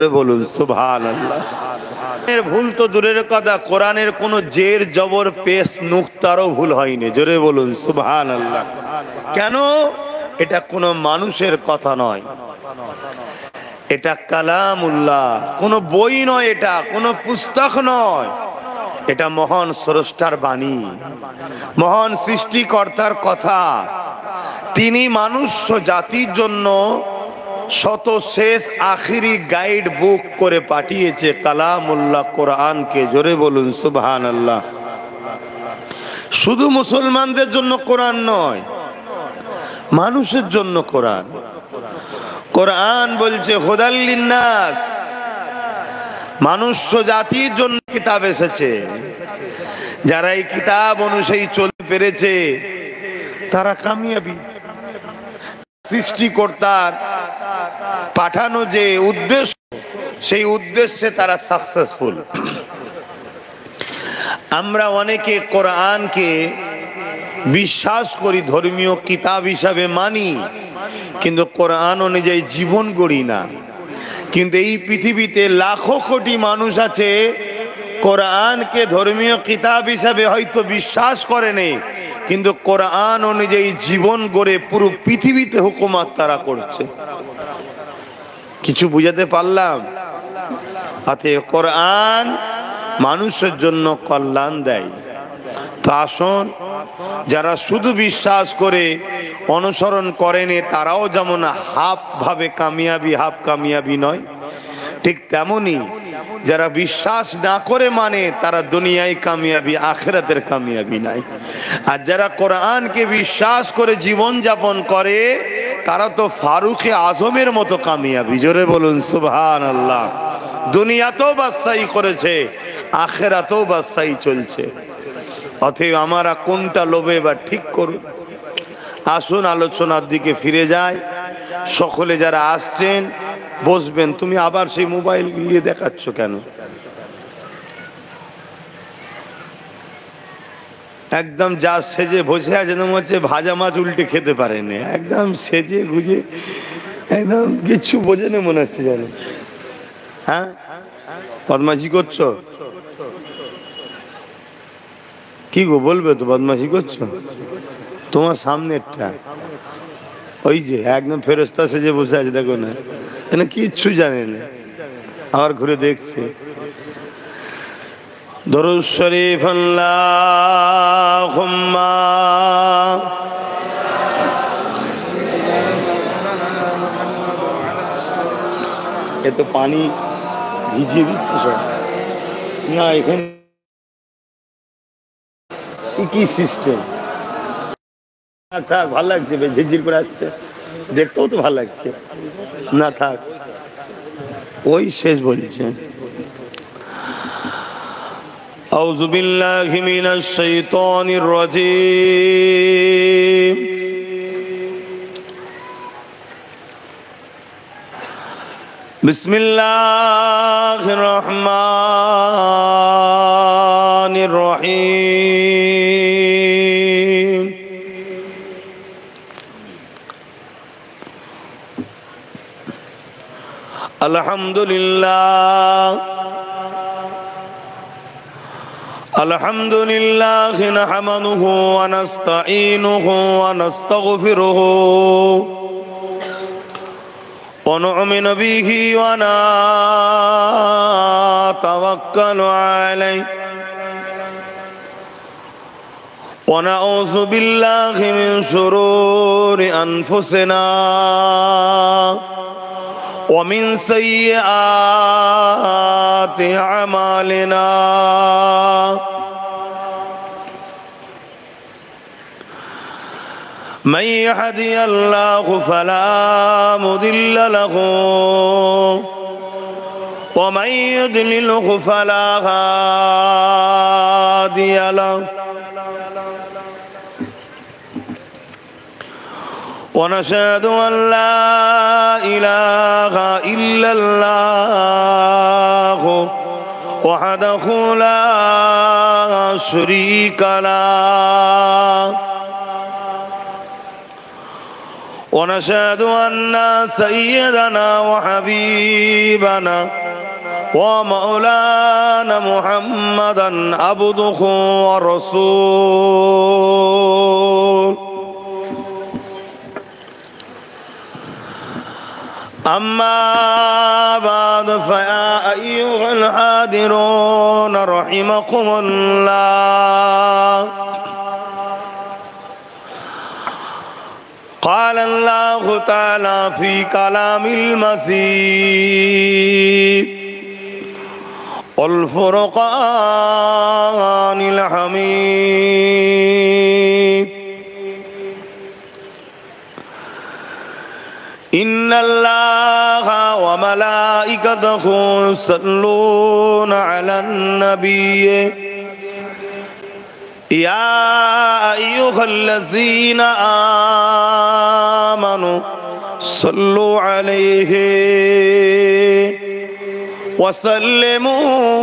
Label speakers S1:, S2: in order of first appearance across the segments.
S1: বলুন সুবহানাল্লাহ। এর ভুল তো দূরের কথা, কোরআনের কোন জের জবর পেশ নুক্তারও ভুল হয়নি। জোরে বলুন সুবহানাল্লাহ। কেন? এটা কোন মানুষের কথা নয়, এটা কালামুল্লাহ, কোন বই নয়, এটা কোন পুস্তক নয়, এটা মহান স্রষ্টার বাণী, মহান সৃষ্টিকর্তার কথা। তিনি মানুষ জাতির জন্য শত শেষ আখিরি গাইড বুক করে পাঠিয়েছে কালামুল্লাহ কোরআনকে। জোরে বলুন সুবহানাল্লাহ। শুধু মুসলমানদের জন্য কোরআন নয়, মানুষের জন্য কোরআন। কোরআন বলছে হুদাল লিন্নাস, মানুষ জাতির জন্য কিতাব এসেছে। যারা এই কিতাব অনুযায়ী চলতে পেরেছে তারা কামিয়াবি। সৃষ্টিকর্তার পাঠানো যে উদ্দেশ্য, সেই উদ্দেশ্যে তারা সাকসেসফুল। আমরা অনেকে কোরআনকে বিশ্বাস করি, ধর্মীয় কিতাব হিসাবে মানি, কিন্তু কোরআন অনুযায়ী জীবন গড়ি না। কিন্তু এই পৃথিবীতে লাখো কোটি মানুষ আছে কোরআনকে ধর্মীয় কিতাব হিসাবে হয়তো বিশ্বাস করেনি, কিন্তু কোরআন অনুযায়ী জীবন গড়ে পুরো পৃথিবীতে হুকুমত তারা করছে। কিছু বুঝাতে পারলাম? অতএব কোরআন মানুষের জন্য কল্যাণ দেয়। তো আসুন, যারা শুধু বিশ্বাস করে অনুসরণ করেনি তারাও যেমন হাফ ভাবে কামিয়াবি, হাফ কামিয়াবি নয়, ঠিক তেমনি যারা বিশ্বাস না করে মানে তারা দুনিয়ায় কামিয়াবি, আখিরাতের কামিয়াবি নাই। আর যারা কোরআনকে বিশ্বাস করে জীবন যাপন করে তারা তো ফারুকে আজমের মতো কামিয়াবি। জোরে বলুন সুবহানাল্লাহ। দুনিয়াতেও বাদশাহী করেছে, আখিরাতেও বাদশাহী চলছে। অতএব আমরা কোনটা লোভে বা ঠিক করুন। আসুন আলোচনার দিকে ফিরে যাই। সকলে যারা আসছেন বসবেন। তুমি আবার সেই মোবাইল নিয়ে দেখাচ্ছ কেন? একদম যা সেজে বসে আছে মনে হচ্ছে ভাজা মাছ উল্টে খেতে পারেনি, একদম সেজে গুজে একদম কিচ্ছু বোঝে না মনে হচ্ছে যেন। হ্যাঁ, বদমাশি করছো? কি গো বলবে তো বদমাশি করছো? তোমার সামনেরটা ওই যে একদম ফেরেশতা সেজে বসে আছে, দেখো না, এখানে কিচ্ছু জানে না, আবার ঘুরে দেখছে। দরুদ শরীফ আল্লাহুম্মা এ তো পানি ভিজিয়ে দিচ্ছে সব না, এখানে কি সিস্টেম? থাক, ভালো লাগছে, ঝিরঝির করে আসছে, দেখতেও তো ভালো লাগছে না। থাক, ওই শেষ বলছে। আউযু বিল্লাহি মিনাশ শাইতানির রাজীম। বিসমিল্লাহির রহমানির রহিম। আলহামদুলিল্লাহ আলহামদুলিল্লাহ নাহমাদুহু ওয়া নাস্তাঈনুহু ওয়া নাস্তাগফিরুহু ওয়া নু'মিনু বিহি ওয়া নাতাওয়াক্কালু আলাইহি ওয়া নাউযু বিল্লাহি মিন শুরুরি আনফুসিনা ومن سيئات أعمالنا من يهدي الله فلا مضل له ومن يضلله فلا هادي له ونشهد أن لا إله إلا الله وحده لا شريك له ونشهد أن سيدنا وحبيبنا ومولانا محمدا عبده ورسوله أما بعد فيا أيها الحاضرون رحمكم الله قال الله تعالى في كلام المسيح والفرقان الحميد إن الله وملائكته يصلون على النبي يا أيها الذين آمنوا صلوا عليه وسلموا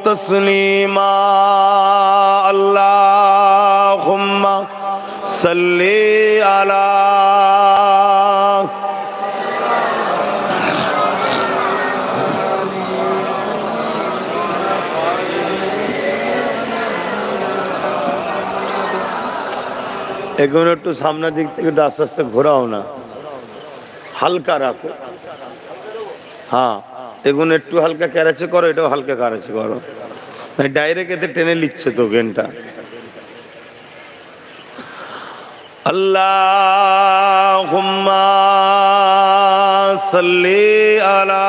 S1: تسليما اللهم صل على এগুলো একটু সামনের দিক থেকে একটু আস্তে আস্তে ঘোরাও না, হালকা রাখো। হ্যাঁ, এগুলো একটু হালকা ক্যারাচে করো, এটাও হালকা ক্যারাচে করো, ডাইরেক্ট এতে টেনে নিচ্ছে তো গেনটা। আল্লাহুম্মা সাল্লি আলা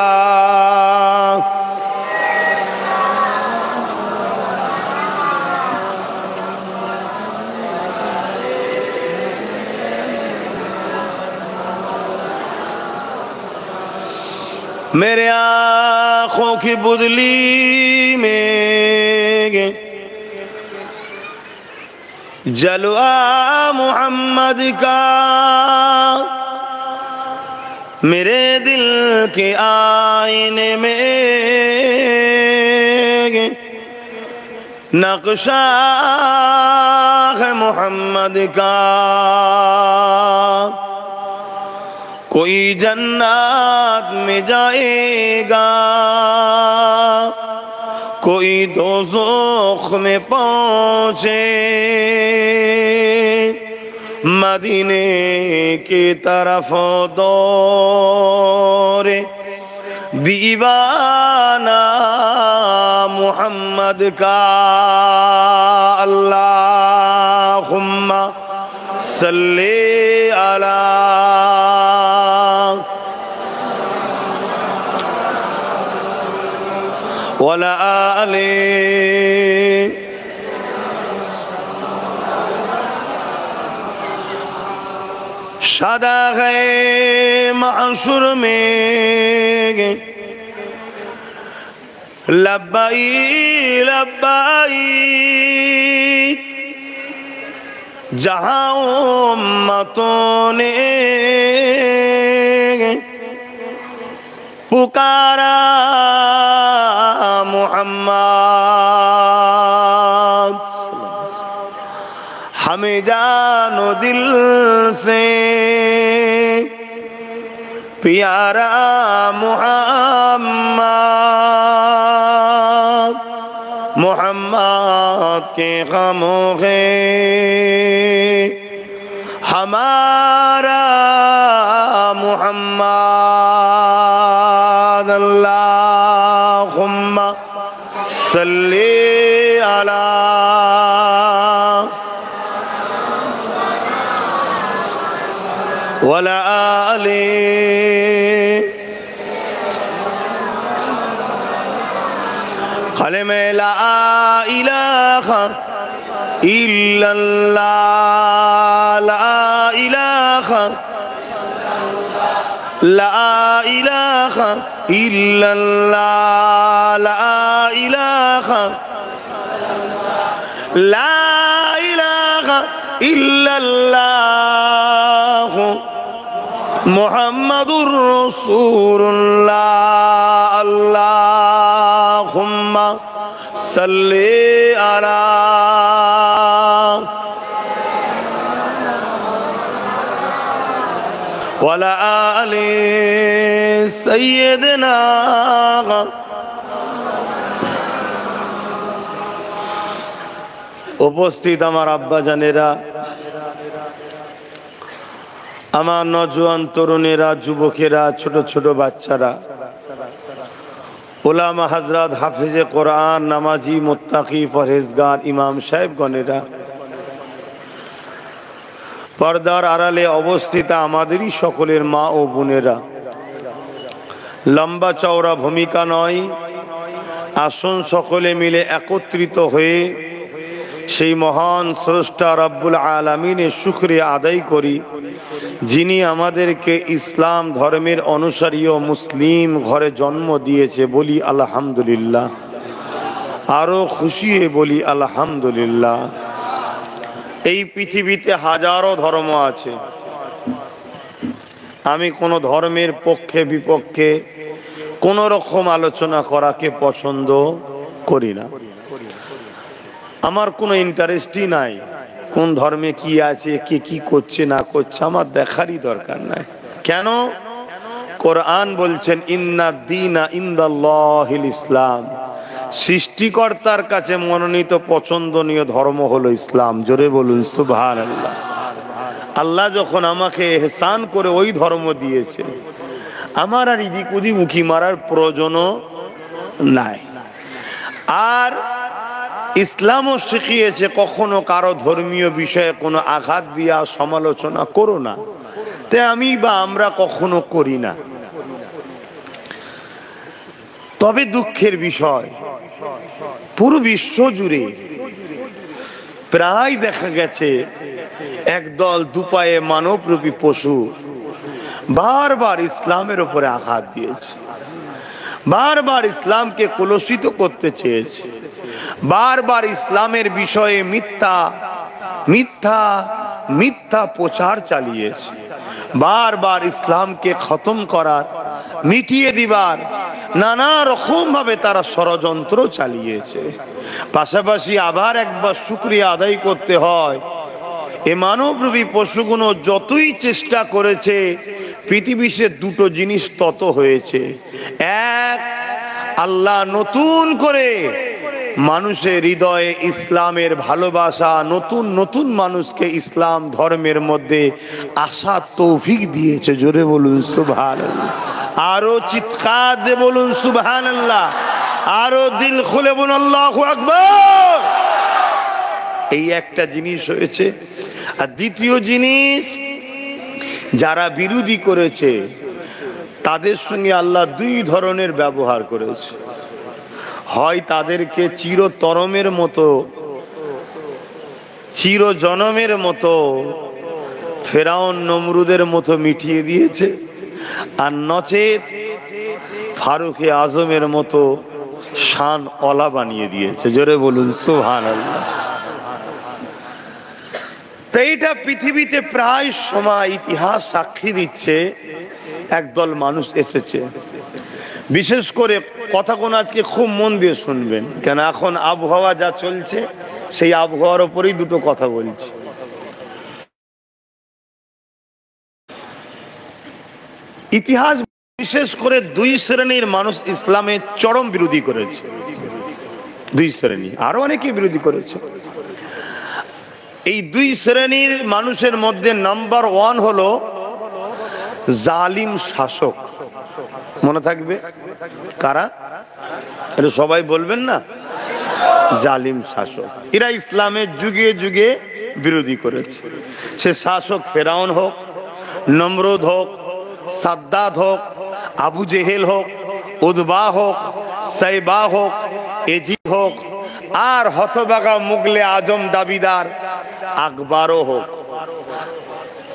S1: मेरे आँखों की बुदली में जलवा मोहम्मद का, मेरे दिल के आईने में नक्शा है मोहम्मद का। कोई जन्नत में जाएगा, कोई दोज़ख में पहुँचे, मदीने की तरफ दौड़े दीवाना मोहम्मद का। अल्लाहुम्मा सल्ली अला वला आले शादा है माशुर में लब्बाई लब्बाई, जहाँ उम्मतों ने पुकारा मोहम्मद, हमें जानो दिल से प्यारा मोहम्मद, मोहम्मद के गमों है हमारा मोहम्मद। अल्लाहुम्मा सल्ली अला वला आले कलमे ला इलाहा इल्लल्लाह, ला इलाहा इल्लल्लाह, ला इलाहा इल्लल्लाह मुहम्मदुर रसूलुल्लाह। अल्लाहुम्मा सल्ली अला आले सय्यदना। उपस्थित आमार आब्बा जानेरा, आमार नौजवान तरुणेरा, जुबकेरा, छोटो छोटो बाच्चारा, उलामा हजरत, हाफिजे कुरान, नामाजी, मुत्ताकी, परहेजगार, इमाम साहेब गणेरा, पर्दार आড়ালে অবস্থিত আমাদেরই সকলের মা ও বোনেরা, লম্বা চওড়া ভূমিকা নয়, আসুন সকলে মিলে একত্রিত হয়ে সেই মহান স্রষ্টা রব্বুল আলামিনের শুকরিয়া আদায় করি, যিনি আমাদেরকে ইসলাম ধর্মের অনুসারী ও মুসলিম ঘরে জন্ম দিয়েছে। বলি আলহামদুলিল্লাহ। আরো খুশি হয়ে বলি আলহামদুলিল্লাহ। এই পৃথিবীতে হাজারো ধর্ম আছে, আমি কোন ধর্মের পক্ষে বিপক্ষে কোন রকম আলোচনা করাকে পছন্দ করি না। আমার কোনো ইন্টারেস্টই নাই কোন ধর্মে কি আছে, কে কি করছে না করছে, আমার দেখারই দরকার নাই। কেন? কোরআন বলছেন ইন্নাদ দীনা ইনদাল্লাহিল ইসলাম, সৃষ্টিকর্তার কাছে মনোনীত পছন্দনীয় ধর্ম হলো ইসলাম। জোরে বলুন সুবহানাল্লাহ। আল্লাহ যখন আমাকে এহসান করে ওই ধর্ম দিয়েছে, আমার আর এদিক ওদিক উঁকি মারার প্রয়োজনও নাই। আর ইসলামও শিখিয়েছে কখনো কারো ধর্মীয় বিষয়ে কোনো আঘাত দিয়া সমালোচনা করো না, তাই আমি বা আমরা কখনো করি না। তবে দুঃখের বিষয়, পুরো বিশ্ব জুড়ে প্রায় দেখা গেছে একদল দুপায়ে মানবরূপী পশু বারবার ইসলামের উপরে আঘাত দিয়েছে, বারবার ইসলামকে কলুষিত করতে চেয়েছে, বারবার ইসলামের বিষয়ে মিথ্যা মিথ্যা মিথ্যা প্রচার চালিয়েছে, বারবার ইসলামকে খতম করার, মিটিয়ে দিবার নানা রকম ভাবে তারা ষড়যন্ত্র চালিয়েছে। পাশাপাশি আবার একবার শুকরিয়া আদায় করতে হয়, এ মানবরূপী পশুগুলো যতই চেষ্টা করেছে, পৃথিবীতে দুটো জিনিস তত হয়েছে। এক, আল্লাহ নতুন করে মানুষের হৃদয়ে ইসলামের ভালোবাসা, নতুন নতুন মানুষকে ইসলাম ধর্মের মধ্যে আসার তৌফিক দিয়েছে। জোরে বলুন সুবহানাল্লাহ। আরো চিৎকার দিয়ে বলুন সুবহানাল্লাহ। আরো দিল খুলে বলুন আল্লাহু আকবার। এই একটা জিনিস হয়েছে। আর দ্বিতীয় জিনিস, যারা বিরোধী করেছে তাদের সঙ্গে আল্লাহ দুই ধরনের ব্যবহার করেছে। হয় তাদেরকে চিরতরমের মতো, চিরজনমের মতো, ফেরাউন নমরুদের মতো মিটিয়ে দিয়েছে, আর নচেত ফারুকে আজমের মতো শান অলা বানিয়ে দিয়েছে। জোরে বলুন সুবহানাল্লাহ। তো এইটা পৃথিবীতে প্রায় সময় ইতিহাস সাক্ষী দিচ্ছে, একদল মানুষ এসেছে। বিশেষ করে কথাগুলো আজকে খুব মন দিয়ে শুনবেন, কেন এখন আবহাওয়া যা চলছে সেই আবহাওয়ার উপরেই দুটো কথা বলছি। ইতিহাস বিশেষ করে দুই শ্রেণীর মানুষ ইসলামের চরম বিরোধী করেছে। দুই শ্রেণী, আরো অনেকে বিরোধী করেছে। এই দুই শ্রেণীর মানুষের মধ্যে নাম্বার ওয়ান হলো জালিম শাসক। মনে থাকবে কারা? এটা সবাই বলবেন না? জালিম শাসক। এরা ইসলামের যুগে যুগে বিরোধী করেছে। সে শাসক ফেরাউন হোক, নমরুদ হোক, সাদ্দাত হোক, আবু জেহেল হোক, উদবা হোক, সাইবা হোক, এজিদ হোক, আর হতবাগা মুগলে আজম দাবিদার আকবরও হোক,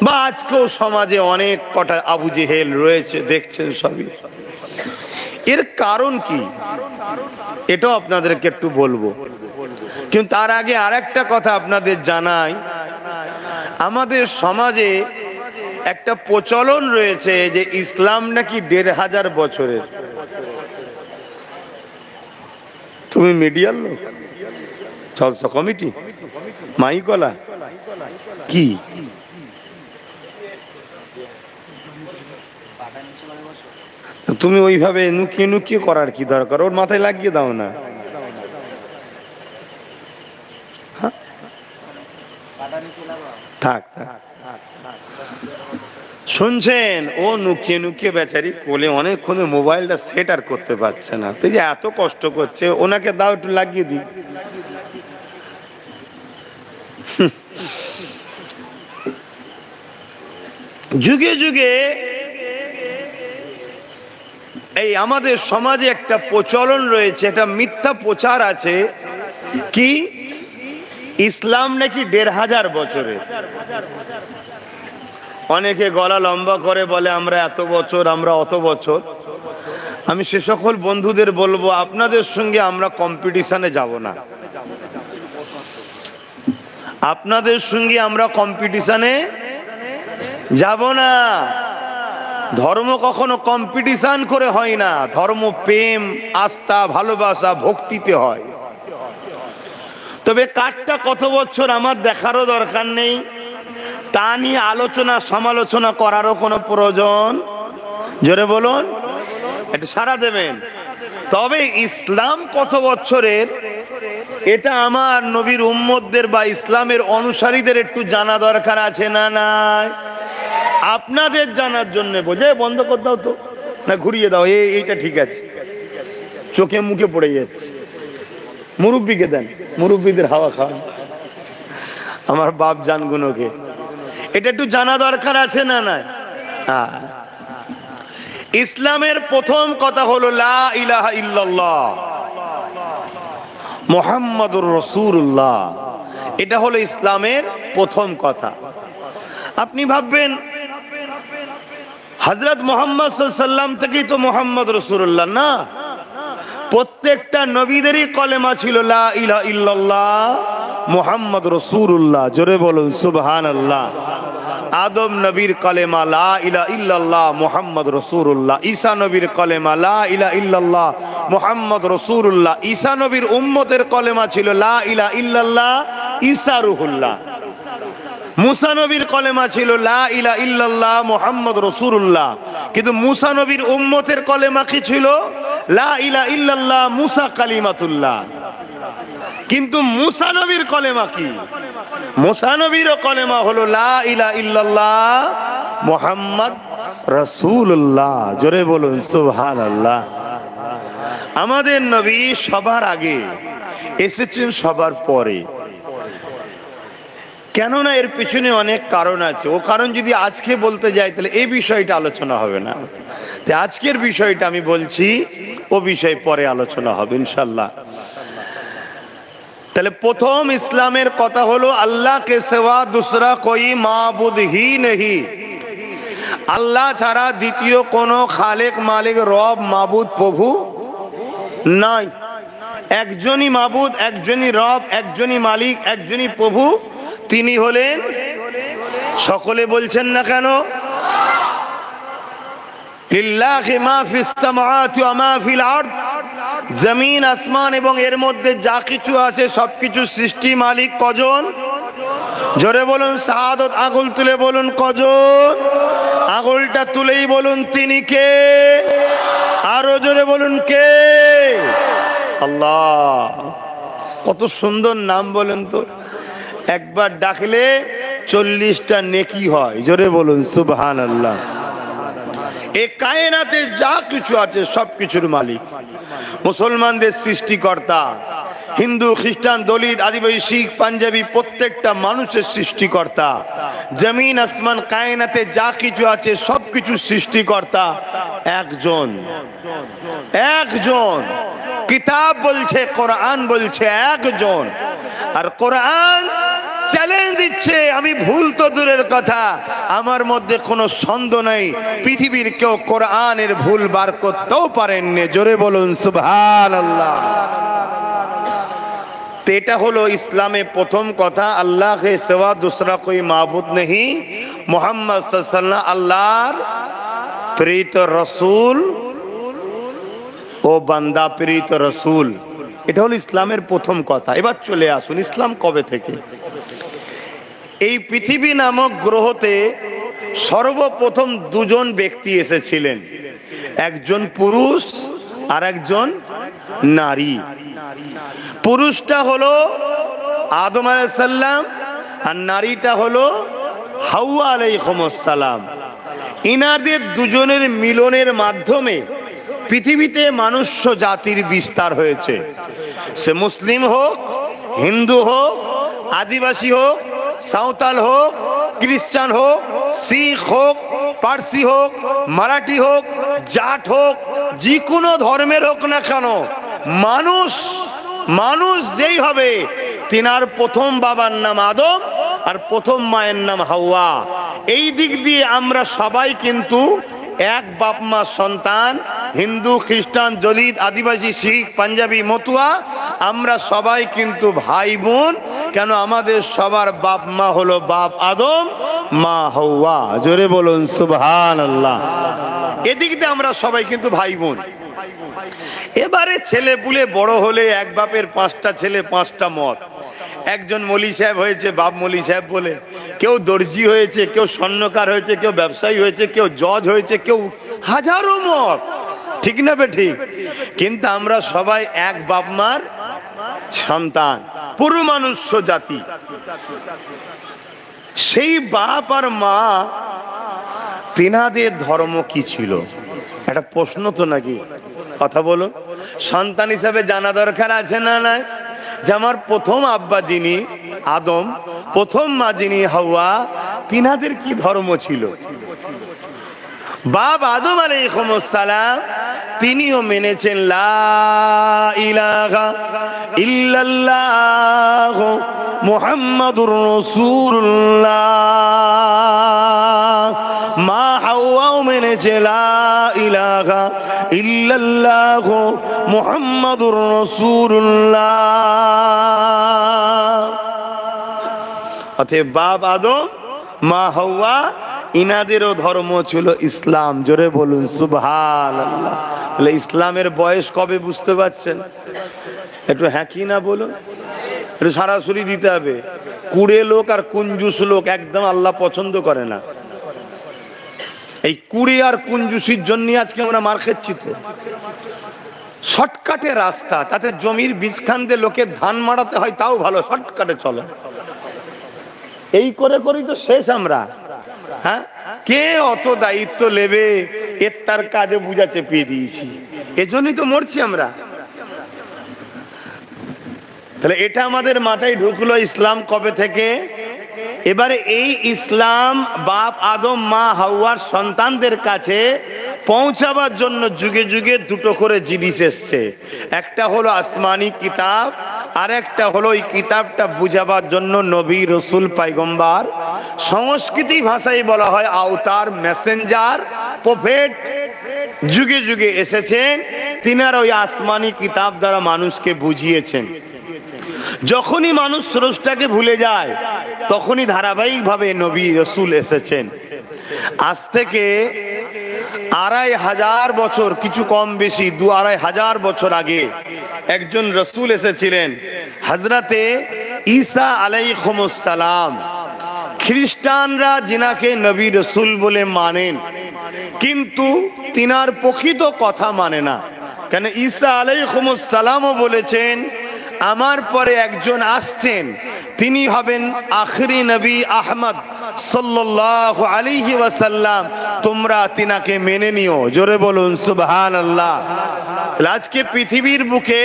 S1: বা আজকেও সমাজে অনেক কটা আবু জেহেল রয়েছে, দেখছেন সবই। এর কারণ কি এটাও আপনাদেরকে একটু বলবো, কিন্তু তার আগে আরেকটা কথা আপনাদের জানাই। আমাদের সমাজে একটা প্রচলন রয়েছে যে ইসলাম নাকি ১৫০০ বছরের। তুমি মিডিয়ার লোক, জলসা কমিটি, মাইকলা কি তুমি ওইভাবে নুকিয়ে নুকিয়ে করার কি দরকার, ওর মাথায় লাগিয়ে দাও না। থাক থাক, শুনছেন? ও নুকিয়ে নুকিয়ে বেচারি কোলে অনেকক্ষণ মোবাইলটা সেট আর করতে পারছে না, তো যে এত কষ্ট করছে, ওনাকে দাও একটু লাগিয়ে দিই। যুগে যুগে এই আমাদের সমাজে একটা প্রচলন রয়েছে, একটা মিথ্যা প্রচার আছে কি ইসলাম নাকি 1500 বছরের। অনেকে গলা লম্বা করে বলে আমরা এত বছর, আমরা অত বছর। আমি সে সকল বন্ধুদের বলবো আপনাদের সঙ্গে আমরা কম্পিটিশনে যাব না, আপনাদের সঙ্গে আমরা কম্পিটিশনে যাব না। ধর্ম কখনো কম্পিটিশন করে হয় না, ধর্ম প্রেম, আস্থা, ভালোবাসা, ভক্তিতে হয়। তবে কারটা কত বছর আমার দেখারও দরকার নেই, তা নিয়ে আলোচনা সমালোচনা করারও কোনো প্রয়োজন, জোরে বলুন, একটু সাড়া দেবেন। তবে ইসলাম কত বছরের এটা আমার নবীর উম্মতদের বা ইসলামের অনুসারীদের একটু জানা দরকার আছে না নাই? আপনাদের জানার জন্য বোঝে বন্ধ করে দাও তো, না ঘুরিয়ে দাও, এইটা ঠিক আছে, চোখে মুখে পড়ে যাচ্ছে। মুরব্বীকে দেন, মুরব্বীদের হাওয়া খাওয়ান, আমার বাপ জানগুনোকে এটা একটু জানা দরকার আছে না নাই? ইসলামের প্রথম কথা হলো লা ইলাহা ইল্লাল্লাহ মুহাম্মাদুর রাসূলুল্লাহ, এটা হলো ইসলামের প্রথম কথা। আপনি ভাববেন হযরত মুহাম্মদ সাল্লাল্লাহু আলাইহি ওয়াসাল্লাম থেকেই তো মুহাম্মদ রাসূলুল্লাহ না, প্রত্যেকটা নবীদেরই কলেমা ছিল লা ইলাহা ইল্লাল্লাহ মুহাম্মদ রাসূলুল্লাহ, জোরে বলুন সুবহানাল্লাহ। আদম নবীর কলেমা লা ইলাহা ইল্লাল্লাহ মুহাম্মদ রাসূলুল্লাহ, ঈসা নবীর কলেমা লা ইলাহা ইল্লাল্লাহ মুহাম্মদ রাসূলুল্লাহ, ঈসা নবীর উম্মতের কলেমা ছিল লা ইলাহা ইল্লাল্লাহ ঈসা রূহুল্লাহ, মুসা নবীর কলেমা ছিল লা ইলাহা ইল্লাল্লাহ মুহাম্মদ রাসূলুল্লাহ। কিন্তু মুসা নবীর উম্মতের কলেমা কি ছিল? লা ইলাহা ইল্লাল্লাহ মুসা কালিমাতুল্লাহ। কিন্তু মুসা নবীর কলেমা কি? মুসা নবীর কলেমা হলো লা ইলাহা ইল্লাল্লাহ মুহাম্মদ রাসূলুল্লাহ, জোরে বলুন সুবহানাল্লাহ। আমাদের নবী সবার আগে এসেছেন সবার পরে, কেননা এর পিছনে অনেক কারণ আছে। ও কারণ যদি আজকে বলতে যাই তাহলে এই বিষয়টা আলোচনা হবে না, তাই আজকের বিষয়টা আমি বলছি, ও বিষয় পরে আলোচনা হবে ইনশাল্লাহ। তাহলে প্রথম ইসলামের কথা হলো আল্লাহ কে সিওয়া দুসরা কোই মাবুদ হি নেহি, আল্লাহ ছাড়া দ্বিতীয় কোনো খালেক, মালিক, রব, মাবুদ, প্রভু নাই। একজনই মাবুদ, একজনই রব, একজনই মালিক, একজনই প্রভু, তিনি হলেন, সকলে বলছেন না কেন? লিল্লাহি মা ফিস সামাওয়াতি ওয়া মা ফিল আরদ, জমিন আসমান এবং এর মধ্যে যা কিছু আছে সবকিছু সৃষ্টি মালিক কজন? জোরে বলুন শাহাদাত, আঙুল তুলে বলুন কজন? আঙুলটা তুলেই বলুন তিনি কে? আরো জোরে বলুন কে? আল্লাহ। কত সুন্দর নাম বলেন তো, একবার ডাকলে 40টা নেকি হয়, জোরে বলুন সুবহানাল্লাহ। এই কায়নাতে যা কিছু আছে সবকিছুর মালিক, মুসলমানদের সৃষ্টিকর্তা, হিন্দু, খ্রিস্টান, দলিত, আদিবাসী, শিখ, পাঞ্জাবি, প্রত্যেকটা মানুষের সৃষ্টিকর্তা, জমিন আসমান কায়নাতে যা কিছু আছে সবকিছু সৃষ্টিকর্তা একজন, একজন। কিতাব বলছে, কোরআন বলছে একজন, আর কোরআন চ্যালেঞ্জ দিচ্ছে, আমি ভুল তো দূরের কথা, আমার মধ্যে কোনো সন্দেহ নাই পৃথিবীর কেউ কোরআনের ভুল বার করতেও পারেননি, জোরে বলুন সুবহানাল্লাহ। তো এটা হলো ইসলামে প্রথম কথা, আল্লাহ কে সিওয়া দুসরা কোই মাবুদ নেহি, মুহাম্মদ সাল্লাল্লাহু আলাইহি ওয়াসাল্লাম আল্লাহর প্রেরিত রাসূল ও বান্দা, প্রেরিত রাসূল, এটা হলো ইসলামের প্রথম কথা। এবার চলে আসুন ইসলাম কবে থেকে। এই পৃথিবী নামক গ্রহতে সর্বপ্রথম দুজন ব্যক্তি এসেছিলেন, একজন পুরুষ আর একজন নারী। পুরুষটা হলো আদম আলাইহিস সালাম আর নারীটা হলো হাওয়া আলাইহিস সালাম। ইনাদের দুজনের মিলনের মাধ্যমে পৃথিবীতে মনুষ্য জাতির বিস্তার হয়েছে। সে মুসলিম হোক, হিন্দু হোক, আদিবাসী হোক, সাঁওতাল হোক, খ্রিস্টান হোক, শিখ হোক, পার্সি হোক, মারাঠি হোক, জাট হোক, যে কোনো ধর্মের হোক না কেন, মানুষ যেই হবে তিনার প্রথম বাবার নাম আদম আর প্রথম মায়ের নাম হাওয়া। এই দিক দিয়ে আমরা সবাই কিন্তু এক বাপ মা সন্তান। হিন্দু, খ্রিস্টান, দলিত, আদিবাসী, শিখ, পাঞ্জাবি, মতুয়া, আমরা সবাই কিন্তু ভাই বোন। কেন? আমাদের সবার বাপ মা হলো বাপ আদম, মা হাওয়া। জোরে বলুন সুবহানাল্লাহ। এদিক দিয়ে আমরা সবাই কিন্তু ভাই বোন। এবারে ছেলে পুলে বড় হলে এক বাপের 5টা ছেলে 5টা মত। একজন মৌলী সাহেব হয়েছে, বাপ মৌলী সাহেব বলে, কেউ দর্জি হয়েছে, কেউ স্বর্ণকার হয়েছে, কেউ ব্যবসায়ী হয়েছে, কেউ জজ হয়েছে, কেউ হাজারো মত, ঠিক না বে ঠিক? কিন্তু আমরা সবাই এক বাপ মার সন্তান, পুরো মনুষ্য জাতি। সেই বাপ আর মা তিনাদের ধর্ম কি ছিল? একটা প্রশ্ন তো নাকি? কথা বলো। সন্তান হিসাবে জানা দরকার আছে না নাই? যে আমার প্রথম আব্বা যিনি আদম, প্রথম মা যিনি হাওয়া, তিনাদের কি ধর্ম ছিল? বাপ আদম আলাইহিস সালাম তিনিও মেনেছেন লা ইলাহা ইল্লাল্লাহ মুহাম্মাদুর রাসূলুল্লাহ। মা হাওয়াও মেনেছে লা ইলাহা ইল্লাল্লাহ মুহাম্মাদুর রাসূলুল্লাহ। অতএব বাপ আদম, মা হাওয়া, ইনাদেরও ধর্ম ছিল ইসলাম। জোরে বলুন সুবহানাল্লাহ। তাহলে ইসলামের বয়স কবে বুঝতে পারছেন? একটু হ্যাঁ কি না বলুন, একটু সরাসরি দিতে হবে। কুড়ে লোক আর কুঞ্জুস লোক একদম আল্লাহ পছন্দ করে না। এই কুড়ে আর কুঞ্জুসির জন্য আজকে আমরা মার খাচ্ছি। তো শর্টকাটে রাস্তা, তাতে জমির বীজখান দিয়ে লোকের ধান মারাতে হয়, তাও ভালো, শর্টকাটে চলে। এই করে করেই তো শেষ আমরা। হ্যাঁ, কে অত দায়িত্ব নেবে? এর তার কাজে বুঝা চেপিয়ে দিয়েছি, এজন্যই তো মরছি আমরা। তাহলে এটা আমাদের মাথায় ঢুকলো ইসলাম কবে থেকে? এবারে এই ইসলাম বাপ আদম মা হাওয়ার সন্তানদের কাছে পৌঁছাবার জন্য যুগে যুগে দুটো করে জিনিস এসছে। একটা হলো আসমানি কিতাব, আর একটা হলো এই কিতাবটা বুঝাবার জন্য নবী, রসুল, পয়গম্বর, সংস্কৃতি ভাষায় বলা হয় আওতার, মেসেঞ্জার, প্রফেট, যুগে যুগে এসেছেন। তিনারা ওই আসমানি কিতাব দ্বারা মানুষকে বুঝিয়েছেন। যখনই মানুষ স্রষ্টাকে ভুলে যায় তখনই ধারাবাহিকভাবে নবী রসুল এসেছেন। আজ থেকে 2500 বছর, কিছু কম বেশি 2500 বছর আগে একজন রসুল এসেছিলেন, হযরতে ঈসা আলাইহিস সালাম। খ্রিস্টানরা যিনাকে নবী রসুল বলে মানেন, কিন্তু তিনার প্রকৃত কথা মানে না। কেন? ঈসা আলাইহিস সালামও বলেছেন আমার পরে একজন আসছেন, তিনি হবেন আখরি নবী আহমদ সাল্লাল্লাহু আলাইহি ওয়াসাল্লাম, তোমরা তিনাকে মেনে নিও। জোরে বলুন সুবহানাল্লাহ। আজকে পৃথিবীর বুকে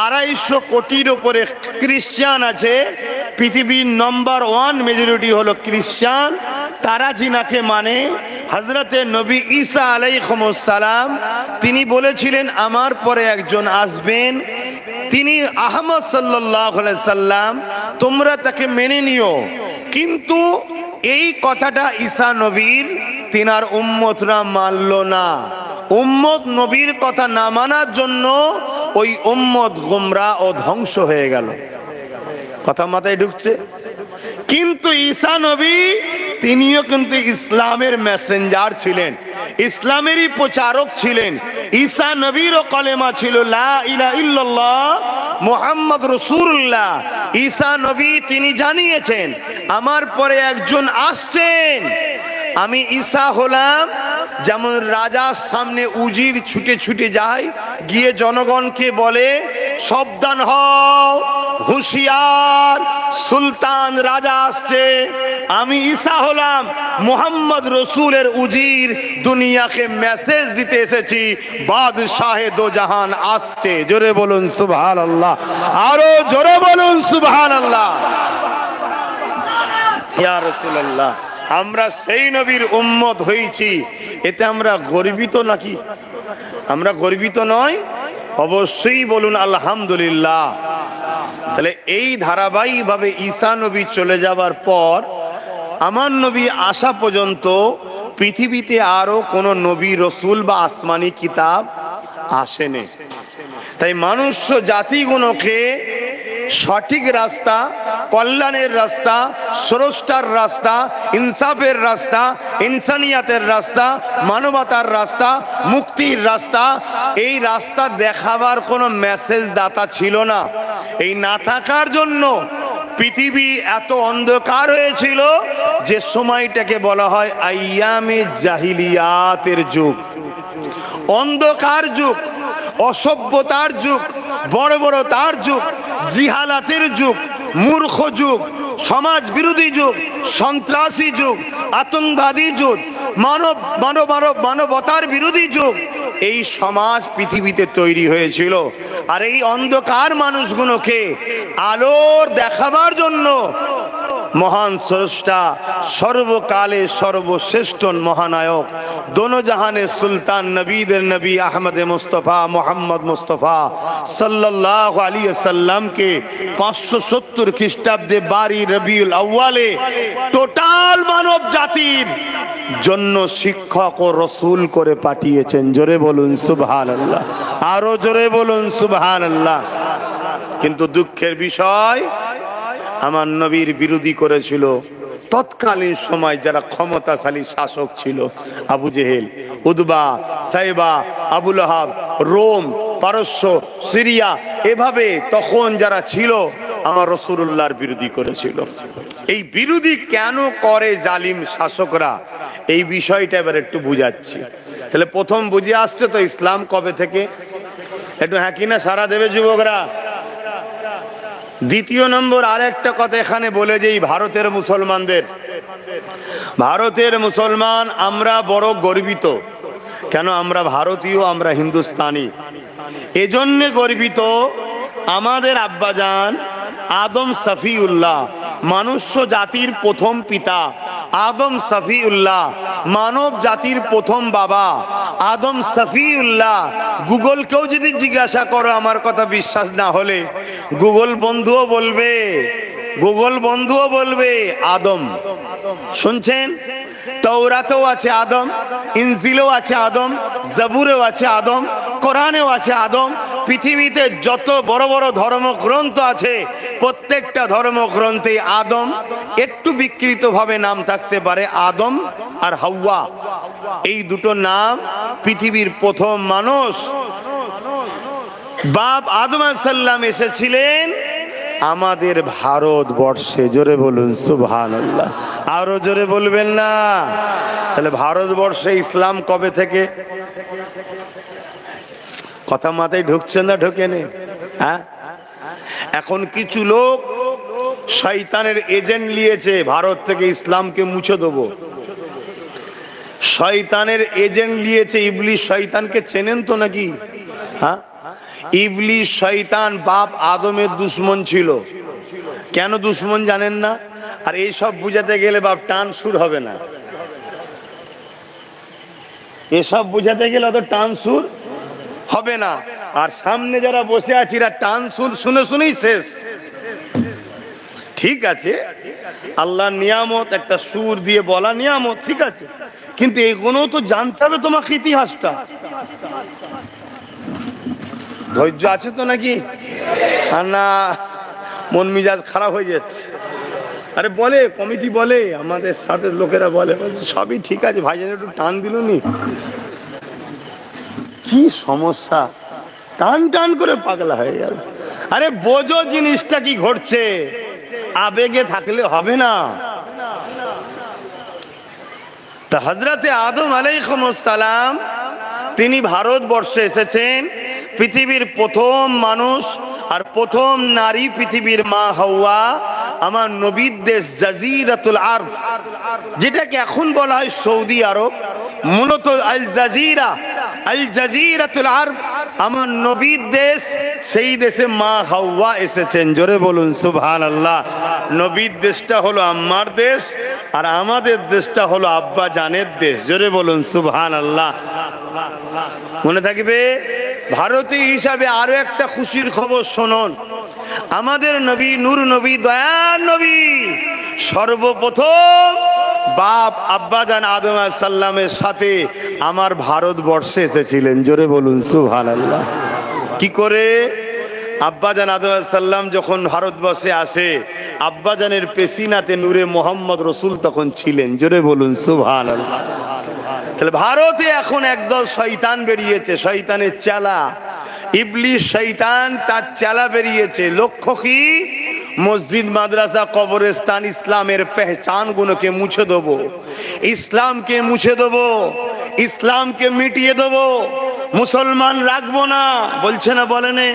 S1: 250 কোটির উপরে খ্রিস্টান আছে। পৃথিবীর নম্বর 1 মেজরিটি হলো খ্রিস্টান। তারা যিনাকে মানে হযরতে নবী ঈসা আলাইহিস সালাম, তিনি বলেছিলেন আমার পরে একজন আসবেন, তিনি আহমদ সাল্লাল্লাহু আলাইহি সাল্লাম, তোমরা তাকে মেনে নিও। কিন্তু এই কথাটা ঈসা নবীর তিনার উম্মতরা মানল না। উম্মত নবীর কথা না মানার জন্য ওই উম্মত গোমরাহ ও ধ্বংস হয়ে গেল। কথা মাথায় ঢুকছে? কিন্তু ঈসা নবী তিনিও কিন্তু ইসলামের মেসেঞ্জার ছিলেন, ইসলামেরই প্রচারক ছিলেন। ঈসা নবীরও কলেমা ছিল লা ইলাহা ইল্লাল্লাহ মুহাম্মদ রাসূলুল্লাহ। ঈসা নবী তিনি জানিয়েছেন আমার পরে একজন আসছেন, আমি ঈসা হলাম যেমন রাজার সামনে উজির ছুটে ছুটে যায়, গিয়ে জনগণকে বলে সাবধান হও, হুঁশিয়ার, সুলতান রাজা আসছে, আমি ঈসা হলাম মুহাম্মদ রসুলের উজির, দুনিয়াকে মেসেজ দিতে এসেছি, বাদশাহে দো জাহান আসছে। জোরে বলুন সুবহানাল্লাহ, আরো জোরে বলুন সুবহানাল্লাহ। ইয়া রাসূলুল্লাহ, আমরা সেই নবীর উম্মত হয়েছি, এতে আমরা গর্বিত নাকি? আমরা গর্বিত নয়? অবশ্যই বলুন আলহামদুলিল্লাহ। তাহলে এই ধারাবাহিকভাবে ঈসা নবী চলে যাবার পর আমার নবী আসা পর্যন্ত পৃথিবীতে আরো কোন নবী রসুল বা আসমানি কিতাব আসেনি। তাই মানুষ জাতিগুলোকে সঠিক রাস্তা, কল্যাণের রাস্তা, স্রষ্টার রাস্তা, ইনসাফের রাস্তা, ইনসানিয়াতের রাস্তা, মানবতার রাস্তা, মুক্তির রাস্তা, এই রাস্তা দেখাবার কোনো মেসেজ দাতা ছিল না। এই না থাকার জন্য পৃথিবী এত অন্ধকার হয়েছিল যে সময়টাকে বলা হয় আইয়ামে জাহিলিয়াতের যুগ, অন্ধকার যুগ, অসভ্যতার যুগ, বর্বরতার যুগ, জিহালাতের যুগ, মূর্খ যুগ, সমাজ বিরোধী যুগ, সন্ত্রাসী যুগ, আতঙ্কবাদী যুগ, মানবতার বিরোধী যুগ। এই সমাজ পৃথিবীতে তৈরি হয়েছিল। আর এই অন্ধকার মানুষগুলোকে আলোর দেখাবার জন্য মহান স্রষ্টা, সর্বকালে সর্বশ্রেষ্ঠ মহানায়ক, দোনো জাহানের সুলতান, নবীদের নবী আহমদ মুস্তফা মোহাম্মদ মুস্তফা সাল্লাল্লাহু আলাইহি ওয়াসাল্লামকে 570 খ্রিস্টাব্দে 12 রবিউল আউয়ালে টোটাল মানব জাতির জন্য শিক্ষক ও রসুল করে পাঠিয়েছেন। জোরে বলুন সুবহানাল্লাহ, আরো জোরে বলুন সুবহানাল্লাহ। কিন্তু দুঃখের বিষয়, আমার নবীর বিরোধী করেছিল তৎকালীন সময় যারা ক্ষমতাশালী শাসক ছিল, আবু জেহেল, উদবা, সাইবা, আবু লাহাব, রোম, পারস্য, সিরিয়া, এভাবে তখন যারা ছিল আমার রাসূলুল্লাহর বিরোধী করেছিল। এই বিরোধী কেন করে জালিম শাসকরা, এই বিষয়টা এবার একটু বুঝাচ্ছি। তাহলে প্রথম বুঝে আসছে তো ইসলাম কবে থেকে? একটু হ্যাঁ কিনা সারা দেবে যুবকরা। দ্বিতীয় নম্বর আর একটা কথা এখানে বলে যেই ভারতের মুসলমানদের, ভারতের মুসলমান আমরা বড় গর্বিত। কেন? আমরা ভারতীয়, আমরা হিন্দুস্তানি। এজন্য গর্বিত, আমাদের আব্বাজান আদম সফিউল্লাহ, মানুষ্য জাতির প্রথম পিতা আদম সফিউল্লাহ, মানব জাতির প্রথম বাবা আদম সফিউল্লাহ। গুগলকেও যদি জিজ্ঞাসা করো আমার কথা বিশ্বাস না হলে, গুগল বন্ধুও বলবে, গুগল বন্ধুও বলবে আদম। শুনছেন? তওরাতেও আছে আদম, ইনজিলেও আছে আদম, জবুরেও আছে আদম, কোরআনেও আছে আদম। পৃথিবীতে যত বড় বড় ধর্মগ্রন্থ আছে প্রত্যেকটা ধর্মগ্রন্থে আদম, একটু বিকৃত ভাবে নাম থাকতে পারে আদম আর হাওয়া, এই দুটো নাম পৃথিবীর প্রথম মানুষ বাপ আদম আলাইহিস সালাম এসেছিলেন আমাদের ভারতবর্ষে। জোরে বলুন সুবহানাল্লাহ, আরো জোরে বলবেন না? তাহলে ভারতবর্ষে ইসলাম কবে থেকে? কথা মাথায় ঢুকছে না ঢোকে নে? হ্যাঁ, এখন কিছু লোক শয়তানের এজেন্ট নিয়েছে, ভারত থেকে ইসলামকে মুছে দেবো। শয়তানের এজেন্ট নিয়েছে, ইবলিস শয়তানকে চেনেন তো নাকি? হ্যাঁ, ইবলিস শয়তান বাপ আদমের দুশ্মন ছিল। কেন দুশ্মন জানেন না? আর এই সব বুঝাতে গেলে বাপ টান সুর হবে না, এসব বুঝাতে গেলে অত টান সুর হবে না। আর সামনে যারা বসে আছি এরা টান সুর শুনে শুনেই শেষ। ঠিক আছে, আল্লাহর নিয়ামত, একটা সুর দিয়ে বলা নিয়ামত, ঠিক আছে, কিন্তু এইগুলো তো জানতে হবে তোমাকে, ইতিহাসটা। ধৈর্য আছে তো নাকি? আর না মন মিজাজ খারাপ হয়ে যাচ্ছে। আরে বলে কমিটি, বলে আমাদের সাথে লোকেরা বলে সবই ঠিক আছে, ভাইজান একটু টান দিল নি। কি সমস্যা, টান টান করে পাগলা হয়ে গেল। আরে বোঝো জিনিসটা কি ঘটছে, আবেগে থাকলে হবে না। তা হযরতে আদম আলাইহিস সালাম তিনি ভারতবর্ষে এসেছেন, পৃথিবীর প্রথম মানুষ আর প্রথম নারী পৃথিবীর মা হাওয়া আমার নবীর দেশ জাজিরাতুল আরব, যেটাকে এখন বলা হয় সৌদি আরব, মূলত আল জাজিরাতুল আরব আমার নবীর দেশ, সেই দেশে মা হাওয়া এসেছেন। জোরে বলুন সুবহানাল্লাহ। নবীর দেশটা হলো আম্মার দেশ আর আমাদের দেশটা হলো আব্বা জানের দেশ। জোরে বলুন সুবহানাল্লাহ। মনে থাকবে। ভারতীয় হিসাবে আরো একটা খুশির খবর শুনুন, আমাদের নবী নূর নবী দয়ার নবী সর্বপ্রথম বাপ আব্বাজান আদম আলাইহিস সালামের সাথে আমার ভারতবর্ষে এসেছিলেন। জোরে বলুন সুবহানাল্লাহ। কি করে? আব্বাজান আদম আলাইহিস সালাম যখন ভারতবর্ষে আসে, আব্বাজানের পেশিনাতে নূরে মোহাম্মদ রসুল তখন ছিলেন। জোরে বলুন সুবহানাল্লাহ। তাহলে ভারতে এখন একদল শয়তান বেরিয়েছে, শয়তানের চেলা, ইবলিস শয়তান, তার চেলা বেরিয়েছে। লক্ষ্য কি? মসজিদ মাদ্রাসা কবরস্থান ইসলামের পেহচান গুলোকে মুছে দেবো, ইসলামকে মুছে দেবো, ইসলামকে মিটিয়ে দেবো, মুসলমান রাখবো না। বলছে না? বলেনে?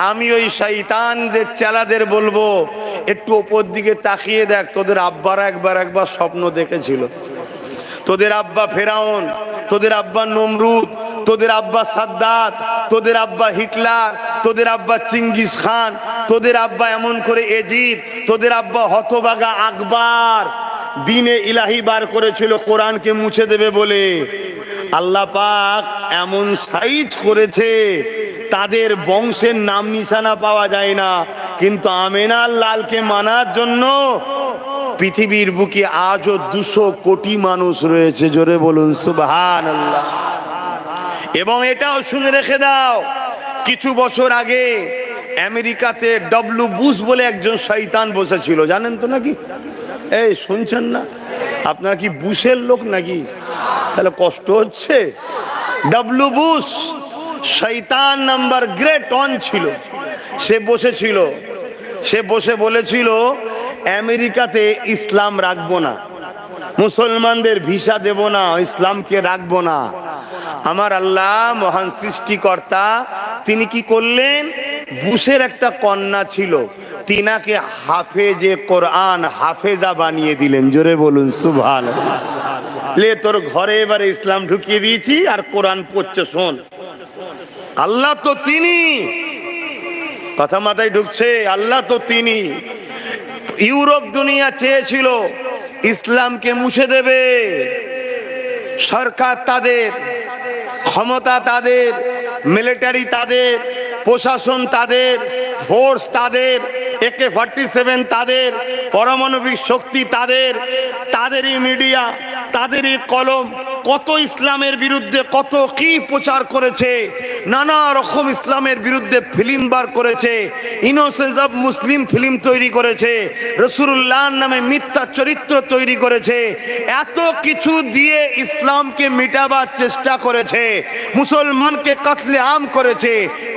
S1: আমি ওই শয়তানদের চেলাদের বলবো, একটু ওপর দিকে তাকিয়ে দেখ, তোদের আব্বারা একবার স্বপ্ন দেখেছিল। তোদের আব্বা ফেরাউন, তোদের আব্বা নমরুদ, তোদের আব্বা সাদ্দাত, তোদের আব্বা হিটলার, তোদের আব্বা চিঙ্গিস খান, তোদের আব্বা এমন করে এজিদ, তোদের আব্বা হতবাগা আকবর দিনে ইলাহি বার করেছিল কোরআনকে মুছে দেবে বলে। আল্লাহ পাক এমন সাইজ করেছে তাদের বংশের নাম নিশানা পাওয়া যায় না, কিন্তু আমেনার লালকে মানার জন্য পৃথিবীর বুকে আজও 200 কোটি মানুষ রয়েছে। জোরে বলুন সুবহানাল্লাহ। এবং এটাও শুনে রেখে দাও, কিছু বছর আগে আমেরিকাতে ডব্লিউ বুশ বলে একজন শয়তান বসেছিল, জানেন তো নাকি? এই শুনছেন না? আপনারা কি বুশের লোক নাকি? তাহলে কষ্ট হচ্ছে। ডব্লিউ বুশ শয়তান নাম্বার গ্রেট 1 ছিল। সে বসেছিল, সে বসে বলেছিল আমেরিকাতে ইসলাম রাখবো না, মুসলমানদের ভিসা দেব না, ইসলামকে রাখবো না। আমার আল্লাহ মহান সৃষ্টিকর্তা তিনি কি করলেন? বুশের একটা কন্যা ছিল, তিনাকে হাফেজে কোরআন, হাফেজা বানিয়ে দিলেন। জোরে বলুন সুবহানাল্লাহ। লে তোর ঘরে এবারে ইসলাম ঢুকিয়ে দিয়েছি আর কোরআন পড়ছে, শোন। আল্লাহ তো তিনি, কথা মাথায় ঢুকছে? আল্লাহ তো তিনি। ইউরোপ দুনিয়া চেয়েছিল ইসলামকে মুছে দেবে, সরকার তাদের, ক্ষমতা তাদের, মিলিটারি তাদের, প্রশাসন তাদের, ফোর্স তাদের, AK-47 তাদের, পারমাণবিক শক্তি তাদের, তাদেরই মিডিয়া, তাদেরই কলম, কত ইসলামের বিরুদ্ধে কত কি প্রচার করেছে, নানা রকম ইসলামের বিরুদ্ধে ফিল্ম বার করেছে, ইনোসেন্স অফ মুসলিম ফিল্ম তৈরি করেছে, রাসূলুল্লাহর নামে মিথ্যা চরিত্র তৈরি করেছে, এত কিছু দিয়ে ইসলামকে মিটাবার চেষ্টা করেছে, মুসলমানকে কাতলে আম করেছে,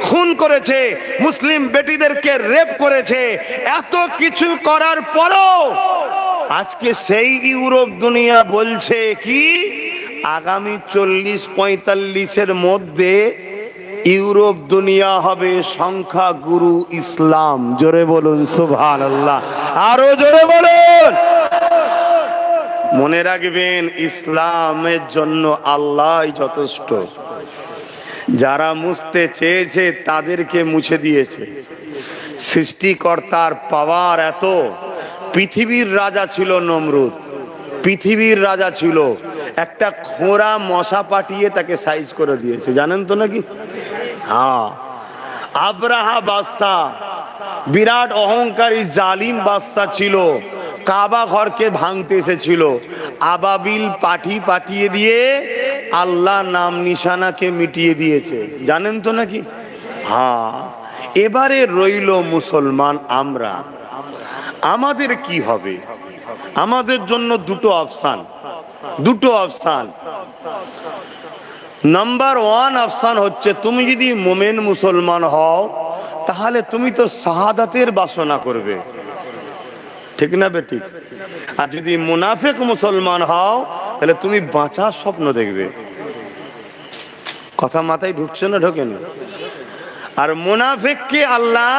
S1: খুন করেছে, মুসলিম বেটিদেরকে রেপ করেছে। এত কিছু করার পরও আজকে সেই ইউরোপ দুনিয়া বলছে কি আগামী 40-45-এর মধ্যে ইউরোপ দুনিয়া হবে সংখ্যা গুরু ইসলাম। জোরে বলুন সুবহানাল্লাহ, আরো জোরে বলুন। মনে রাখবেন ইসলামের জন্য আল্লাহই যথেষ্ট। যারা মুছতে চেয়েছে তাদেরকে মুছে দিয়েছে। সৃষ্টিকর্তার পাওয়ার এত। পৃথিবীর রাজা ছিল নমরুদ, পৃথিবীর রাজা ছিল, একটা খোঁড়া মশা পাঠিয়ে তাকে সাইজ করে দিয়েছে, জানেন তো নাকি? হ্যাঁ, আব্রাহা বাদশা বিরাট অহংকারী জালিম বাদশা ছিল, কাবা ঘরকে ভাঙতে এসেছিল, আবাবিল পাঠি পাঠিয়ে দিয়ে আল্লাহ নাম নিশানাকে মিটিয়ে দিয়েছে, জানেন তো নাকি? হ্যাঁ, এবারে রইল মুসলমান আমরা, আমাদের কি হবে? আমাদের জন্য দুটো অপশন, দুটো অপশন। নাম্বার 1 অপশন হচ্ছে তুমি যদি মোমেন মুসলমান হও তাহলে তুমি তো শাহাদাতের বাসনা করবে, ঠিক না বেঠিক? আর যদি মুনাফিক মুসলমান হও তাহলে তুমি বাঁচার স্বপ্ন দেখবে। কথা মাথায় ঢুকছে না? ঢোকে না? আর মুনাফিককে আল্লাহ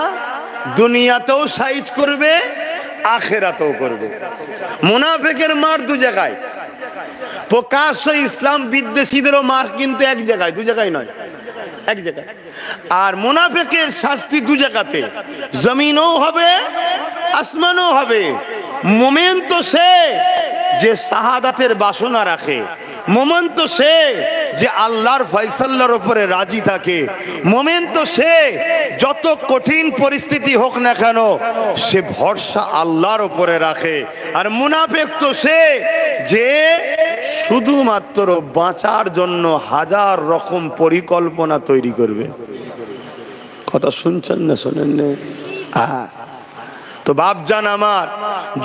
S1: দুনিয়াতেও সাইজ করবে, আখিরাতেও করবে। মুনাফিকের মার দু জায়গায়, প্রকাশ্য ইসলাম বিদ্বেষীদেরও মার কিন্তু এক জায়গায়, দু জায়গায় নয়, এক জায়গায়। আর মুনাফিকের শাস্তি দু জায়গাতে, জমিনও হবে আসমানও হবে। মুমিন তো সে যে শাহাদাতের বাসনা রাখে, মুমিন তো সে যে আল্লাহর ফয়সালার উপরে রাজি থাকে, মুমিন তো সে যত কঠিন পরিস্থিতি হোক না কেন সে ভরসা আল্লাহর উপরে রাখে। আর মুনাফিক তো সে যে শুধুমাত্র বাঁচার জন্য হাজার রকম পরিকল্পনা তৈরি করবে। কথা শুনছেন না শোনেন না? তো বাপজান আমার,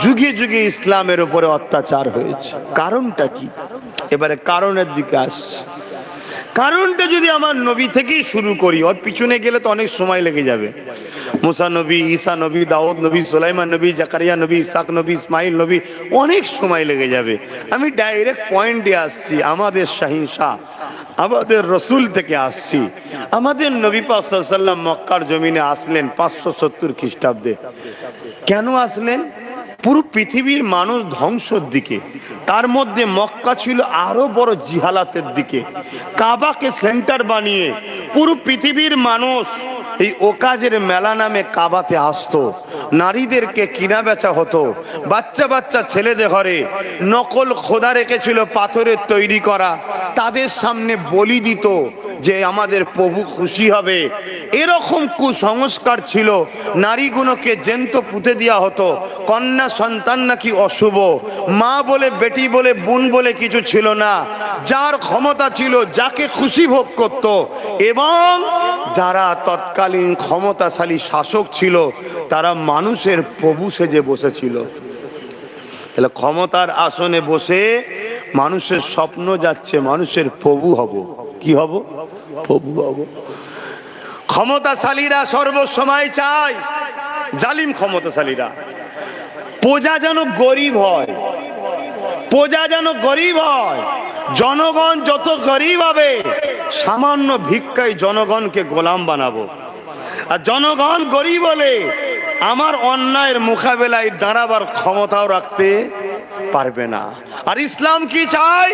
S1: যুগে যুগে ইসলামের উপরে অত্যাচার হয়েছে, কারণটা কি? এবারে কারণের দিকে আসছে। কারণটা যদি আমার নবী থেকেই শুরু করি, ওর পিছনে গেলে তো অনেক সময় লেগে যাবে। মুসা নবী, ঈসা নবী, দাউদ নবী, সুলাইমান নবী, জাকারিয়া নবী, ইসহাক নবী, ইসমাইল নবী, অনেক সময় লেগে যাবে। আমি ডাইরেক্ট পয়েন্টে আসছি। আমাদের শাহিনশাহ, আমাদের রসুল থেকে আসছি। আমাদের নবী পাক সাল্লাল্লাহু আলাইহি ওয়াসাল্লাম মক্কার জমিনে আসলেন 570 খ্রিস্টাব্দে। কেন আসলেন? পুরো পৃথিবীর মানুষ ধ্বংসের দিকে, তার মধ্যে মক্কা ছিল আরো বড় জিহালাতের দিকে। কাবাকে সেন্টার বানিয়ে পুরো পৃথিবীর মানুষ এই ওকাজের মেলা নামে কাবাতে আসতো। নারীদেরকে কিনা বেচা হতো, বাচ্চা বাচ্চা ছেলেদের ঘরে নকল খোদা রেখেছিল পাথরের তৈরি করা, তাদের সামনে বলি দিত যে আমাদের প্রভু খুশি হবে। এরকম কুসংস্কার ছিল। নারীগুলোকে জ্যান্ত পুঁতে দেওয়া হতো। কন্যা সন্তান নাকি অশুভ, মা বলে বেটি বলে বোন বলে কিছু ছিল না। যার ক্ষমতা ছিল যাকে খুশি ভোগ করত। এবং যারা তৎকালীন ক্ষমতাশালী শাসক ছিল তারা মানুষের প্রভু সেজে বসেছিল। তাহলে ক্ষমতার আসনে বসে মানুষের স্বপ্ন যাচ্ছে মানুষের প্রভু হব। কি হব? প্রভু হব। ক্ষমতাশালীরা সর্বসময় চায়, জালিম ক্ষমতাশালীরা, প্রজা যেন গরিব হয়, প্রজা যেন গরিব হয়। জনগণ যত গরিব হবে সামান্য ভিক্ষায় জনগণকে গোলাম বানাবো। আর জনগণ গরিব হলে আমার অন্যায়ের মোকাবেলায় দাঁড়াবার ক্ষমতাও রাখতে পারবে না। আর ইসলাম কি চায়?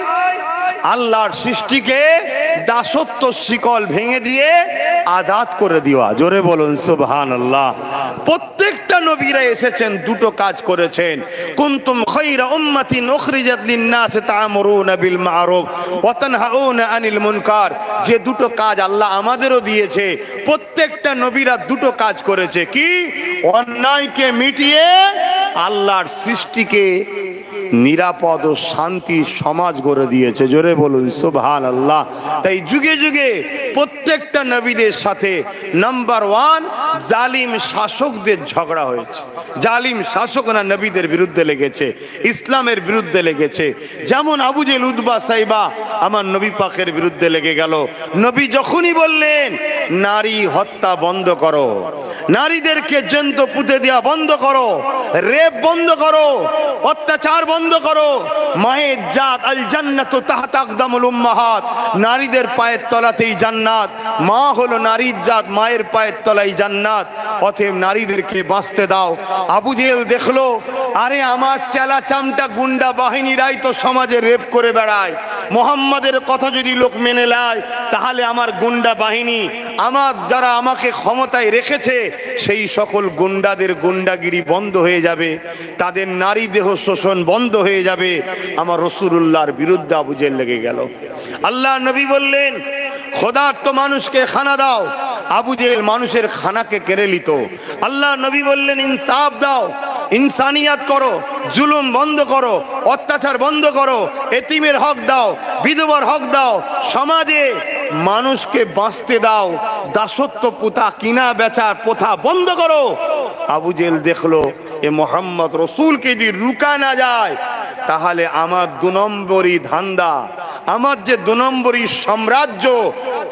S1: আল্লাহর সৃষ্টিকে দাসত্ব শিকল ভেঙে দিয়ে আজাদ করে দেওয়া। জোরে বলুন সুবহানাল্লাহ। প্রত্যেকটা নবীরা এসেছেন, দুটো কাজ করেছেন। কুনতুম খায়রা উম্মাতিন উখরিজাত লিন-নাস তা'মুরুনা বিল মা'রুফ ওয়া তানহাউনা আনিল মুনকার। যে দুটো কাজ আল্লাহ আমাদেরও দিয়েছে, প্রত্যেকটা নবীরা দুটো কাজ করেছে। কি? অন্যায়কে মিটিয়ে আল্লাহর সৃষ্টিকে নিরাপদ ও শান্তি সমাজ গড়ে দিয়েছে। জোরে বলুন সুবহানাল্লাহ। তাই যুগে যুগে প্রত্যেকটা নবীদের সাথে নাম্বার 1 জালিম শাসকদের ঝগড়া হয়েছে। জালিম শাসকরা নবীদের বিরুদ্ধে লেগেছে, ইসলামের বিরুদ্ধে লেগেছে। যেমন আবু জেহেল, উতবা, সাইবা আমার নবী পাকের বিরুদ্ধে লেগে গেল। নবী যখনই বললেন নারী হত্যা বন্ধ করো, নারীদেরকে জ্যান্ত পুঁতে দেওয়া বন্ধ করো, রেপ বন্ধ করো, অত্যাচার বন্ধ করো, মায়ের জাত আল জান্নাতু তাহতা আকদামুল উম্মাহাত, নারীদের পায়ের তলাতেই জান্নাত। মা হলো নারীর জাত, মায়ের পায়ের তলায় জান্নাত। অতএব নারীদেরকে বাঁচতে দাও। আবু জেহেল দেখলো, আরে আমার চেলা চামটা গুন্ডা বাহিনীরাই তো সমাজে রেপ করে বেড়ায়। মোহাম্মদের কথা যদি লোক মেনে নেয় তাহলে আমার গুন্ডা বাহিনী, আমার যারা আমাকে ক্ষমতায় রেখেছে সেই সকল গুন্ডাদের গুন্ডাগিরি বন্ধ হয়ে যাবে, তাদের নারী দেহ শোষণ বন্ধ হয়ে যাবে। আমার রাসূলুল্লাহর বিরুদ্ধে আবু জেহেল লেগে গেল। আল্লাহ নবী বললেন খোদার তো মানুষকে খানা দাও। আবু জেহেল মানুষের খানাকে কেড়ে নিত। আল্লাহ নবী বললেন ইনসাফ দাও, ইনসানিয়াত করো, জুলুম বন্ধ করো, অত্যাচার বন্ধ করো, এতিমের হক দাও, বিধবার হক দাও, সমাজে মানুষকে বাঁচতে দাও, দাসত্ব প্রথা, কিনা বেচার প্রথা বন্ধ করো। আবু জেহেল দেখলো এ মোহাম্মদ রসুলকে যদি রুকা না যায় তাহলে আমার 2 নম্বরই ধান্দা, আমার যে 2 নম্বরই সাম্রাজ্য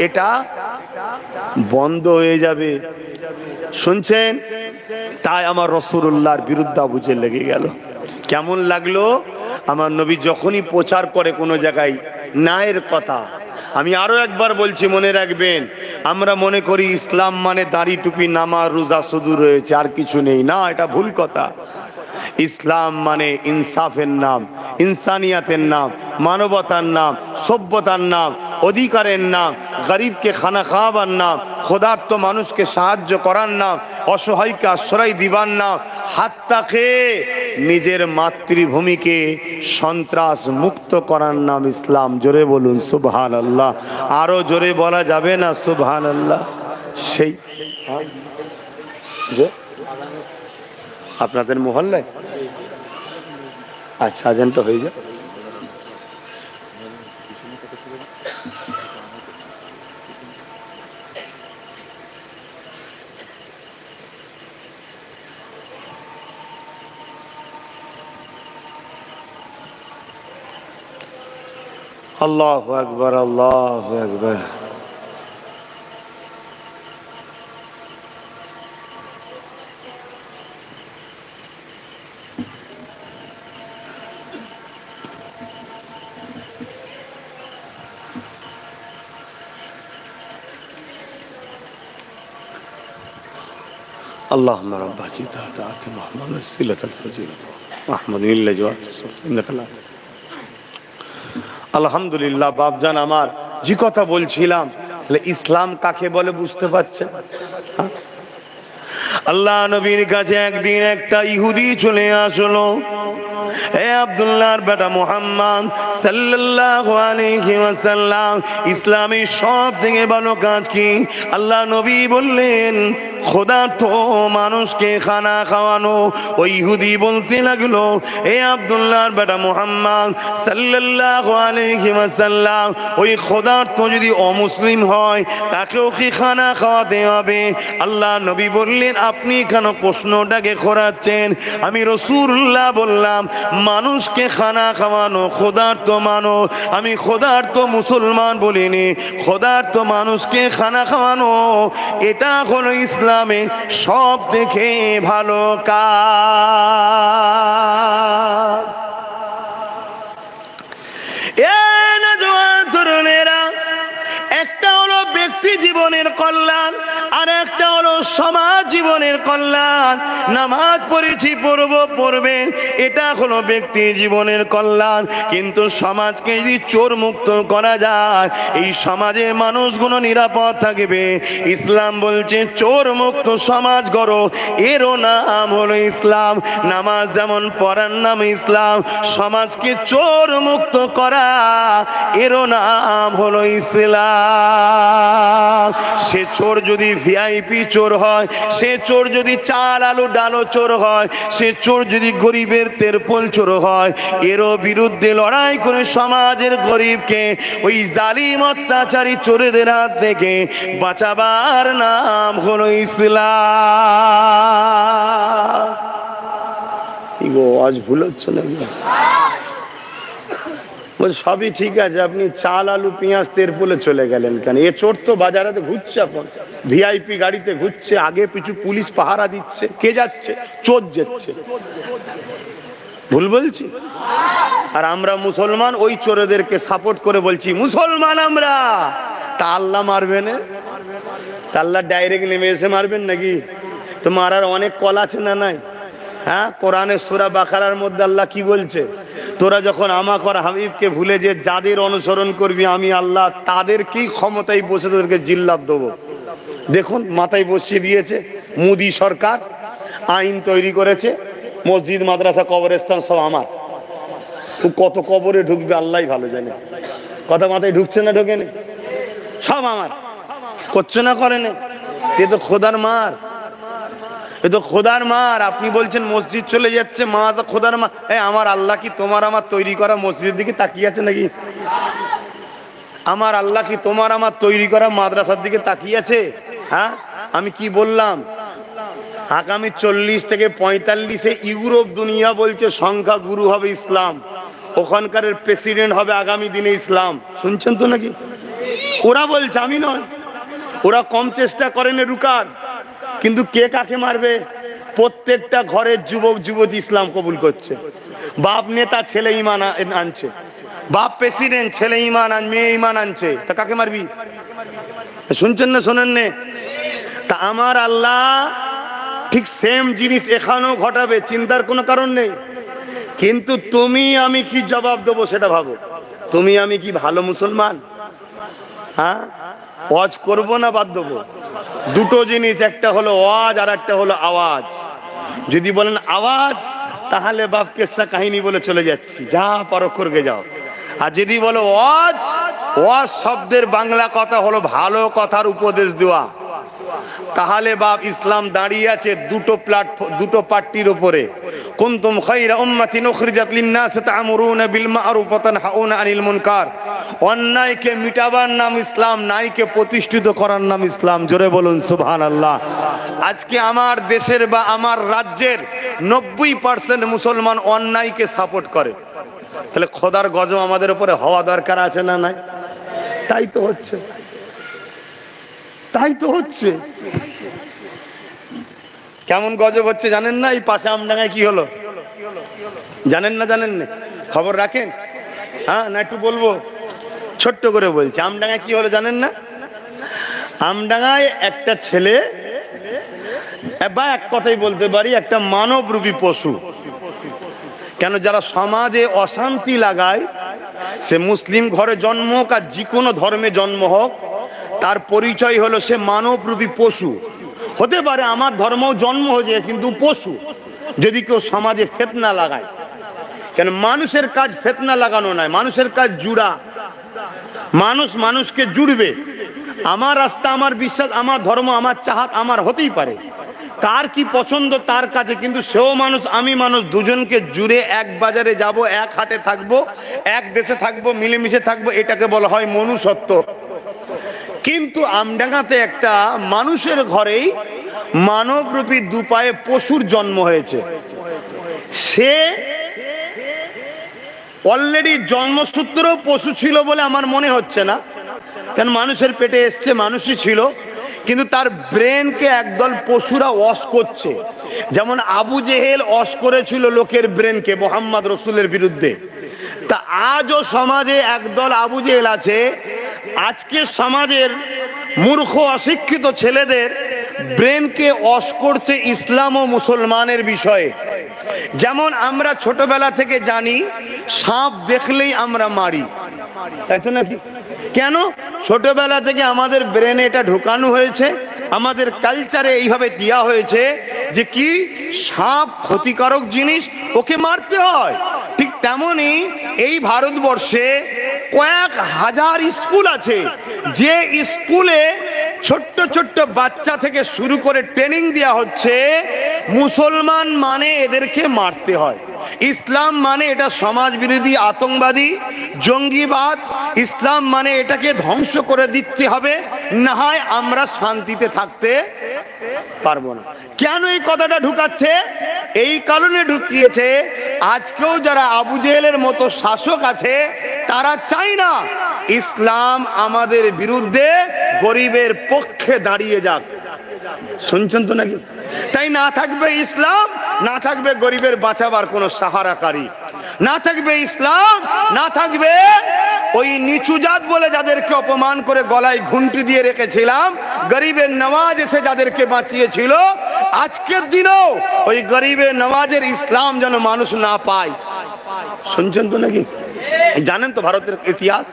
S1: এটা বন্ধ হয়ে যাবে। শুনছেন? তাই আমার রাসূলুল্লাহর বিরুদ্ধে আবু জেহেল লেগে গেল। কেমন লাগলো? আমার নবী যখনই প্রচার করে কোনো জায়গায় ন্যায়ের কথা, আমি আরো একবার বলছি মনে রাখবেন, আমরা মনে করি ইসলাম মানে দাড়ি টুপি নামাজ রোজা শুধু রয়েছে আর কিছু নেই, না, এটা ভুল কথা। ইসলাম মানে ইনসাফের নাম, ইনসানিয়াতের নাম, মানবতার নাম, সভ্যতার নাম, অধিকারের নাম, গরিবকে খানা খাওয়াবার নাম, ক্ষুধার্ত মানুষকে সাহায্য করার নাম, অসহায়কে আশ্রয় দিবার নাম, হাত্তাকে নিজের মাতৃভূমিকে সন্ত্রাস মুক্ত করার নাম ইসলাম। জোরে বলুন সুবহানাল্লাহ। আরো জোরে বলা যাবে না সুবহানাল্লাহ? সেই আপনাদের মহল্লায় আচ্ছা আজানটা হয়ে যায়। আল্লাহু আকবার, আল্লাহু আকবার। اللهم رب جئت آتِ محمد وسيلة الفضيلة محمد إلا جوات إنك لا। আলহামদুলিল্লাহ বাপজান আমার, যে কথা বলছিলাম, ইসলাম কাকে বলে বুঝতে পারছেন? আল্লাহ নবীর কাছে একদিন একটা ইহুদি চলে আসলো। হে আব্দুল্লাহর বেটা মুহাম্মদ সাল্লাল্লাহু আলাইহি ওয়াসাল্লাম, ইসলামের সবথেকে ভালো কাজ কি? আল্লাহ নবী বললেন ক্ষুধার্ত মানুষকে খানা খাওয়ানো। ওই ইহুদি বলতে লাগলো, হে আব্দুল্লাহর বেটা মুহাম্মদ সাল্লাল্লাহু আলাইহি ওয়াসাল্লাম, ওই ক্ষুধার্ত যদি অমুসলিম হয় তাকেও কি খানা খাওয়াতে হবে? আল্লাহ নবী বললেন, আপনি কেন প্রশ্নটাকে ঘোরাচ্ছেন? আমি রাসূলুল্লাহ বললাম, মানুষকে খানা খাওয়ানো ক্ষুধার্ত মানুষ, আমি ক্ষুধার্ত মুসলমান বলিনি, ক্ষুধার্ত মানুষকে খানা খাওয়ানো এটা হলো ইসলামে সব থেকে ভালো কাজ। এ নওজোয়ান তরুণেরা, একটা হলো ব্যক্তি জীবনের কল্যাণ, আর একটা হলো সমাজ জীবনের কল্যাণ। নামাজ পড়েছি, পড়বেন, এটা হলো ব্যক্তি জীবনের কল্যাণ। কিন্তু সমাজকে যদি চোর মুক্ত করা যায়, এই সমাজের মানুষগুলো নিরাপদ থাকবে। ইসলাম বলছে চোর মুক্ত সমাজ গড়ো, এরও নাম হলো ইসলাম। নামাজ যেমন পড়ার নাম ইসলাম, সমাজকে চোর মুক্ত করা এরও নাম হলো ইসলাম। সে চোর যদি ভিআইপি চোর হয়, সে চোর যদি চাল আলু ডালো চোর হয়, সে চোর যদি গরিবের তেরপল চোর হয়, এরও বিরুদ্ধে লড়াই করে সমাজের গরিবকে ওই জালিম অত্যাচারী চোরেদের হাত থেকে বাঁচাবার নাম হলো ইসলাম। কি গো, আজ ভুল হচ্ছে না? সবই ঠিক আছে, আপনি চাল আলু পেঁয়াজ তেরপলে চলে গেলেন কেন? এ চোর তো বাজারে ঘুরছে, এখন ভিআইপি গাড়িতে ঘুরছে, আগে পিছু পুলিশ পাহারা দিচ্ছে। কে যাচ্ছে? চোর যাচ্ছে। ভুল বলছি? আর আমরা মুসলমান ওই চোরেদেরকে সাপোর্ট করে বলছি মুসলমান আমরা। তা আল্লাহ মারবে না? তা আল্লাহ ডাইরেক্ট নেমে এসে মারবেন নাকি? তো মারার অনেক কল আছে না নাই? হ্যাঁ, কোরআনের সূরা বাকারার মধ্যে আল্লাহ কি বলছে? তোরা যখন আমাকে আর হাবিবকে ভুলে যে যাদের অনুসরণ করবি আমি আল্লাহ তাদেরকেই ক্ষমতায় বসে তোদেরকে জিল্লাত দেবো। দেখুন, মাথায় বসিয়ে দিয়েছে মোদী সরকার, আইন তৈরি করেছে, মসজিদ মাদ্রাসা কবরস্থান সব আমার। কত কবরে ঢুকবে আল্লাহ ভালো জানে। কথা মাথায় ঢুকছে না ঢোকে না? সব আমার। করছে না করে না? এ তো খোদার মার, এ তো খোদার মার। আপনি বলছেন মসজিদ চলে যাচ্ছে, মা তো খোদার মা। আমার আল্লাহ কি তোমার আমার তৈরি করা মসজিদের দিকে তাকিয়ে আছে নাকি? আমার আল্লাহ কি তোমার আমার তৈরি করা মাদ্রাসার দিকে তাকিয়ে আছে? হ্যাঁ, আমি কি বললাম? আগামী 40 থেকে 45-এ ইউরোপ দুনিয়া বলছে সংখ্যা গুরু হবে ইসলাম, ওখানকার প্রেসিডেন্ট হবে আগামী দিনে ইসলাম। শুনছেন তো নাকি? ওরা বলছে, আমি নয়। ওরা কম চেষ্টা করেন রুকার, কিন্তু কে কাকে মারবে? প্রত্যেকটা ঘরের যুবক যুবতী ইসলাম কবুল করছে। বাপ নেতা, ছেলে ইমান আনছে, বাপ প্রেসিডেন্ট, ছেলে ইমান মেয়ে ইমান আনছে, তা কাকে মারবি? শুনছেন না শোনেন নে? তা আমার আল্লাহ ঠিক সেম জিনিস এখানেও ঘটাবে, চিন্তার কোনো কারণ নেই। কিন্তু তুমি আমি কি জবাব দেবো সেটা ভাবো। তুমি আমি কি ভালো মুসলমান? হ্যাঁ, ওয়াজ করবো না বাদ দেবো? দুটো জিনিস, একটা হলো ওয়াজ আর একটা হলো আওয়াজ। যদি বলেন আওয়াজ, তাহলে বাপ কেসা কাহিনী বলে চলে যাচ্ছি, যা পারো করবে যাও। আর যদি বলো ওয়াজ, ওয়াজ শব্দের বাংলা কথা হলো ভালো কথার উপদেশ দেওয়া। তাহলে বাপ ইসলাম দাঁড়িয়ে আছে দুটো প্ল্যাটফর্ম, দুটো পার্টির উপরে। কুনতুম খায়রা উম্মাতিন উখরিজাত লিন-নাস তা'মুরুনা বিল মা'রুফ ওয়া তানহাউনা আনিল মুনকার। অন্যায়কে মিটাবার নাম ইসলাম, ন্যায়কে প্রতিষ্ঠিত করার নাম ইসলাম। জোরে বলুন সুবহানাল্লাহ। আজকে আমার দেশের বা আমার রাজ্যের 90% মুসলমান অন্যায়কে সাপোর্ট করে। তাহলে খোদার গজব আমাদের উপরে হওয়া দরকার আছে না নাই? তাই তো হচ্ছে, তাই তো হচ্ছে। কেমন গজব হচ্ছে জানেন না? এই পাশে আমডাঙ্গায় কি হলো জানেন না? জানেন না? খবর রাখেন? হ্যাঁ, না একটু বলবো, ছোট্ট করে বলছি। আমডাঙ্গায় কি হলো জানেন না? আমডাঙ্গায় একটা ছেলে, বা এক কথাই বলতে পারি একটা মানবরূপী পশু। কেন? যারা সমাজে অশান্তি লাগায়, সে মুসলিম ঘরে জন্ম হোক আর যে কোনো ধর্মে জন্ম হোক, তার পরিচয় হলো সে মানবরূপী পশু। হতে পারে আমার ধর্মও জন্ম হয়েছে, কিন্তু পশু। যদি কেউ সমাজে ফিতনা লাগায়, কেন? মানুষের কাজ ফিতনা লাগানো নয়, মানুষের কাজ জুড়া। মানুষ মানুষকে জুড়বে। আমার রাস্তা, আমার বিশ্বাস, আমার ধর্ম, আমার চাহাত আমার হতেই পারে। কার কি পছন্দ তার কাছে, কিন্তু সেও মানুষ, আমি মানুষ, দুজনকে জুড়ে এক বাজারে যাব, এক হাটে থাকবো, এক দেশে থাকবো, মিলেমিশে থাকবো, এটাকে বলা হয় মনুষ্যত্ব। কিন্তু আমডাঙ্গাতে একটা মানুষের ঘরেই মানবরূপী দুপায়ে পশুর জন্ম হয়েছে। সে অলরেডি জন্মসূত্র পশু ছিল বলে আমার মনে হচ্ছে না, কেন? মানুষের পেটে এসছে, মানুষই ছিল, কিন্তু তার ব্রেনকে একদল পশুরা ওয়াশ করছে। যেমন আবু জেহেল ওয়াশ করেছিল লোকের ব্রেনকে মুহাম্মদ রাসূলের বিরুদ্ধে। তা আজও সমাজে একদল আবু জেহেল আছে। আজকে সমাজের মূর্খ অশিক্ষিত ছেলেদের ব্রেনকে ওয়াশ করছে ইসলাম ও মুসলমানের বিষয়ে। যেমন আমরা ছোটবেলা থেকে জানি সাপ দেখলেই আমরা মারি, তাই তো নাকি? কেন? ছোটবেলা থেকে আমাদের ব্রেনে এটা ঢোকানো হয়েছে, আমাদের কালচারে এইভাবে দেওয়া হয়েছে যে কি সাপ ক্ষতিকারক জিনিস, ওকে মারতে হয়। ঠিক তেমনি এই ভারতবর্ষে কয়েক হাজার স্কুল আছে, যে স্কুলে ছোট্ট ছোট্ট বাচ্চা থেকে শুরু করে ট্রেনিং দেওয়া হচ্ছে মুসলমান মানে এদেরকে মারতে হয়, ইসলাম মানে এটা সমাজ বিরোধী আতঙ্কবাদী জঙ্গিবাদ, ইসলাম মানে এটাকে ধ্বংস করে দিতে হবে, না হয় আমরা শান্তিতে থাকতে পারবো না। কেন এই কথাটা ঢুকাচ্ছে? এই কারণে ঢুকিয়েছে, আজকেও যারা আবু জেহেলের মতো শাসক আছে তারা চায় না ইসলাম আমাদের বিরুদ্ধে গরিবের পক্ষে দাঁড়িয়ে যাক। শুনছেন তো নাকি? তাই না থাকবে ইসলাম, না থাকবে গরিবের বাঁচাবার কোন সাহারাকারী, না থাকবে ইসলাম, না থাকবে ওই নিচু জাত বলে যাদেরকে অপমান করে গলায় ঘুন্টি দিয়ে রেখেছিলাম, গরিবের নওয়াজ এসে যাদেরকে বাঁচিয়েছিল, আজকের দিনেও ওই গরিবের নওয়াজের ইসলাম যেন মানুষ না পায়। শুনছেন তো নাকি? জানেন তো ভারতের ইতিহাস,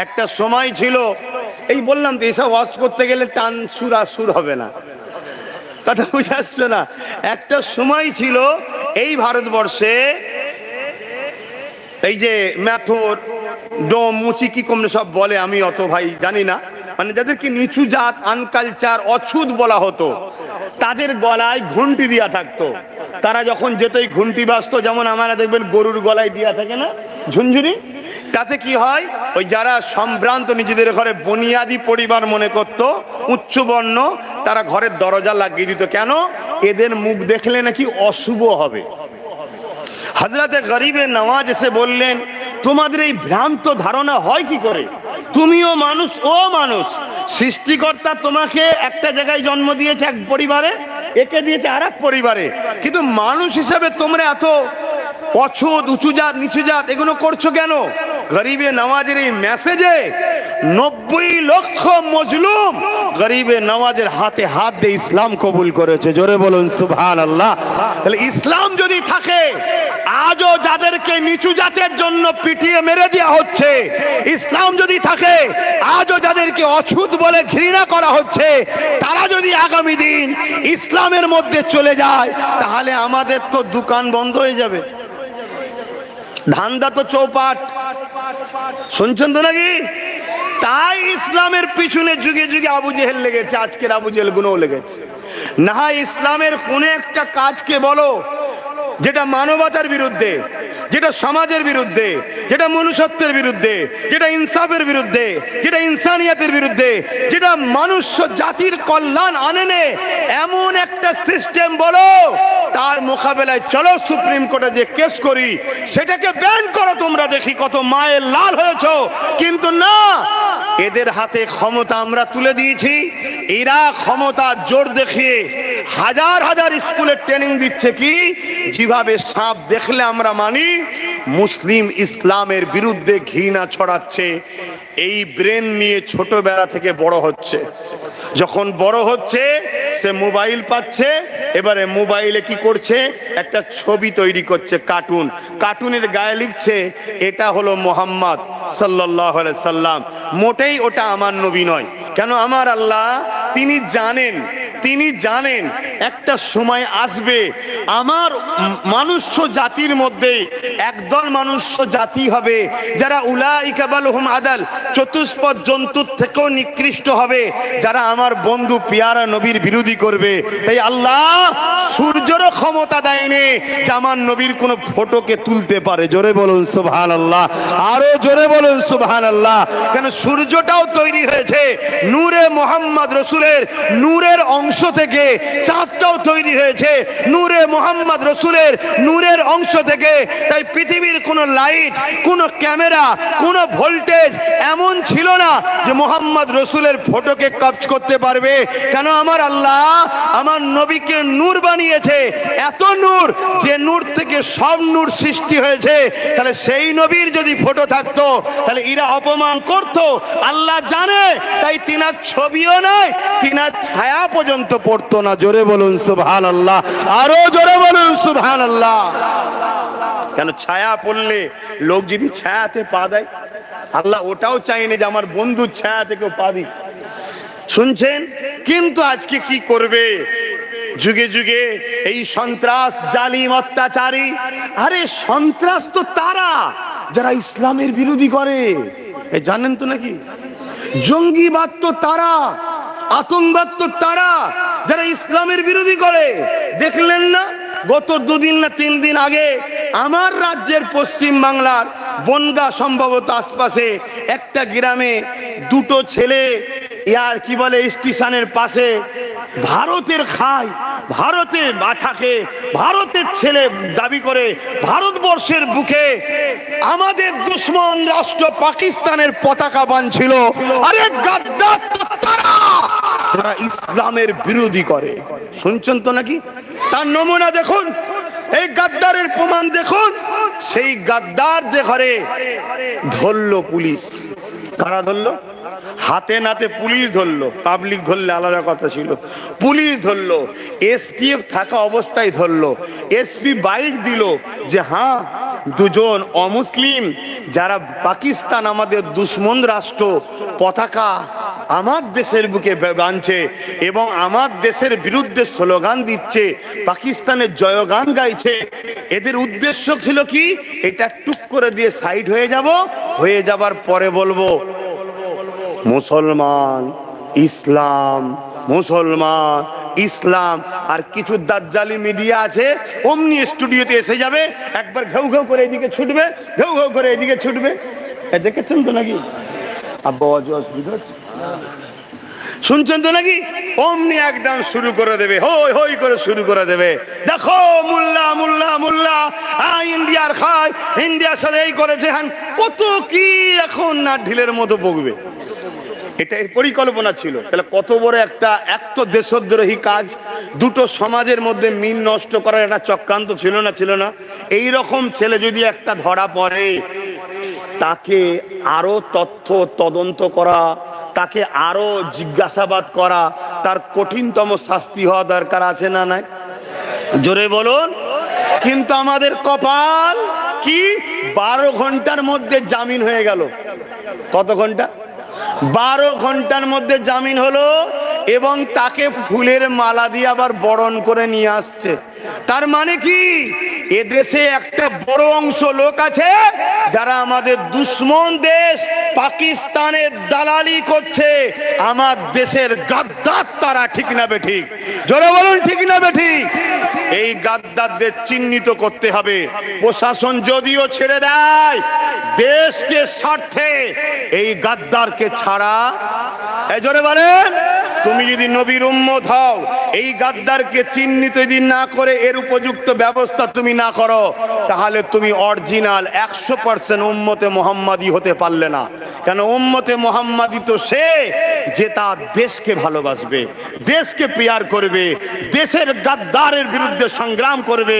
S1: একটা সময় ছিল, এই বললাম তো এসব ওয়াজ করতে গেলে টান সুর আর সুর হবে না, কথা বুঝে আসছে না? একটা সময় ছিল এই ভারতবর্ষে এই যে ম্যাথর ডোম মুচি কি কমনে সব বলে, আমি অত ভাই জানি না, মানে যাদেরকে নিচু জাত আনকালচার অছুত বলা হতো, তাদের গলায় ঘুন্টি দিয়া থাকতো। তারা যখন যেতই ঘুন্টি বাজতো, যেমন আমরা দেখবেন গরুর গলায় দিয়া থাকে না ঝুনঝুনি, তাতে কি হয়, ওই যারা সম্ভ্রান্ত নিজেদের ঘরে বুনিয়াদি পরিবার মনে করত উচ্চ বর্ণ, তারা ঘরের দরজা লাগিয়ে দিত। কেন? এদের মুখ দেখলে নাকি অশুভ হবে। হযরতে গরিবে নওয়াজ এসে বললেন, তোমাদের এই ভ্রান্ত ধারণা হয় কি করে? তুমিও মানুষ, ও মানুষ, সৃষ্টিকর্তা তোমাকে একটা জায়গায় জন্ম দিয়েছে এক পরিবারে, একে দিয়েছে আর এক পরিবারে, কিন্তু মানুষ হিসাবে তোমরা এত অছুত, উঁচু জাত, নিচু জাত এগুলো করছো কেন? গরিবে নওয়াজের এই মেসেজে 90 লক্ষ মজলুম গরিবে নওয়াজের হাতে হাত দিয়ে ইসলাম কবুল করেছে। জোরে বলুন সুবহানাল্লাহ। তাহলে ইসলাম যদি থাকে, আজও যাদেরকে নিচু জাতের জন্য পিটিয়ে মেরে দেওয়া হচ্ছে, ইসলাম যদি থাকে, আজও যাদেরকে অছুত বলে ঘৃণা করা হচ্ছে, তারা যদি আগামী দিন ইসলামের মধ্যে চলে যায়, তাহলে আমাদের তো দোকান বন্ধ হয়ে যাবে, ধান্দা তো চৌপাট। শুনছেন তো নাকি? তাই ইসলামের পিছনে যুগে যুগে আবু জেহেল লেগেছে, আজকের আবু জেহেল গুলোও লেগেছে। না হয় ইসলামের কোন একটা কাজকে বলো যেটা মানবতার বিরুদ্ধে, যেটা সমাজের বিরুদ্ধে, যেটা মনুষ্যত্বের বিরুদ্ধে, যেটা ইনসাফের বিরুদ্ধে, যেটা ইনসানিয়াতের বিরুদ্ধে, যেটা মানুষ জাতির কল্যাণ আনে নে, এমন একটা সিস্টেম বলো, তার মোকাবেলায় চলো সুপ্রিম কোর্টে যে কেস করি, সেটাকে ব্যান করো, তোমরা দেখি কত মায়ের লাল হয়েছো। কিন্তু না, এদের হাতে ক্ষমতা আমরা তুলে দিয়েছি, এরা ক্ষমতা জোর দেখিয়ে হাজার হাজার স্কুলে ট্রেনিং দিচ্ছে কি, যেভাবে সাপ দেখলে আমরা মানি, মুসলিম ইসলামের বিরুদ্ধে ঘৃণা ছড়াচ্ছে। এই ব্রেন নিয়ে ছোটবেলা থেকে বড় হচ্ছে, যখন বড় হচ্ছে সে মোবাইল পাচ্ছে, এবারে মোবাইলে কি করছে, একটা ছবি তৈরি করছে, কার্টুন, কার্টুনের গায়ে লিখছে এটা হলো মোহাম্মদ সাল্লাল্লাহু আলাইহি সাল্লাম, মোটেই ওটা আমার নবী নয়। কেন? আমার আল্লাহ তিনি জানেন, তিনি জানেন একটা সময় আসবে আমার মনুষ্য জাতির মধ্যে একদল মনুষ্য জাতি হবে যারা উলাইকা বালহুম আদাল, চতুষ্পদ জন্তুর থেকেও নিকৃষ্ট হবে, যারা আমার বন্ধু পিয়ারা নবীর বিরোধী করবে। তাই আল্লাহ সূর্যেরও ক্ষমতা দেয়নি যে আমার নবীর কোন ফটোকে তুলতে পারে। জোরে বলুন সুবহানাল্লাহ, আরো জোরে বলুন সুবহানাল্লাহ। কেন? সূর্যটাও তৈরি হয়েছে নূরে মোহাম্মদ রসুলের নূরের অংশ থেকে, চাঁদটাও তৈরি হয়েছে নূরে মোহাম্মদ রসুলের নূরের অংশ থেকে। তাই পৃথিবীর কোন লাইট, কোন ক্যামেরা, কোন ভোল্টেজ এমন ছিল না যে মোহাম্মদ রসুলের ফটোকে কবজ করতে পারবে। কেন? আমার আল্লাহ আমার নবীকে নূর বানিয়েছে, এত নূর যে নূর থেকে সব নূর সৃষ্টি হয়েছে। তাহলে সেই নবীর যদি ফটো থাকতো তাহলে এরা অপমান করত, আল্লাহ জানে। তাই তিনার ছবিও নাই, তিনার ছায়া পর্যন্ত পড়তো না। জোরে বলুন সুবহানাল্লাহ, আরো জোরে বলুন সুবহানাল্লাহ। কেন? ছায়া পড়লে লোক যদি ছায়াতে পা দেয়, আল্লাহ ওটাও চাইনি যে আমার বন্ধুর ছায়া থেকে পা দিই। শুনছেন? কিন্তু আজকে কি করবে? যুগে যুগে এই সন্ত্রাস, জালিম, অত্যাচারী। আরে সন্ত্রাস তো তারা যারা ইসলামের বিরোধী করে, জানেন তো নাকি? জঙ্গিবাদ তো তারা, আতঙ্কবাদ তো তারা যারা ইসলামের বিরোধী করে। দেখলেন না গত 2 দিন না 3 দিন আগে আমার রাজ্যের পশ্চিম বাংলার বনগা সম্ভবত আশপাশে একটা গ্রামে 2টো ছেলে ইয়ার কি বলে স্টেশনের পাশে ভারতের খায়, ভারতের মাথাকে ভারতের ছেলে দাবি করে ভারতবর্ষের বুকে আমাদের দুশ্মন রাষ্ট্র পাকিস্তানের পতাকা বাঁধছিল। আরে গাদ্দার তারা যারা ইসলামের বিরোধী করে। শুনছেন তো নাকি? তার নমুনা দেখুন, এই গাদ্দারের প্রমাণ দেখুন। সেই গাদ্দারদের ঘরে ধরলো পুলিশ। কারা ধরলো? হাতে নাতে পুলিশ ধরলো, পাবলিক ধরলে আলাদা কথা ছিল। পুলিশ ধরলো, এসটিএফ থাকা অবস্থায় ধরলো। এসপি বাইট দিল যে হ্যাঁ, 2জন অমুসলিম যারা পাকিস্তান আমাদের দুশ্মন রাষ্ট্র পতাকা আমার দেশের বুকে বাঁধছে এবং আমার দেশের বিরুদ্ধে স্লোগান দিচ্ছে, পাকিস্তানের জয়গান গাইছে। এদের উদ্দেশ্য ছিল কি? এটা টুক করে দিয়ে সাইড হয়ে যাব, হয়ে যাবার পরে বলবো মুসলমান ইসলাম, মুসলমান ইসলাম। আর কিছু দাজ্জালি মিডিয়া আছে, অমনি স্টুডিওতে এসে যাবে, একবার ঘেউ ঘেউ করে এদিকে ছুটবে, ঘেউ ঘেউ করে এদিকে ছুটবে। দেখেছেন তো নাকি? আব্বা অসুবিধা হচ্ছে? শুনছেন তো নাকি? অমনি একদম শুরু করে দেবে, হই হই করে শুরু করে দেবে। দেখো মুল্লা মুল্লা মুল্লা, ইন্ডিয়ার খায়, ইন্ডিয়ার সাথে এই করেছে, হ্যাঁ কত কি এখন না ঢিলের মতো বকবে।
S2: এটা এর পরিকল্পনা ছিল। তাহলে কত বড় একটা এক তো দেশদ্রোহী কাজ, দুটো সমাজের মধ্যে মিল নষ্ট করার একটা চক্রান্ত ছিল না ছিল না? এই রকম ছেলে যদি একটা ধরা পড়ে, তাকে আরো তথ্য তদন্ত করা, তাকে আরো জিজ্ঞাসাবাদ করা, তার কঠিনতম শাস্তি হওয়া দরকার আছে না নাই? জোরে বলুন। কিন্তু আমাদের কপাল কি, 12 ঘন্টার মধ্যে জামিন হয়ে গেল। কত ঘন্টা? 12 ঘন্টার মধ্যে জামিন হলো, এবং তাকে ফুলের মালা দিয়ে আবার বরণ করে নিয়ে আসছে। তার মানে কি, এদেশে একটা বড় অংশ লোক আছে যারা আমাদের দুশ্মন দেশ পাকিস্তানের দালালি করছে, আমার দেশের গাদ্দার তারা। ঠিক না বেঠিক? জোরে বলুন, ঠিক না বেঠিক? এই গাদ্দারদের চিহ্নিত করতে হবে। প্রশাসন যদিও ছেড়ে দেয়, দেশকে স্বার্থে এই গাদ্দারকে ছাড়া, জোরে বলেন, তুমি যদি নবীর উম্মত হও, এই গাদ্দারকে চিহ্নিত যদি না করে এর উপযুক্ত ব্যবস্থা তুমি না করো, তাহলে তুমি অরিজিনাল 100% উম্মতে মুহাম্মাদি হতে পারলে না। কেন? উম্মতে মুহাম্মাদি তো সে যে তার দেশকে ভালোবাসবে, দেশকে পিয়ার করবে, দেশের গাদ্দারের বিরুদ্ধে সংগ্রাম করবে,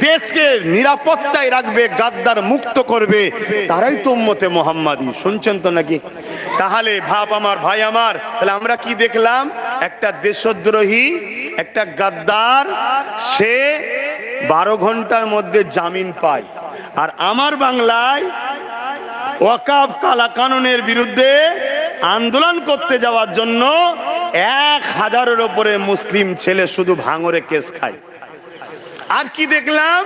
S2: দেশকে নিরাপত্তায় রাখবে, গাদ্দার মুক্ত করবে, তারাই তো উম্মতে মুহাম্মাদি। শুনছেন তো নাকি? তাহলে ভাব আমার, ভাই আমার, তাহলে আমরা কি দেখলাম? একটা দেশদ্রোহী, একটা গাদ্দার, সে 12 ঘন্টার মধ্যে জামিন পায়। আর আমার বাংলায় ওয়াকফ কালা কানুনের বিরুদ্ধে আন্দোলন করতে যাওয়ার জন্য 1000-এর উপরে মুসলিম ছেলে শুধু ভাঙরে কেস খায়। আর কি দেখলাম?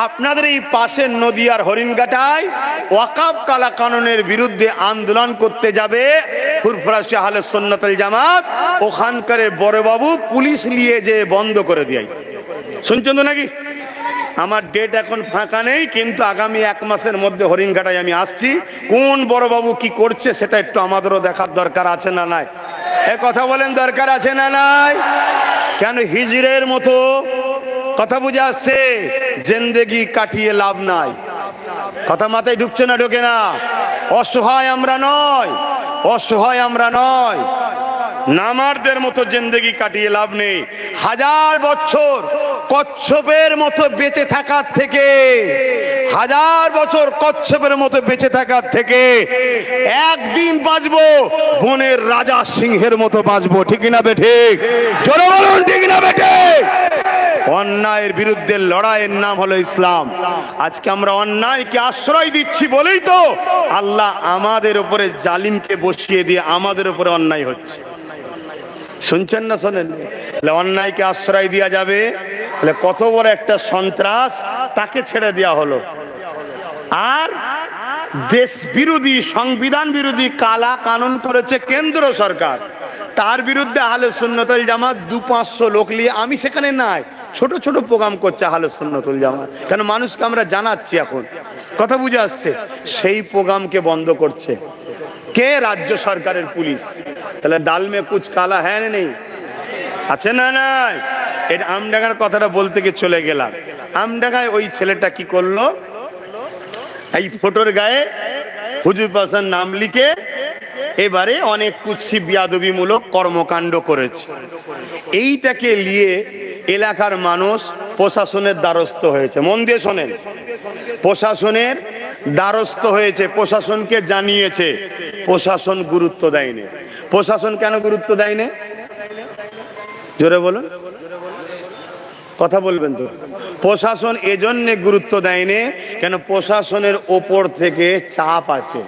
S2: আপনাদের এই পাশের নদিয়ার হরিণঘাটায় ওয়াকফ কালা কানুনের বিরুদ্ধে আন্দোলন করতে যাবে ফুরফুরাশি আহলে সুন্নাত ওয়াল জামাত, ওখানকার বড়বাবু পুলিশ নিয়ে যে বন্ধ করে দেয়। শুনছেন তো নাকি? আমার ডেট এখন ফাঁকা নেই, কিন্তু আগামী 1 মাসের মধ্যে হরিণঘাটায় আমি আসছি। কোন বড়বাবু কি করছে সেটা একটু আমাদেরও দেখার দরকার আছে না নাই? এ কথা বলেন, দরকার আছে না নাই? কেন? হিজড়ের মতো কথা বুঝে আসছে, জিন্দেগি কাটিয়ে লাভ নাই। কথা মাথায় ঢুকছে না? ঢোকে না? অসহায় আমরা নয়, অসহায় আমরা নয়, নামারদের মতো জিন্দেগি কাটিয়ে লাভ নেই। 1000 বছর কচ্ছপের মতো বেঁচে থাকার থেকে, 1000 বছর কচ্ছপের মতো বেঁচে থাকার থেকে একদিন বাঁচবো বনের রাজা সিংহের মতো বাঁচবো। ঠিক না বেঠিক? জোরে বলুন, ঠিক না বেঠিক? অন্যায়ের বিরুদ্ধে লড়াইয়ের নাম হলো ইসলাম। আজকে আমরা অন্যায়কে আশ্রয় দিচ্ছি বলেই তো আল্লাহ আমাদের উপরে জালিমকে বসিয়ে দিয়ে আমাদের উপরে অন্যায় হচ্ছে। শুনছেন না? শোনেন? অন্যায়কে আশ্রয় দেওয়া যাবে? কত বড় একটা সন্ত্রাস, তাকে ছেড়ে দেওয়া হলো। আর দেশ বিরোধী, সংবিধান বিরোধী কালা কানুন করেছে কেন্দ্র সরকার, তার বিরুদ্ধে আহলে সুন্নাত ওয়াল জামাত 200-500 লোক নিয়ে, আমি সেখানে নাই, ছোট ছোট প্রোগ্রাম করছে আহলে সুন্নাত ওয়াল জামাত। কেন? মানুষকে আমরা জানাচ্ছি। এখন কথা বুঝে আসছে? সেই প্রোগ্রামকে বন্ধ করছে কে? রাজ্য সরকারের পুলিশ। তাহলে ডাল মে কুছ কালা হ্যাঁ নেই? আছে না নাই? এটা আমডাঙ্গার কথাটা বলতে গিয়ে চলে গেলাম। আমডাঙ্গায় ওই ছেলেটা কি করলো, এই ফটোর গায়ে হুজুর পাশার নাম লিখে এবারে অনেক কুৎসি বিয়াদবিমূলক কর্মকাণ্ড করেছে। এইটাকে নিয়ে এলাকার মানুষ প্রশাসনের দ্বারস্থ হয়েছে। মন দিয়ে শোনেন, প্রশাসনের দ্বারস্থ হয়েছে, প্রশাসনকে জানিয়েছে। প্রশাসন গুরুত্ব দেয়নি। প্রশাসন কেন গুরুত্ব দেয়নি? জোরে বলুন, কথা বলবেন তো। প্রশাসন এজন্য গুরুত্ব দেয়নি কেন? প্রশাসনের ওপর থেকে চাপ আছে।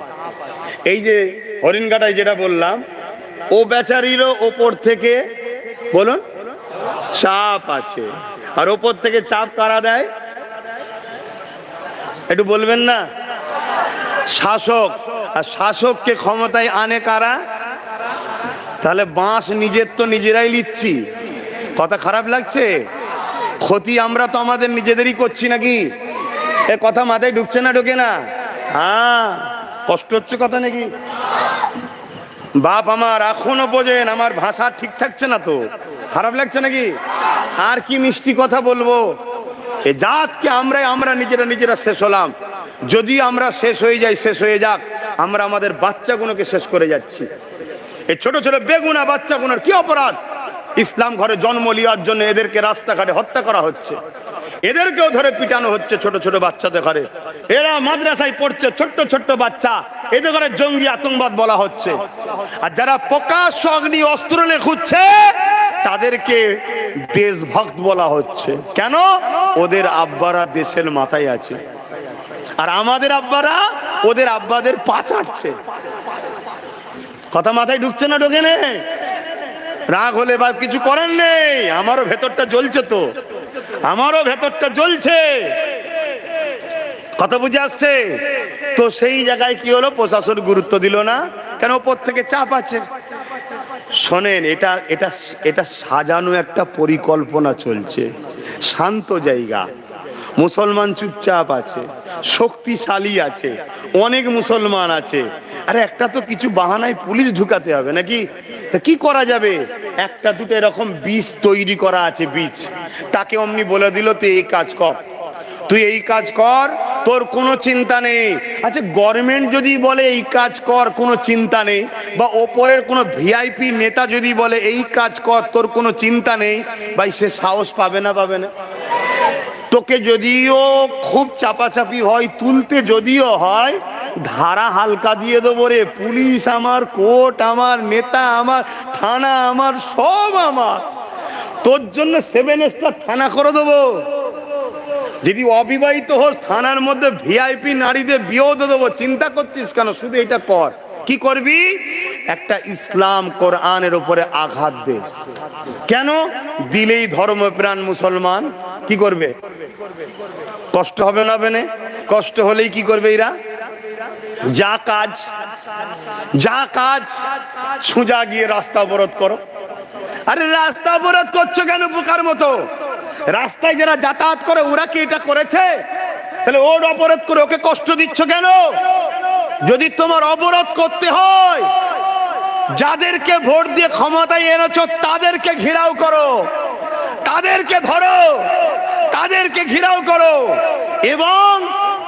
S2: এই যে হরিণঘাটায় যেটা বললাম, ও বেচারিরও ওপর থেকে বলুন চাপ আছে। আর ওপর থেকে চাপ কারা দেয় একটু বলবেন না? শাসক। আর শাসককে ক্ষমতায় আনে কারা? তাহলে বাঁশ নিজের তো নিজেরাই লিচ্ছি। কথা খারাপ লাগছে? ক্ষতি আমরা তো আমাদের নিজেদেরই করছি নাকি? এ কথা মাথায় ঢুকছে না? ঢোকে না? হ্যাঁ, কষ্ট হচ্ছে কথা নাকি? বাপ আমার এখনো বোঝেন, আমার ভাষা ঠিক থাকছে না তো? খারাপ লাগছে নাকি? আর কি মিষ্টি কথা বলবো? এ জাতকে আমরা নিজেরা শেষ হলাম। যদি আমরা শেষ হয়ে যাই, শেষ হয়ে যাক, আমরা আমাদের বাচ্চাগুলোকে শেষ করে যাচ্ছি। এই ছোট ছোট বেগুনা বাচ্চাগুলোর কি অপরাধ? ইসলাম ঘরে জন্ম নেওয়ার জন্য এদেরকে রাস্তাঘাটে হত্যা করা হচ্ছে, এদেরকেও ধরে পিটানো হচ্ছে ছোট ছোট বাচ্চাদের ঘরে। এরা মাদ্রাসায় পড়ছে, ছোট্ট ছোট্ট বাচ্চা, এদের ঘরে জঙ্গি আতঙ্কবাদ বলা হচ্ছে। আর যারা প্রকাশ্য অগ্নি অস্ত্র নিয়ে খুঁজছে তাদেরকে দেশভক্ত বলা হচ্ছে। কেন? ওদের আব্বারা দেশের মাথায় আছে, আর আমাদের আব্বারা ওদের আব্বাদের পা চাটছে। কথা মাথায় ঢুকছে না? ঢোকে নেই? রাগ হলে বা কিছু করেন নেই, আমারও ভেতরটা জ্বলছে, তো আমারও ভেতরটা জ্বলছে। কথা বুঝে আসছে তো? সেই জায়গায় কি হলো? প্রশাসন গুরুত্ব দিল না, কেন? ওপর থেকে চাপ আছে। শোনেন, এটা এটা এটা সাজানো একটা পরিকল্পনা চলছে। শান্ত জায়গা, মুসলমান চুপচাপ আছে, শক্তিশালী আছে, অনেক মুসলমান আছে। আরে একটা তো কিছু বাহানায় পুলিশ ঢুকাতে হবে নাকি? তা কি করা যাবে? একটা দুটো এরকম বীজ তৈরি করা আছে, বীজ। তাকে অমনি বলে দিল তুই এই কাজ কর, তুই এই কাজ কর, তোর কোনো চিন্তা নেই। আচ্ছা, গভর্নমেন্ট যদি বলে এই কাজ কর, কোনো চিন্তা নেই, বা ওপরের কোনো ভিআইপি নেতা যদি বলে এই কাজ কর, তোর কোনো চিন্তা নেই, ভাই সে সাহস পাবে না? পাবে না? তোকে যদিও খুব চাপাচাপি হয়, তুলতে যদিও হয়, ধারা হালকা দিয়ে দেবো রে। পুলিশ আমার, কোর্ট আমার, নেতা আমার, থানা আমার, সব আমার। তোর জন্য 7 স্টার থানা করে দেবো। যদি অবিবাহিত হোস, থানার মধ্যে ভিআইপি নারীদের বিয়েও দেবো। চিন্তা করছিস কেন? শুধু এটা কর। কি করবি? একটা ইসলাম কোরআনের উপরে আঘাত দে। কেন? দিলেই ধর্মপ্রাণ মুসলমান কি করবে? কষ্ট হবে না? বেনে কষ্ট হলেই কি করবে এরা? যা কাজ সোজা গিয়ে রাস্তা অবরোধ করো। আরে রাস্তা অবরোধ করছো কেন বোকার মতো? রাস্তায় যারা যাতায়াত করে ওরা কি এটা করেছে? তাহলে ওর অবরোধ করে ওকে কষ্ট দিচ্ছ কেন? যদি তোমার অবরোধ করতে হয়, যাদেরকে ভোট দিয়ে ক্ষমতায় এনেছো তাদেরকে ঘেরাও করো, তাদেরকে ধরো, তাদেরকে ঘেরাও করো, এবং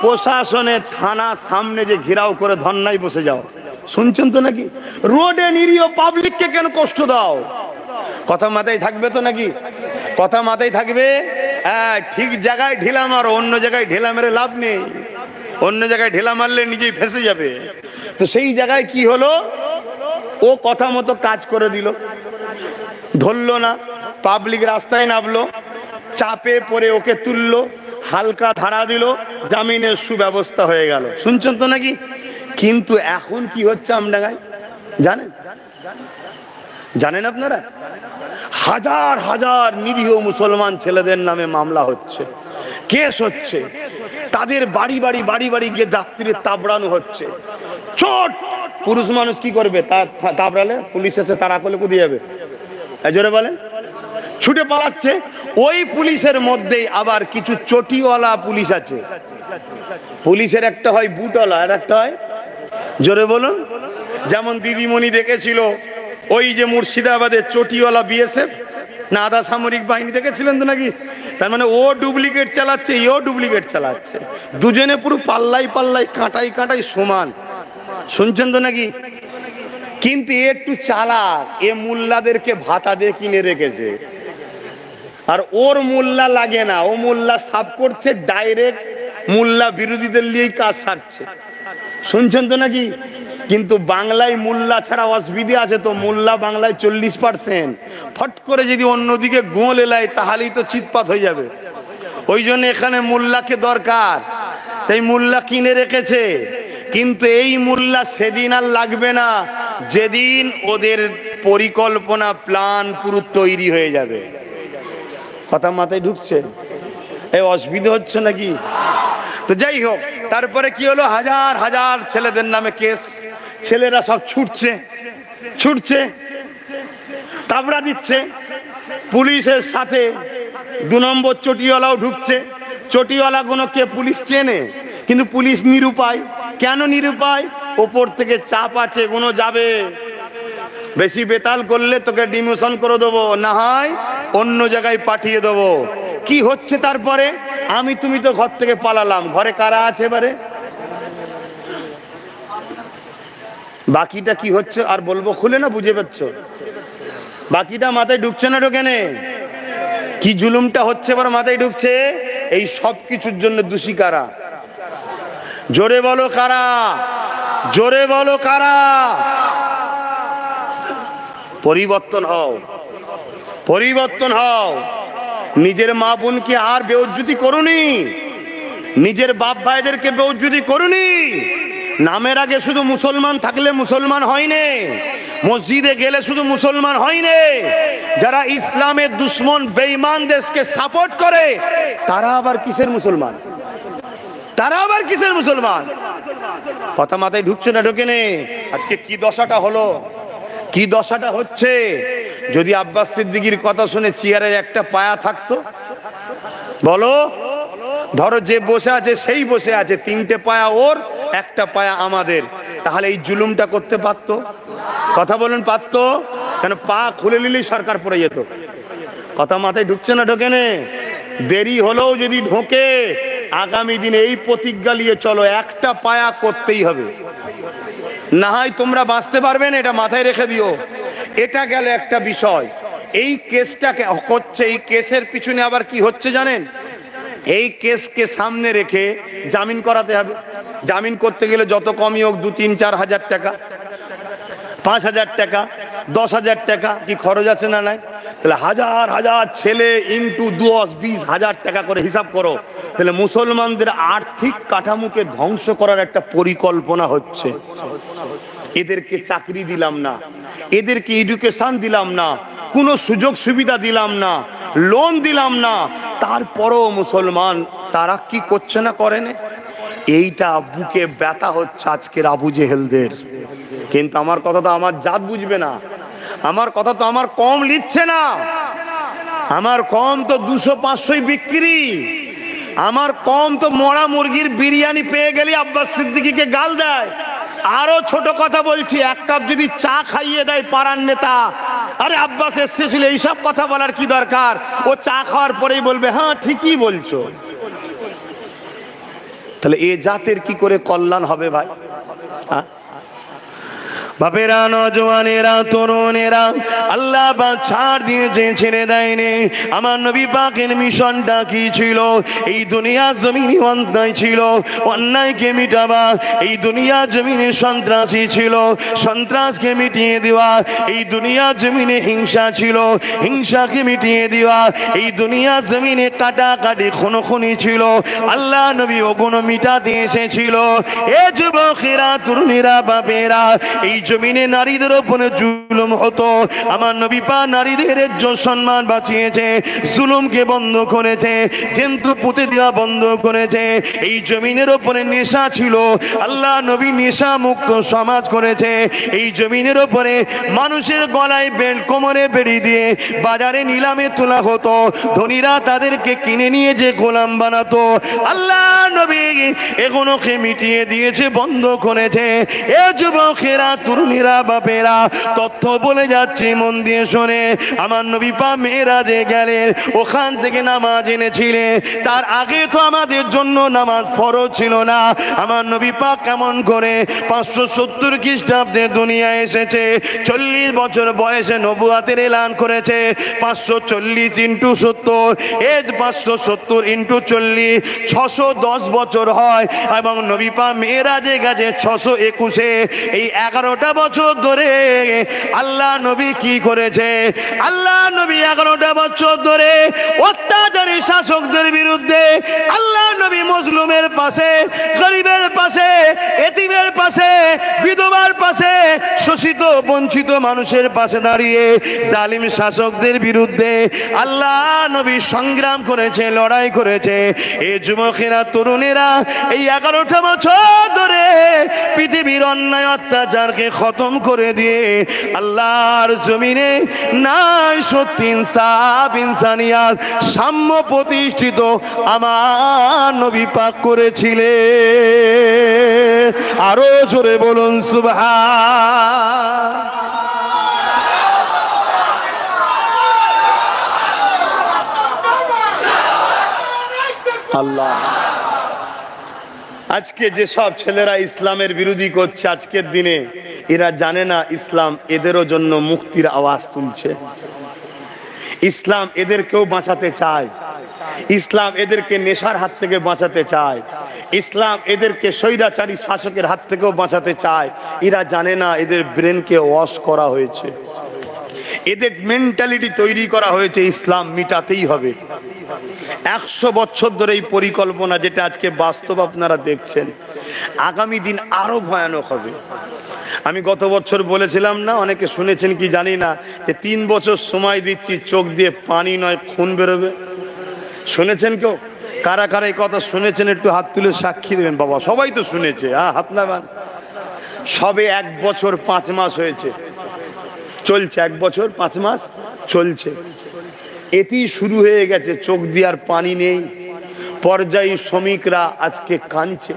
S2: প্রশাসনের থানার সামনে যে ঘেরাও করে ধর্নায় বসে যাও। শুনছেন তো নাকি? রোডে নিরীহ পাবলিককে কেন কষ্ট দাও? কথা মাথায় থাকবে তো নাকি? কথা মাথায় থাকবে? হ্যাঁ, ঠিক জায়গায় ঢিলা মারো, অন্য জায়গায় ঢিলা মেরে লাভ নেই। অন্য জায়গায় ঢিলা মারলে নিজেই ফেঁসে যাবে। তো সেই জায়গায় কি হলো? ও কথা মতো কাজ করে দিল, ধরলো না, পাবলিক রাস্তায় নামলো, চাপে পড়ে ওকে তুললো, হালকা ধারা দিল, জামিনের সুব্যবস্থা হয়ে গেল। শুনছেন তো নাকি? কিন্তু এখন কি হচ্ছে আমডাঙ্গায় জানেন? জানেন আপনারা? হাজার হাজার নিরীহ মুসলমান ছেলেদের নামে মামলা হচ্ছে, কেস হচ্ছে, তাদের বাড়ি বাড়ি বাড়ি বাড়ি গিয়ে যাত্রী তাবড়ানো হচ্ছে। চোট পুরুষ মানুষ কি করবে? তাবড়ালে পুলিশ এসে তাড়া করলে কোথায় যাবে? জোরে বলেন। ছুটে পালাচ্ছে। ওই পুলিশের মধ্যেই আবার কিছু চটিওয়ালা পুলিশ আছে। পুলিশের একটা হয় বুটওয়ালা, আর একটা হয়, জোরে বলুন, যেমন দিদিমণি দেখেছিল ওই যে মুর্শিদাবাদের চটিওয়ালা বিএসএফ না আধা সামরিক বাহিনী, দেখেছিলেন তো নাকি? তার মানে ও ডুপ্লিকেট চালাচ্ছে, এও ডুপ্লিকেট চালাচ্ছে, দুজনে পুরো পাল্লাই পাল্লাই, কাঁটাই কাঁটাই সমান। শুনছেন তো নাকি? কিন্তু একটু চালাক, এ মোল্লাদেরকে ভাতা দিয়ে কিনে রেখেছে, আর ওর মোল্লা লাগে না, ও মোল্লা সাফ করছে, ডাইরেক্ট মোল্লা বিরোধীদের নিয়েই কাজ সারছে। শুনছেন তো নাকি? কিন্তু বাংলায় মোল্লা ছাড়া অসুবিধা আছে তো। মোল্লা বাংলায় 40%, ফট করে যদি অন্যদিকে গোল এলায় তাহলেই তো চিৎপাত হয়ে যাবে। ওই জন্য এখানে মোল্লাকে দরকার, তাই মোল্লা কিনে রেখেছে। কিন্তু এই মোল্লা সেদিন আর লাগবে না যেদিন ওদের পরিকল্পনা প্ল্যান পুরো তৈরি হয়ে যাবে। কথা মাথায় ঢুকছে? এই অসুবিধা হচ্ছে নাকি? তো যাই হোক, তারপরে কি হলো? হাজার হাজার ছেলেদের নামে কেস। ছেলেরা সব ছুটছে, তাবড়া দিচ্ছে। পুলিশের সাথে 2 নম্বর চটিওয়ালাও ঢুকছে। চটিওয়ালা গুলো কে? পুলিশ চেনে, কিন্তু পুলিশ নিরুপায়। কেন নিরুপায়? ওপর থেকে চাপ আছে, কোনো যাবে, বেশি বেতাল করলে তোকে ডিমোশন করে দেবো, না হয় অন্য জায়গায় পাঠিয়ে দেবো। কি হচ্ছে তারপরে? তুমি তো ঘর থেকে পালালাম, ঘরে কারা আছে? এবারে বাকিটা কি হচ্ছে আর বলবো খুলে, না বুঝে পাচ্ছ? বাকিটা মাথায় ঢুকছে না ঢোকে নে? কি জুলুমটা হচ্ছে এবার মাথায় ঢুকছে। এই সব কিছুর জন্য দোষী কারা? জোরে বলো কারা? জোরে বলো কারা? পরিবর্তন হও, পরিবর্তন হও। নিজের মা বোনকে আর বেউজ্জতি করুনি, নিজের বাপ ভাইদেরকে বেউজ্জতি করুনি। নামের আগে শুধু মুসলমান থাকলে মুসলমান হয়নি, মসজিদে গেলে শুধু মুসলমান হয়নি। যারা ইসলামের দুশ্মন বেঈমান দেশকে সাপোর্ট করে তারা আবার কিসের মুসলমান? তারা আবার কিসের মুসলমান? কথা মাথায় ঢুকছে না ঢোকে নে? আজকে কি দশাটা হলো, কি দশাটা হচ্ছে। যদি আব্বাস সিদ্দিকীর কথা শুনে চেয়ারের একটা পায়া থাকতো, বলো, ধরো যে বসে আছে সেই বসে আছে, তিনটে পায়া ওর একটা পায়া আমাদের, তাহলে এই জুলুমটা করতে পারতো? কথা বলুন, পারতো? কেন পা খুলে নিলেই সরকার পড়ে যেত। কথা মাথায় ঢুকছে না ঢোকে নে? দেরি হলেও যদি ঢোকে, আগামী দিনে এই প্রতিজ্ঞা নিয়ে চলো, একটা পায়া করতেই হবে, না হয় তোমরা বাঁচতে পারবে না, এটা মাথায় রেখে দিও। এটা গেল একটা বিষয়। এই কেসটাকে হচ্ছে, এই কেসের পিছনে আবার কি হচ্ছে জানেন? এই কেসকে সামনে রেখে জামিন করাতে হবে। জামিন করতে গেলে যত কমই হোক 2-3-4 হাজার টাকা, 5,000 টাকা, 10,000 টাকা কি খরচ আছে না নাই? তাহলে হাজার হাজার ছেলে ইন্টু 10-20 হাজার টাকা করে হিসাব করো। তাহলে মুসলমানদের আর্থিক কাঠামোকে ধ্বংস করার একটা পরিকল্পনা হচ্ছে। এদেরকে চাকরি দিলাম না, এদেরকে এডুকেশন দিলাম না, কোনো সুযোগ সুবিধা দিলাম না, লোন দিলাম না, তারপরও মুসলমান তারা কি করছে না, করে না? এইটা বুকে ব্যথা হচ্ছে আজকের আবু জেহেলদের। কিন্তু আমার কথা তো আমার জাত বুঝবে না, আমার কথা তো আমার কম লিখছে না, আমার কম তো 200-500 বিক্রি, আমার কম তো মরা মুরগির বিরিয়ানি পেয়ে গেলে আব্বাস সিদ্দিকীকে গাল দেয়। আরো ছোট কথা বলছি, 1 কাপ যদি চা খাইয়ে দেয় পাড়ার নেতা, আরে আব্বাস এসেছিল, এইসব কথা বলার কি দরকার? ও চা খাওয়ার পরেই বলবে হ্যাঁ ঠিকই বলছো। তাহলে এ জাতের কি করে কল্যাণ হবে ভাই? হ্যাঁ, বাপেরা, নজওয়ানেরা, তরুণেরা, আল্লাহ পাক ছাড় দিয়েছে, ছেড়ে দেয়নি। আমার নবী পাকের মিশনটা কি ছিল? এই দুনিয়া জমিনে অন্যায় ছিল, অন্যায়কে মিটাবা। এই দুনিয়া জমিনে সন্ত্রাসী ছিল, সন্ত্রাসকে মিটিয়ে দেওয়া। এই দুনিয়া জমিনে হিংসা ছিল, হিংসাকে মিটিয়ে দেওয়া। এই দুনিয়া জমিনে কাটাকাটি খুনোখুনি ছিল, আল্লাহ নবী ওগুলো মিটাতে এসেছিল। এ যুবকেরা, তরুণীরা, বাপেরা, এই জমিনে নারীদের উপরে জুলুম হতো, আমার নবী পাক নারীদের ইজ্জত সম্মান বাঁচিয়েছে, জুলুমকে বন্ধ করেছে, জন্তু পুঁতে দেওয়া বন্ধ করেছে। এই জমিনের উপরে নেশা ছিল, আল্লাহ নবী নেশা মুক্ত সমাজ করেছে। এই জমিনের উপরে মানুষের গলায় বেল্ট, কোমরে বেড়ি দিয়ে বাজারে নিলামে তোলা হতো, ধনীরা তাদেরকে কিনে নিয়ে যে গোলাম বানাতো, আল্লাহ নবী এগুলোকে মিটিয়ে দিয়েছে, বন্ধ করেছে। এ যুবকেরা, তরুণীরা, বাপেরা, তথ্য বলে যাচ্ছে, মন দিয়ে শোনে। আমার নবী পাক মেরাজে গেলেন, ওখান থেকে নামাজ এনেছিলেন। তার আগে তো আমাদের জন্য নামাজ ফরজ ছিল না। আমার নবী পাক কেমন করে 570 খ্রিস্টাব্দে দুনিয়ায় এসেছে, 40 বছর বয়সে নবুয়াতের এলান করেছে। 540 ইন্টু 70, এজ 570 ইন্টু 40, 610 বছর হয়। এবং নবী পাক মেরাজে গেছে 621-এ। এই 11টা বছর ধরে আল্লাহ নবী কি করেছে? আল্লাহ নবী 11টা বছর ধরে অত্যাচারী শাসকদের বিরুদ্ধে আল্লাহ নবী মজলুমের পাশে, গরিবের পাশে, এতিমের পাশে, বিধবার পাশে, শোষিত বঞ্চিত মানুষের পাশে দাঁড়িয়ে জালিম শাসকদের বিরুদ্ধে আল্লাহ নবী সংগ্রাম করেছে, লড়াই করেছে। এই যুবকেরা, তরুণেরা, এই 11টা বছর ধরে পৃথিবীর অন্যায় অত্যাচারকে খতম করে দিয়ে আল্লাহর জমিনে নাই সত্যি ইনসাফ, ইনসানিয়াত, সাম্য প্রতিষ্ঠিত আমার নবী পাক করেছিলেন। আরো জোরে বলুন সুবহান। আল্লাহ আজকে যেসব ছেলেরা ইসলামের বিরোধী করছে আজকের দিনে, এরা জানে না ইসলাম এদেরও জন্য মুক্তির আওয়াজ তুলছে। ইসলাম এদেরকেও বাঁচাতে চায়, ইসলাম এদেরকে নেশার হাত থেকে বাঁচাতে চায়, ইসলাম এদেরকে স্বৈরাচারী শাসকের হাত থেকেও বাঁচাতে চায়। এরা জানে না এদের ব্রেনকে ওয়াশ করা হয়েছে, এদের মেন্টালিটি তৈরি করা হয়েছে ইসলাম মিটাতেই হবে। 100 বছর ধরে এই পরিকল্পনা, যেটা আজকে বাস্তব আপনারা দেখছেন, আগামী দিন আরো ভয়ানক হবে। আমি গত বছর বলেছিলাম না, অনেকে শুনেছেন কি জানি না, যে 3 বছর সময় দিচ্ছি, চোখ দিয়ে পানি নয় খুন বেরোবে। শুনেছেন কেউ? কারা কারা এই কথা শুনেছেন একটু হাত তুলে সাক্ষী দেবেন। বাবা সবাই তো শুনেছে, হাত নামান। সবে 1 বছর 5 মাস হয়েছে, চলছে 1 বছর 5 মাস চলছে। এতেই শুরু হয়ে গেছে, চোখ দিয়ে আর পানি নেই। পর্যায়ী শ্রমিকরা আজকে কাঁদছে,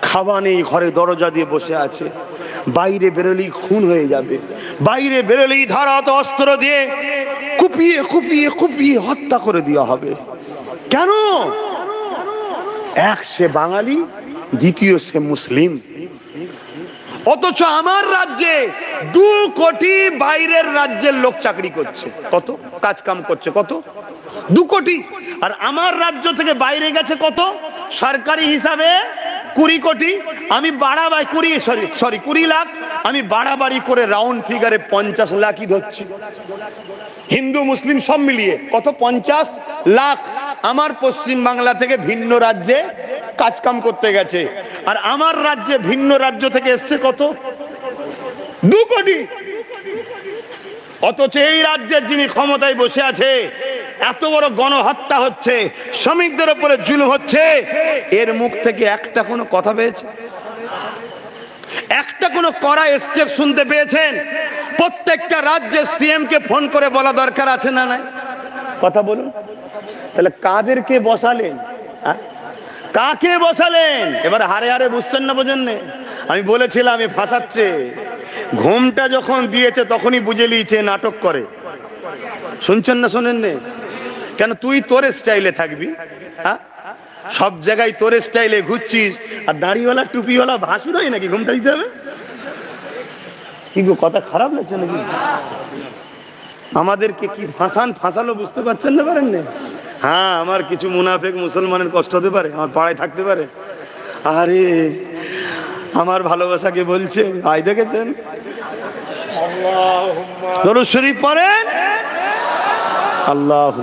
S2: খাওয়া নেই, ঘরে দরজা দিয়ে বসে আছে। বাইরে বেরোলেই খুন হয়ে যাবে, বাইরে বেরোলেই ধারাত অস্ত্র দিয়ে কুপিয়ে কুপিয়ে কুপিয়ে হত্যা করে দেওয়া হবে। কেন? এক সে বাঙালি, দ্বিতীয় সে মুসলিম। অথচ আমার রাজ্যে 2 কোটি বাইরের রাজ্যের লোক চাকরি করছে, কত কাজ কাম করছে, কত 2 কোটি। আর আমার রাজ্য থেকে বাইরে গেছে কত সরকারি হিসাবে 20 কোটি। আমি বাড়াবাড়ি 20 লাখ, আমি বাড়াবাড়ি করে রাউন্ড ফিগারে 50 লাখই ধরছি। হিন্দু মুসলিম সব মিলিয়ে কত? 50 লাখ আমার পশ্চিম বাংলা থেকে ভিন্ন রাজ্যে কাজ কাম করতে গেছে। আর আমার রাজ্যে ভিন্ন রাজ্য থেকে এসছে কত? 2 কোটি। অথচ এই রাজ্যের যিনি ক্ষমতায় বসে আছে, এত বড় গণহত্যা হচ্ছে, শ্রমিকদের উপরে জুলুম হচ্ছে, এর মুখ থেকে একটা কোনো কথা পেয়েছে? একটা কোনো কড়া স্টেপ শুনতে পেয়েছেন? প্রত্যেকটা রাজ্যের সিএম কে ফোন করে বলা দরকার আছে না নাই? কথা বলুন। তাহলে কাদেরকে বসালেন? কাকে বসালেন? এবার হারে হারে বুঝছেন না, বোঝেন না? আমি বলেছিলাম এ ফাঁসাচ্ছে। ঘুমটা যখন দিয়েছে তখনই বুঝে নিয়েছে নাটক করে। শুনছেন না শোনেন না? কেন তুই তোর স্টাইলে থাকবি, সব জায়গায় তোর স্টাইলে ঘুরছিস, আর দাড়িওয়ালা টুপিওয়ালা ভাসুর হয় নাকি ঘুমটা দিতে হবে? কি গো, কথা খারাপ লাগছে নাকি? আমাদেরকে কি ফাঁসালো বুঝতে পারছেন না? পারেন না? হ্যাঁ, আমার কিছু মুনাফেক মুসলমানের কষ্ট হতে পারে, আমার পাড়ায় থাকতে পারে। আরে আমার ভালোবাসাকে বলছে, আয় দেখেছেন দরুদ শরীফ পড়েন, আল্লাহ।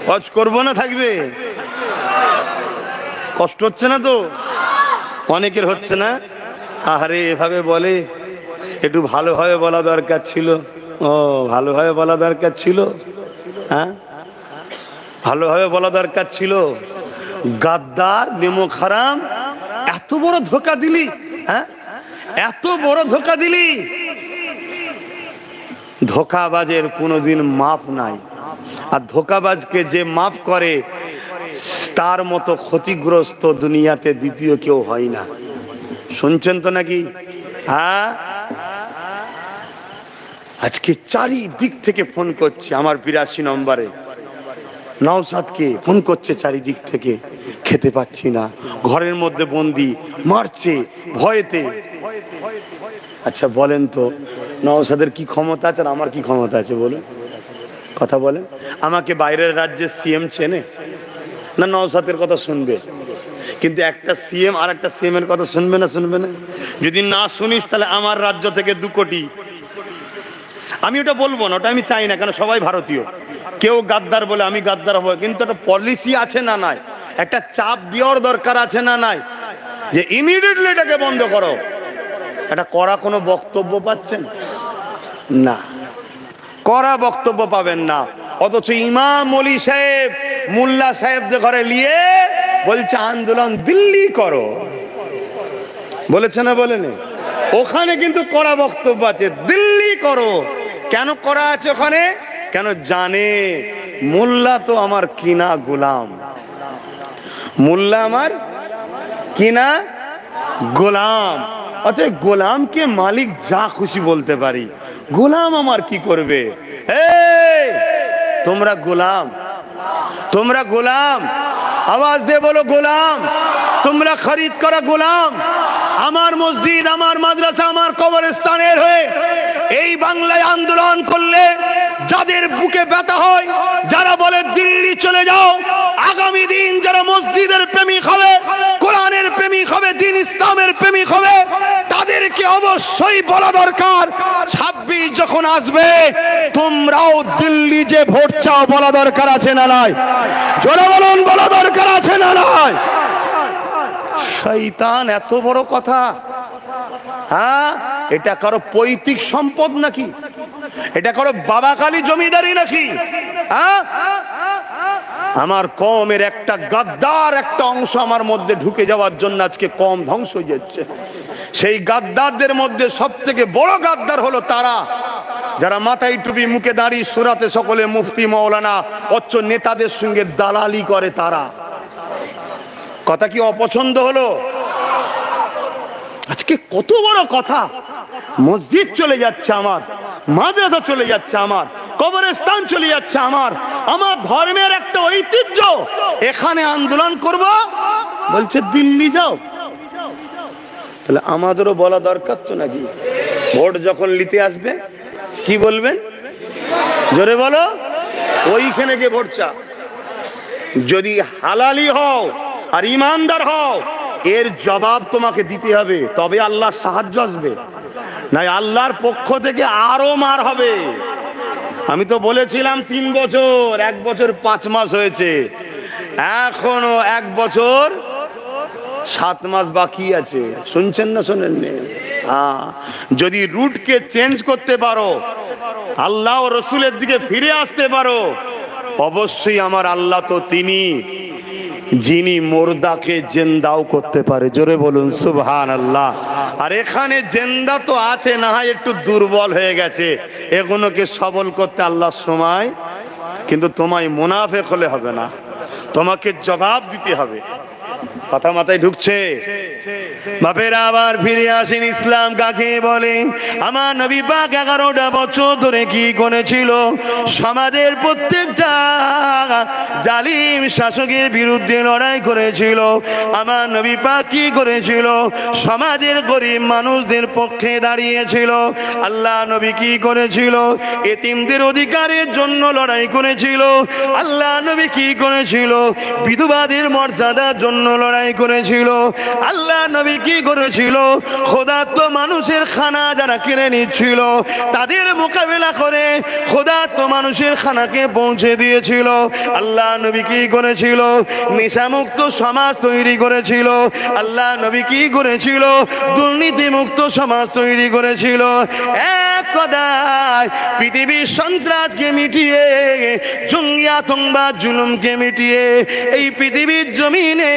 S2: হজ করবো না থাকবে? কষ্ট হচ্ছে না তো? অনেকের হচ্ছে না? আরে এভাবে বলে, একটু ভালোভাবে বলা দরকার ছিল। ও ভালোভাবে বলা দরকার ছিল, হ্যাঁ ভালোভাবে বলা দরকার ছিল। গাদ্দার, নেমক হারাম, এত বড় ধোঁকা দিলি, হ্যাঁ এত বড় ধোঁকা দিলি। ধোঁকাবাজের কোনোদিন মাপ নাই, আর ধোঁকাবাজকে যে মাফ করে তার মতো ক্ষতিগ্রস্ত দুনিয়াতে দ্বিতীয় কেউ হয় না। শুনছেন তো নাকি? হ্যাঁ, আজকে চারিদিক থেকে ফোন করছে আমার 82 নম্বরে। নওশাদকে ফোন করছে চারিদিক থেকে, খেতে পাচ্ছি না, ঘরের মধ্যে বন্দি, মারছে ভয়েতে। আচ্ছা বলেন তো, নওশাদের কি ক্ষমতা আছে আর আমার কি ক্ষমতা আছে বলুন? কথা বলেন। আমাকে বাইরের রাজ্যের সিএম চেনে না? নওশাদের কথা শুনবে, কিন্তু একটা সিএম আর একটা সিএম এর কথা শুনবে না? শুনবে না? যদি না শুনিস তাহলে আমার রাজ্য থেকে 2 কোটি। আমি ওটা বলবো না, ওটা আমি চাই না, কেন সবাই ভারতীয়। কেউ গাদ্দার বলে আমি গাদ্দার হবো, কিন্তু একটা পলিসি আছে না নাই? একটা চাপ দেওয়ার দরকার আছে না নাই? যে ইমিডিয়েটলি এটাকে বন্ধ করো। এটা করা কোনো বক্তব্য পাচ্ছেন না, করা বক্তব্য পাবেন না। অথচ ইমাম ওলি সাহেব, মোল্লা সাহেবদের ঘরে নিয়ে বলছে আন্দোলন দিল্লি করো, বলেছে না? বলেনি? ওখানে কিন্তু কড়া বক্তব্য আছে, দিল্লি করো। কেন করা আছে ওখানে? কেন জানে মোল্লা তো আমার কিনা গোলাম, মোল্লা আমার কিনা গোলাম। অতএব গোলামকে মালিক যা খুশি বলতে পারি, গোলাম আমার কি করবে? তোমরা গোলাম, তোমরা গোলাম, আওয়াজ দিয়ে বলো গোলাম। তোমরা খরিদ করা গোলাম। আমার মসজিদ, আমার মাদ্রাসা, আমার কবরস্থানের হয়ে এই বাংলায় আন্দোলন করলে যাদের বুকে ব্যথা হয়, যারা বলে দিল্লি চলে যাও, আগামী দিন যারা মসজিদের প্রেমিক হবে, কোরআনের প্রেমিক হবে, দিন ইসলামের প্রেমিক হবে, তাদেরকে অবশ্যই বলা দরকার 26 যখন আসবে তোমরাও দিল্লি যে ভোট চাও বলা দরকার আছে না নাই? জোরে বলুন, বলা দরকার আছে না নাই? শয়তান এত বড় কথা? হ্যাঁ, এটা কারো পৈতৃক সম্পদ নাকি? এটা কারো বাবা কালী জমিদারি নাকি? হ্যাঁ, আমার কওমের একটা গাদ্দার একটা অংশ আমার মধ্যে ঢুকে যাওয়ার জন্য আজকে কওম ধ্বংস হয়ে যাচ্ছে। সেই গাদ্দারদের মধ্যে সবথেকে বড় গাদ্দার হলো তারা যারা মাথায় টুপি, মুখে দাড়ি, সুরাতে সকলে মুফতি মাওলানা অচ্চ নেতাদের সঙ্গে দালালি করে। তারা কথা কি অপছন্দ হলো? আজকে কত বড় কথা! মসজিদ চলে যাচ্ছে আমার, মাদ্রাসা চলে যাচ্ছে আমার, কবরস্থান চলে যাচ্ছে আমার, আমার ধর্মের একটা ঐতিহ্য, এখানে আন্দোলন করব বলছে দিল্লি যাও। তাহলে আমাদেরও বলা দরকার তো নাকি? ভোট যখন নিতে আসবে কি বলবেন? জোরে বলো, ওইখানে গিয়ে ভোট চা। যদি হালালি হও আর ইমানদার হও, এর জবাব তোমাকে দিতে হবে, তবে আল্লাহর সাহায্য আসবে, নাই আল্লাহর পক্ষ থেকে আরো মার হবে। আমি তো বলেছিলাম 3 বছর, 1 বছর 5 মাস হয়েছে, এখনো 1 বছর 7 মাস বাকি আছে। শুনছেন না শোনেননি? যদি রুটকে চেঞ্জ করতে পারো, আল্লাহ ও রসুলের দিকে ফিরে আসতে পারো, অবশ্যই আমার আল্লাহ তো তিনি যিনি মুর্দাকে জিন্দাও করতে পারে। জোরে বলুন সুবহানাল্লাহ। আর এখানে জিন্দা তো আছে, না হয় একটু দুর্বল হয়ে গেছে, এগুলোকে সবল করতে আল্লাহর সময়। কিন্তু তোমায় মুনাফিক হলে হবে না, তোমাকে জবাব দিতে হবে। কথা মাথায় ঢুকছে? বাপেরা আবার ফিরে আসেন। ইসলাম কাকে বলে? আমার নবী পাক 11টা বছর ধরে কি করেছিল? সমাজের প্রত্যেকটা জালিম শাসকের বিরুদ্ধে লড়াই করেছিল। আমার নবী পাক কি করেছিল? সমাজের গরিব মানুষদের পক্ষে দাঁড়িয়েছিল। আল্লাহ নবী কি করেছিল? এতিমদের অধিকারের জন্য লড়াই করেছিল। আল্লাহ নবী কি করেছিল? বিধবাদের মর্যাদার জন্য লড়াই করেছিল। আল্লাহ নবী কি করেছিল? ক্ষুধার্ত মানুষের খানা যারা কিনে নিচ্ছিল তাদের মোকাবেলা করে ক্ষুধার্ত মানুষের খানাকে পৌঁছে দিয়েছিল। আল্লাহ নবী কি করেছিল? নেশামুক্ত সমাজ তৈরি করেছিল। আল্লাহ নবী কি করেছিল? দুর্নীতিমুক্ত সমাজ তৈরি করেছিল। এক কথায় পৃথিবীর সন্ত্রাসকে মিটিয়ে, জঙ্গি আতঙ্কবাদ জুলুমকে মিটিয়ে এই পৃথিবীর জমিনে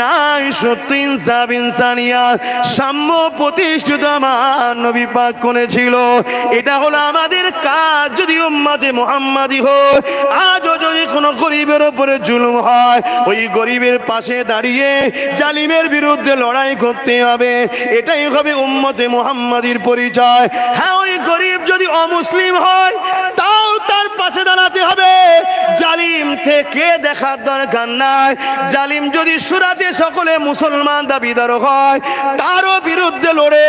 S2: নাই সত্য ইনসাফ ইনসানিয়াত সাম্য প্রতিষ্ঠিত আমার নবী পাক করেছিল। এটা হলো আমাদের কাজ। যদি উম্মতে মুহাম্মাদি হয়, আজও যদি কোনো গরিবের উপরে জুলুম হয়, ওই গরিবের পাশে দাঁড়িয়ে জালিমের বিরুদ্ধে লড়াই করতে হবে। এটাই হবে উম্মতে মুহাম্মাদির পরিচয়। হ্যাঁ, ওই গরিব যদি অমুসলিম হয় তাও তার পাশে দাঁড়াতে হবে, জালিম থেকে দেখার দরকার নাই। জালিম যদি সুরাতে সকলে মুসলমান দাবিদার হয়, তারও বিরুদ্ধে লড়ে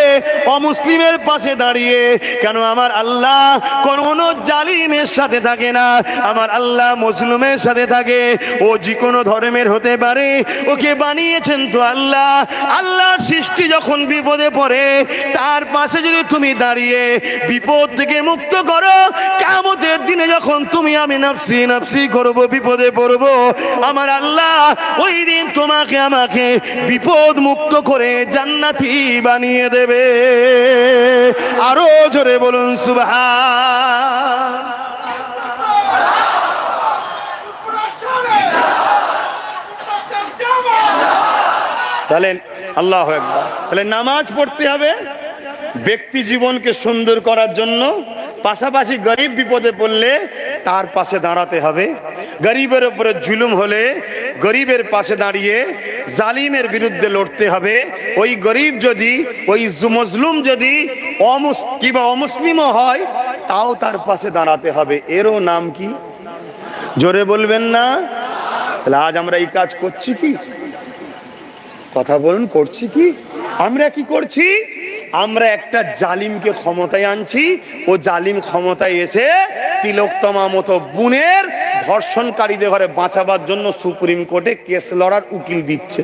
S2: অমুসলিমের পাশে দাঁড়িয়ে, কেন আমার আল্লাহ কোন জালিমের সাথে থাকে না, আমার আল্লাহ মুসলিমের সাথে থাকে। ও যে কোনো ধর্মের হতে পারে, ওকে বানিয়েছেন তো আল্লাহ। আল্লাহর সৃষ্টি যখন বিপদে পড়ে তার পাশে যদি তুমি দাঁড়িয়ে বিপদ থেকে মুক্ত করো, কিয়ামতের দিনে যখন তুমি আমি নফসি নফসি করব, বিপদে পড়বো, আমার আল্লাহ ওই দিন তোমাকে আমাকে বিপদ মুক্ত করে জান্নাতি বানিয়ে দেবে। আরো জোরে বলুন সুবহান। তাহলে আল্লাহু আকবার। তাহলে নামাজ পড়তে হবে ব্যক্তি জীবনকে সুন্দর করার জন্য, পাশাপাশি গরিব বিপদে পড়লে তার পাশে দাঁড়াতে হবে। গরিবের উপরে জুলুম হলে গরিবের পাশে দাঁড়িয়ে জালিমের বিরুদ্ধে লড়তে হবে। ওই গরিব যদি, ওই মজলুম যদি কিংবা অমুসলিমও হয়, তাও তার পাশে দাঁড়াতে হবে। এরও নাম কি? জোরে বলবেন না? তাহলে আজ আমরা এই কাজ করছি কি? কথা বলুন, করছি কি? আমরা কি করছি? আমরা একটা জালিমকে ক্ষমতায় আনছি। ও জালিম ক্ষমতায় এসে তিলোত্তমা মতো বোনের ধর্ষণকারীদের ঘরে বাঁচাবার জন্য সুপ্রিম কোর্টে কেস লড়ার উকিল দিচ্ছে।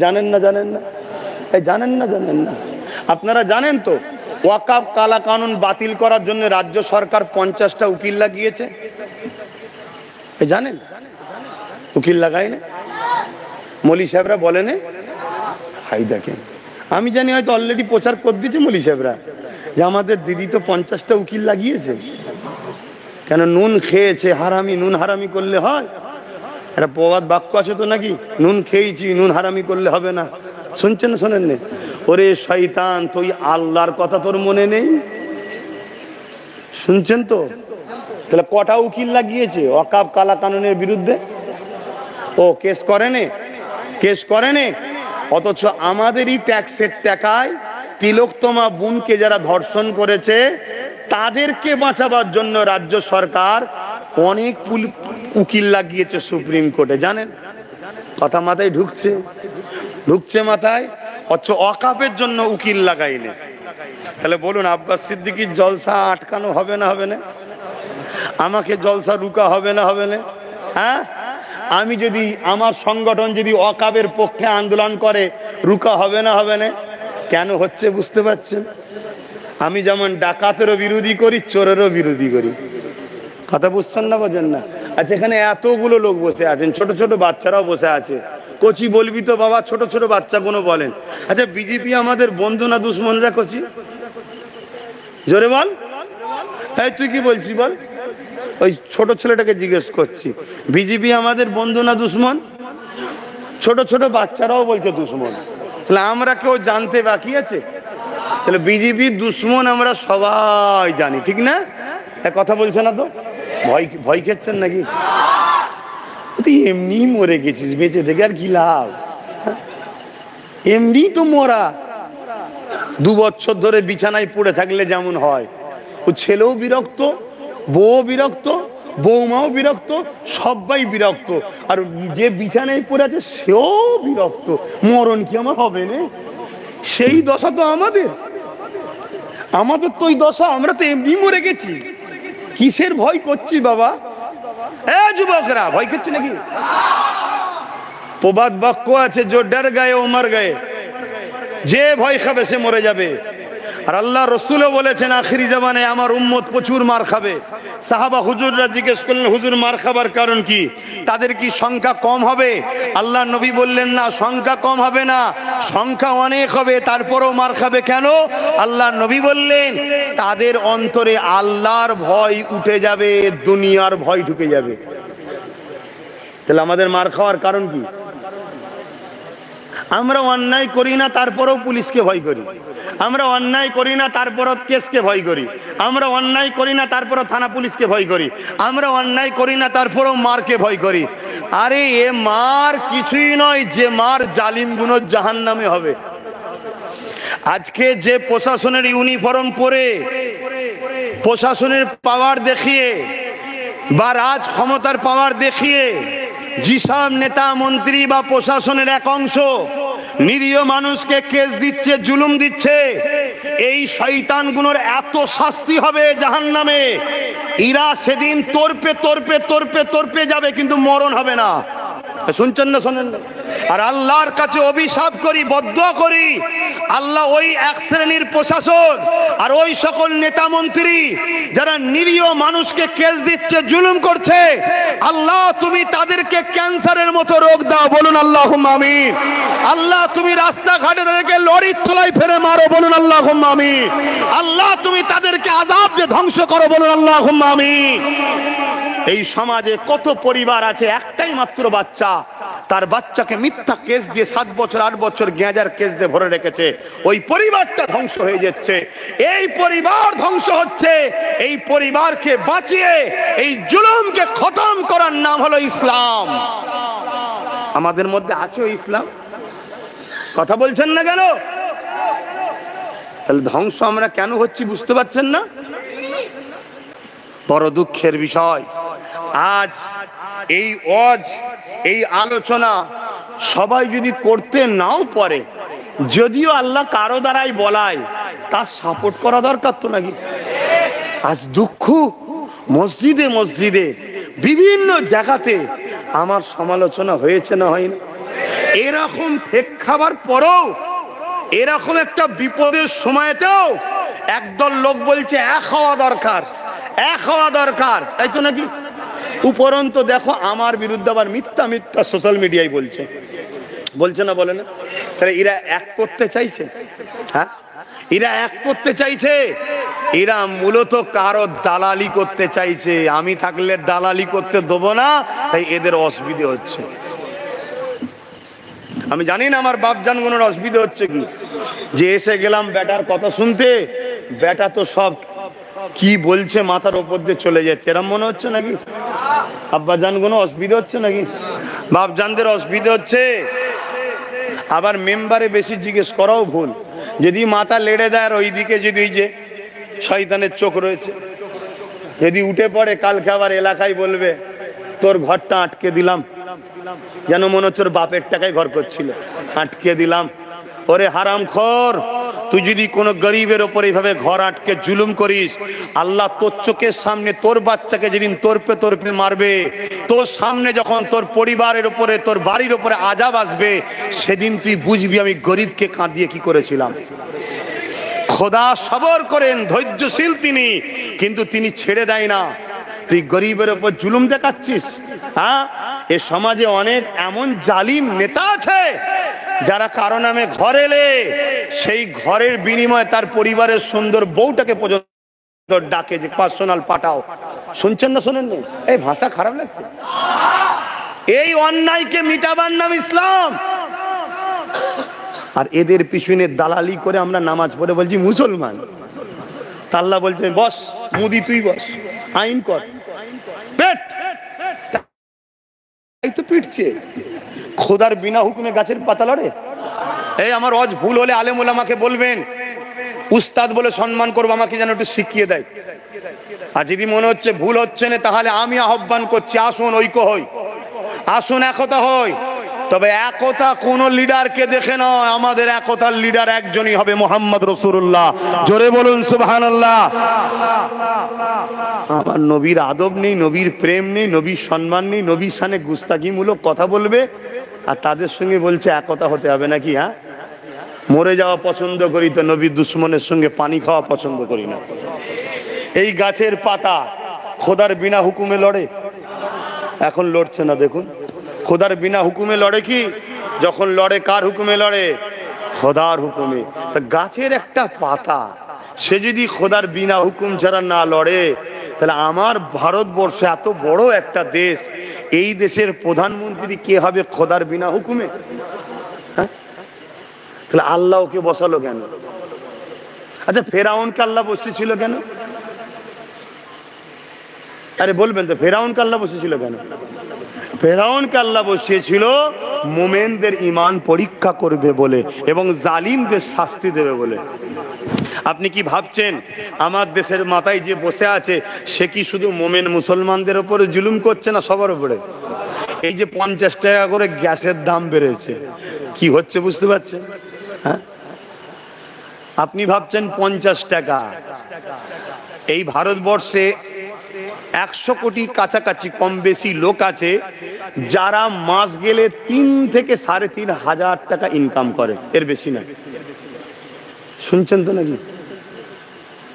S2: জানেন না? জানেন না? জানেন না? জানেন না? আপনারা জানেন তো ওয়াকফ কালা কানুন বাতিল করার জন্য রাজ্য সরকার 50টা উকিল লাগিয়েছে। জানেন? উকিল লাগায় না, মৌলী সাহেবরা বলেন। হাই দেখেন, আমি জানি হয়তো অলরেডি প্রচার করে দিয়েছে মৌলী সাহেবরা যে আমাদের দিদি তো 50টা উকিল লাগিয়েছে। কেন? নুন খেয়েছে হারামি, নুন হারামি করলে হয়? একটা প্রবাদ বাক্য আছে তো নাকি, নুন খেয়েছি নুন হারামি করলে হবে না। শুনছেন না শোনেন না? ওরে শয়তান, তুই আল্লাহর কথা তোর মনে নেই? শুনছেন তো? তাহলে কটা উকিল লাগিয়েছে ওয়াকফ কালা কানুনের বিরুদ্ধে? ও কেস করেনে, কেস করেনে। অথচ আমাদেরই ট্যাক্সের টাকায় তিলোত্তমা বোনকে যারা ধর্ষণ করেছে তাদেরকে বাঁচাবার জন্য রাজ্য সরকার অনেক উকিল লাগিয়েছে সুপ্রিম কোর্টে। জানেন? কথা মাথায় ঢুকছে? ঢুকছে মাথায়? অথচ ওয়াকফের জন্য উকিল লাগাইলে। তাহলে বলুন, আব্বাস সিদ্দিকীর জলসা আটকানো হবে না? হবে না? আমাকে জলসা রুকা হবে না? হবে না? হ্যাঁ, আমি যদি, আমার সংগঠন যদি ওয়াকফের পক্ষে আন্দোলন করে, রুকা হবে না? হবে না? কেন হচ্ছে বুঝতে পারছেন? আমি যেমন ডাকাতেরও বিরোধী করি, চোরেরও বিরোধী করি। কথা বুঝছেন না? বোঝেন না? আচ্ছা, এখানে এতগুলো লোক বসে আছেন, ছোট ছোট বাচ্চারাও বসে আছে। কচি বলবি তো বাবা? ছোট ছোট বাচ্চাগুলো বলেন। আচ্ছা, বিজেপি আমাদের বন্ধু না দুশ্মনরা? কচি জোরে বল। এই তুই কি বলছি বল? ওই ছোট ছেলেটাকে জিজ্ঞেস করছি, বিজেপি আমাদের বন্ধু না দুশ্মন? ছোট ছোট বাচ্চারাও বলছে দুশ্মন। তাহলে আমরা কেউ জানতে বাকি আছে? তাহলে বিজেপি দুশ্মন আমরা সবাই জানি, ঠিক না? কথা বলছে না তো? ভয় ভয় খেচ্ছেন নাকি? তুই এমনি মরে গেছিস, বেঁচে থেকে আর কি লাভ? এমনি তো মরা। 2 বছর ধরে বিছানায় পড়ে থাকলে যেমন হয়, ও ছেলেও বিরক্ত, বউ বিরক্ত, বৌমাও বিরক্ত, সবাই বিরক্ত। আর যে বিছানায় পড়ে আছে সেও বিরক্ত। মরণ কি আমার হবে না? সেই দশা তো আমাদের। আমাদের তো ওই দশা, আমরা তো এমনি মরে গেছি। কিসের ভয় করছি বাবা? যুবকরা ভয় করছি নাকি? প্রবাদ বাক্য আছে, যে ডর গায়ে ও মর গায়ে। যে ভয় খাবে সে মরে যাবে। আর আল্লাহ রসুলও বলেছেন আখিরি জামানে আমার উম্মত প্রচুর মার খাবে। সাহাবা হুজুররা জিজ্ঞেস করলেন, হুজুর মার খাবার কারণ কি? তাদের কি সংখ্যা কম হবে? আল্লাহ নবী বললেন, না, সংখ্যা কম হবে না, সংখ্যা অনেক হবে, তারপরেও মার খাবে। কেন? আল্লাহ নবী বললেন, তাদের অন্তরে আল্লাহর ভয় উঠে যাবে, দুনিয়ার ভয় ঢুকে যাবে। তাহলে আমাদের মার খাওয়ার কারণ কি? আমরা অন্যায় করি না, তারপরেও পুলিশকে ভয় করি। আমরা অন্যায় করি না, তারপরও কেসকে ভয় করি। আমরা অন্যায় করি না, তারপরও থানা পুলিশকে ভয় করি। আমরা অন্যায় করি না, তারপরও মারকে ভয় করি। আরে এ মার কিছুই নয়, যে মার জালিমগুলো জাহান্নামে হবে। আজকে যে প্রশাসনের ইউনিফর্ম পরে, প্রশাসনের পাওয়ার দেখিয়ে বা রাজ ক্ষমতার পাওয়ার দেখিয়ে যেসব নেতা মন্ত্রী বা প্রশাসনের এক অংশ নিরীহ মানুষকে কেস দিচ্ছে, জুলুম দিচ্ছে, এই শয়তানগুলোর এত শাস্তি হবে জাহান্নামে, এরা সেদিন তর্পে তর্পে তর্পে তর্পে যাবে, কিন্তু মরণ হবে না। শুনছেন না? শোনেন না? আর আল্লাহর কাছে অভিশাপ করি, বদদুয়া করি, আল্লাহ ওই এক শ্রেণীর প্রশাসন আর ওই সকল নেতা মন্ত্রী যারা নিরীহ মানুষকে কেস দিচ্ছে, জুলুম করছে, আল্লাহ তুমি তাদেরকে ক্যান্সারের মতো রোগ দাও। বলুন আল্লাহুম্মা আমিন। আল্লাহ তুমি রাস্তাঘাটে তাদেরকে লরির তলায় ফেলে মারো। বলুন আল্লাহুম্মা আমিন। আল্লাহ তুমি তাদেরকে আযাব দিয়ে ধ্বংস করো। বলুন আল্লাহুম্মা আমিন। এই সমাজে কত পরিবার আছে একটাই মাত্র বাচ্চা, তার বাচ্চাকে মিথ্যা কেস দিয়ে 7 বছর 8 বছর গ্যাঁজার কেস দিয়ে ভরে রেখেছে, ওই পরিবারটা ধ্বংস হয়ে যাচ্ছে। এই পরিবার ধ্বংস হচ্ছে, এই পরিবারকে বাঁচিয়ে এই জুলুমকে খতম করার নাম হলো ইসলাম। আমাদের মধ্যে আছে ওই ইসলাম? কথা বলছেন না কেন? তাহলে ধ্বংস আমরা কেন হচ্ছি বুঝতে পারছেন না? বড় দুঃখের বিষয়, আজ এই এই আলোচনা সবাই যদি করতে নাও পারে, যদিও আল্লাহ কারো দ্বারাই বলায়, তার সাপোর্ট করা দরকার তো নাকি? আজ দুঃখ, মসজিদে মসজিদে বিভিন্ন জায়গাতে আমার সমালোচনা হয়েছে না হয়নি? এরকম ঠেক খাবার পরেও, এরকম একটা বিপদের সময়তেও একদল লোক বলছে এক হওয়া দরকার, এক হওয়া দরকার, তাই তো নাকি? উপরন্ত দেখো আমার বিরুদ্ধে আবার মিথ্যা মিথ্যা সোশ্যাল মিডিয়ায় বলছে, বলছে না, বলে না? তাহলে এরা এক করতে চাইছে? হ্যাঁ, এরা এক করতে চাইছে, এরা মূলত কারো দালালি করতে চাইছে। আমি থাকলে দালালি করতে দেবো না, তাই এদের অসুবিধে হচ্ছে। আমি জানি না আমার বাপজানগণের অসুবিধা হচ্ছে কি, যে এসে গেলাম বেটার কথা শুনতে, বেটা তো সব কি বলছে মাথার উপর দিয়ে চলে যাচ্ছে, এরম মনে হচ্ছে নাকি? আব্বাজান কোনো অসুবিধা হচ্ছে নাকি? বাপজানদের অসুবিধা হচ্ছে। আবার মেম্বারে বেশি জিজ্ঞেস করাও ভুল, যদি মাথা লেড়ে দেয় আর ওইদিকে যদি ওই যে শয়তানের চোখ রয়েছে, যদি উঠে পড়ে, কালকে আবার এলাকায় বলবে তোর ঘরটা আটকে দিলাম, যেন মনে হচ্ছে ওর বাপের টাকায় ঘর করছিল, আটকে দিলাম। ওরে হারামখোর, তুই যদি কোনো গরিবের ওপর এইভাবে ঘর আটকে জুলুম করিস, আল্লাহ তোর চোখের সামনে তোর বাচ্চাকে যেদিন তোরপে তোরপে মারবে, তোর সামনে যখন তোর পরিবারের উপরে, তোর বাড়ির উপরে আযাব আসবে, সেদিন তুই বুঝবি আমি গরিবকে কাঁদিয়ে কি করেছিলাম। খোদা সবর করেন, ধৈর্যশীল তিনি, কিন্তু তিনি ছেড়ে দেয় না। তুই গরিবের উপর জুলুম দেখাচ্ছিস। হ্যাঁ, এ সমাজে অনেক এমন জালিম নেতা আছে যারা কারো নামে ঘর এলে সেই ঘরের বিনিময়ে তার পরিবারের সুন্দর বউটাকে পর্যন্ত ডাকে যে পার্সোনাল পাঠাও। শুনছেন না শোনেন না? এই ভাষা খারাপ লাগছে। এই অন্যায়কে মিটাবার নাম ইসলাম। আর এদের পিছনে দালালি করে আমরা নামাজ পড়ে বলছি মুসলমান। আল্লাহ বলছেন বস মুদি, তুই বস, আইন কর, পেট এই তো পিটছে। খোদার বিনা হুকুমে গাছের পাতা লড়ে? এই আমার অজ ভুল হলে আলেম ওলামাকে বলবেন, উস্তাদ বলে সম্মান করবো, আমাকে যেন একটু শিখিয়ে দেয়। আর যদি মনে হচ্ছে ভুল হচ্ছে না, তাহলে আমি আহ্বান করছি, আসুন ঐক্য হই, আসুন একতা হই। তবে একতা কোন লিডারকে দেখে নয়, আমাদের একতার লিডার একজনই হবে, মুহাম্মদ রাসূলুল্লাহ। জোরে বলুন সুবহানাল্লাহ। আমার নবীর আদব নেই, নবীর প্রেম নেই, নবীর সম্মান নেই, নবীর শানে গুস্তাখিমূলক কথা বলবে, আর তাদের সঙ্গে বলছে একতা হতে হবে নাকি? হ্যাঁ, মরে যাওয়া পছন্দ করি তো নবীর দুশ্মনের সঙ্গে পানি খাওয়া পছন্দ করি না। এই গাছের পাতা খোদার বিনা হুকুমে লড়ে? এখন লড়ছে না। দেখুন, খোদার বিনা হুকুমে লড়ে কি? যখন লড়ে কার হুকুমে লড়ে? খোদার হুকুমে। গাছের একটা পাতা সে যদি খোদার বিনা হুকুম ছাড়া না লড়ে, তাহলে আমার ভারতবর্ষ এত বড় একটা দেশ, এই দেশের প্রধানমন্ত্রী কে হবে খোদার বিনা হুকুমে? হ্যাঁ, তাহলে আল্লাহ ওকে বসালো কেন? আচ্ছা, ফেরাউনকে আল্লাহ বসেছিল কেন? আরে বলবেন তো, ফেরাউনকে আল্লাহ বসেছিল কেন? ফেরাউনকে আল্লাহ বসিয়েছিল মুমিনদের ঈমান পরীক্ষা করবে বলে এবং জালিমদের শাস্তি দেবে বলে। আপনি কি ভাবছেন আমার দেশের মাথায় যে বসে আছে সে কি শুধু মুমিন মুসলমানদের উপরে জুলুম করছে না সবার উপরে? এই যে 50 টাকা করে গ্যাসের দাম বেড়েছে, কি হচ্ছে বুঝতে পারছেন? হ্যাঁ, আপনি ভাবছেন 50 টাকা, এই ভারতবর্ষে 100 কোটির কাছাকাছি কম বেশি লোক আছে যারা মাস গেলে 3 থেকে 3.5 হাজার টাকা ইনকাম করে, এর বেশি না। শুনছেন তো নাকি?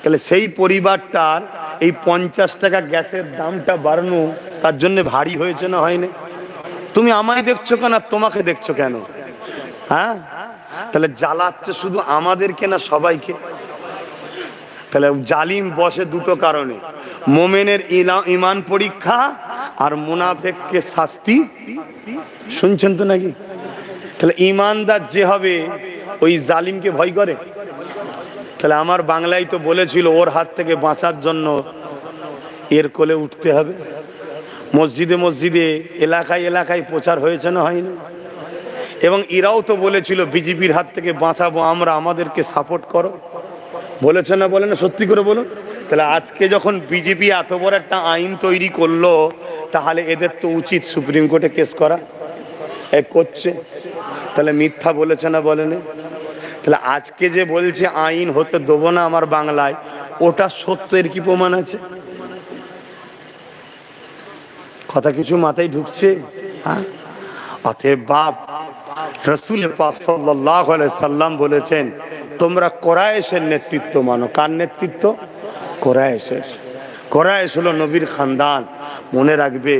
S2: তাহলে সেই পরিবারটার এই 50 টাকা গ্যাসের দামটা বাড়ানো তার জন্য ভারী হয়েছে না হয়নি? তুমি আমায় দেখছো কেন, তোমাকে দেখছো কেন? হ্যাঁ, তাহলে জ্বালাচ্ছে শুধু আমাদেরকে না সবাইকে? তাহলে জালিম বসে দুটো কারণে, মোমেনের ইমান পরীক্ষা আর মুনাফেককে শাস্তি। শুনছেন তো নাকি? তাহলে ইমানদার যে হবে ওই জালিমকে ভয় করে। তাহলে আমার বাংলায় তো বলেছিল ওর হাত থেকে বাঁচার জন্য এর কোলে উঠতে হবে। মসজিদে মসজিদে এলাকায় এলাকায় প্রচার হয়েছে না হয়নি? এবং এরাও তো বলেছিল বিজেপির হাত থেকে বাঁচাবো আমরা, আমাদেরকে সাপোর্ট করো। বলেছে না বলে না? সত্যি করে বলুন। তাহলে আজকে যখন বিজেপি এত বড় একটা আইন তৈরি করলো, তাহলে এদের তো উচিত সুপ্রিম কোর্টে কেস করা। করছে, তাহলে মিথ্যা বলেছে না বলেনি? তাহলে আজকে যে বলছে আইন হতে দেবো না আমার বাংলায়, ওটা সত্য, এর কি প্রমাণ আছে? কথা কিছু মাথায় ঢুকছে? হ্যাঁ, অতএব বাপ রাসূল পাক সাল্লাল্লাহু আলাইহি সাল্লাম বলেছেন তোমরা কুরাইশের নেতৃত্ব মানো। কার নেতৃত্ব? কুরাইশের। কুরাইশ হলো নবীর খানদান। মনে রাখবে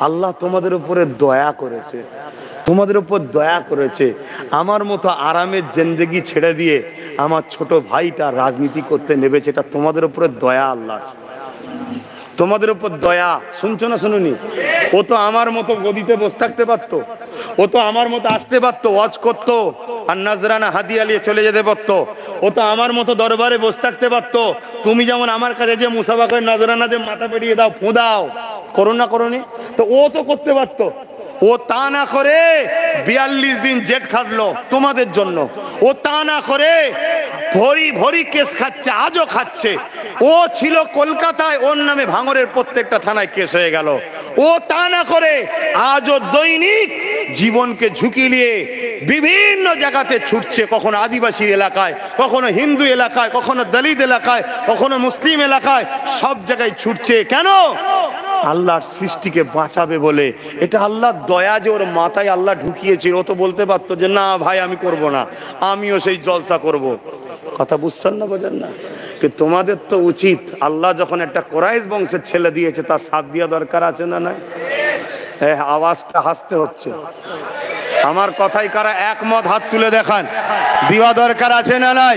S2: আল্লাহ তোমাদের উপরে দয়া করেছে, তোমাদের উপর দয়া করেছে। আমার মতো আরামের জিন্দেগি ছেড়ে দিয়ে আমার ছোট ভাইটা রাজনীতি করতে নেবেছে, এটা তোমাদের উপরে দয়া। আল্লাহ তোমাদের উপর দয়া। শুনছো না শুনুনি? ও তো আমার মতো গদিতে বসে থাকতে পারতো, ও তো আমার মতো আসতে পারতো, ওয়াজ করতো আর নজরানা হাদিয়া নিয়ে চলে যেতে পারতো। ও তো আমার মতো দরবারে বসে থাকতে পারতো। তুমি যেমন আমার কাছে যে মুসাফা করে নজরানা দিয়ে মাথা পেরিয়ে দাও, ফোঁদাও, করো না করোনি? তো ও তো করতে পারতো। ও তা না করে 42 দিন জেট খাটলো তোমাদের জন্য। ও তা না করে ভরি ভরি কেস খাচ্ছে, আজও খাচ্ছে। ও ছিল কলকাতায়, ওর নামে ভাঙরের প্রত্যেকটা থানায় কেস হয়ে গেল। ও তা না করে আজও দৈনিক জীবনকে ঝুঁকি নিয়ে বিভিন্ন জায়গাতে ছুটছে, কখনো আদিবাসী এলাকায়, কখনো হিন্দু এলাকায়, কখনো দলিত এলাকায়, কখনো মুসলিম এলাকায়, সব জায়গায় ছুটছে। কেন? আল্লাহর সৃষ্টিকে বাঁচাবে বলে। এটা আল্লাহর দয়া যে ওর মাথায় আল্লাহ ঢুকিয়েছিল। ও তো বলতে পারতো যে না ভাই আমি করব না, আমিও সেই জলসা করব। কথা বুঝছেন না, বোঝেন না? তোমাদের তো উচিত, আল্লাহ যখন একটা কুরাইশ বংশের ছেলে দিয়েছে তার সাথ দেওয়া দরকার আছে না নাই? আওয়াজটা হাসতে হচ্ছে। আমার কথাই কারা একমত? হাত তুলে দেখান। দেওয়া দরকার আছে না নাই?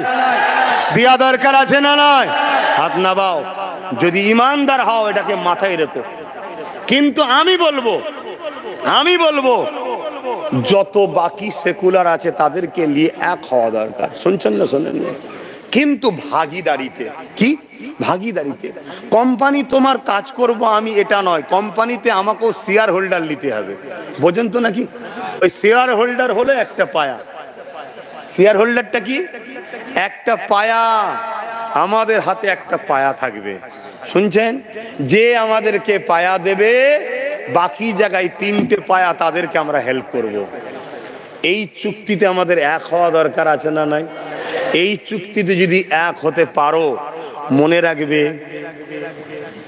S2: দেওয়া দরকার আছে না নাই? হাত নামাও যদি ইমানদার হও, এটাকে মাথায় রেখো। কিন্তু আমি বলবো যত বাকি সেকুলার আছে তাদেরকে নিয়ে এক হওয়া দরকার। শুনছেন না শোনেন? কিন্তু ভাগীদারিতে। কি ভাগীদারিতে? কোম্পানি তোমার কাজ করব আমি, এটা নয়। কোম্পানিতে আমাকেও শেয়ার হোল্ডার নিতে হবে। বোঝেন তো নাকি? ওই শেয়ার হোল্ডার হলো একটা পায়া। শেয়ার হোল্ডারটা কি? একটা পায়া। আমাদের হাতে একটা পায়া থাকবে। শুনছেন? যে আমাদেরকে পায়া দেবে, বাকি জায়গায় 3টে পায়া, তাদেরকে আমরা হেল্প করব। এই চুক্তিতে আমাদের এক হওয়া দরকার আছে না নাই? এই চুক্তিতে যদি এক হতে পারো, মনে রাখবে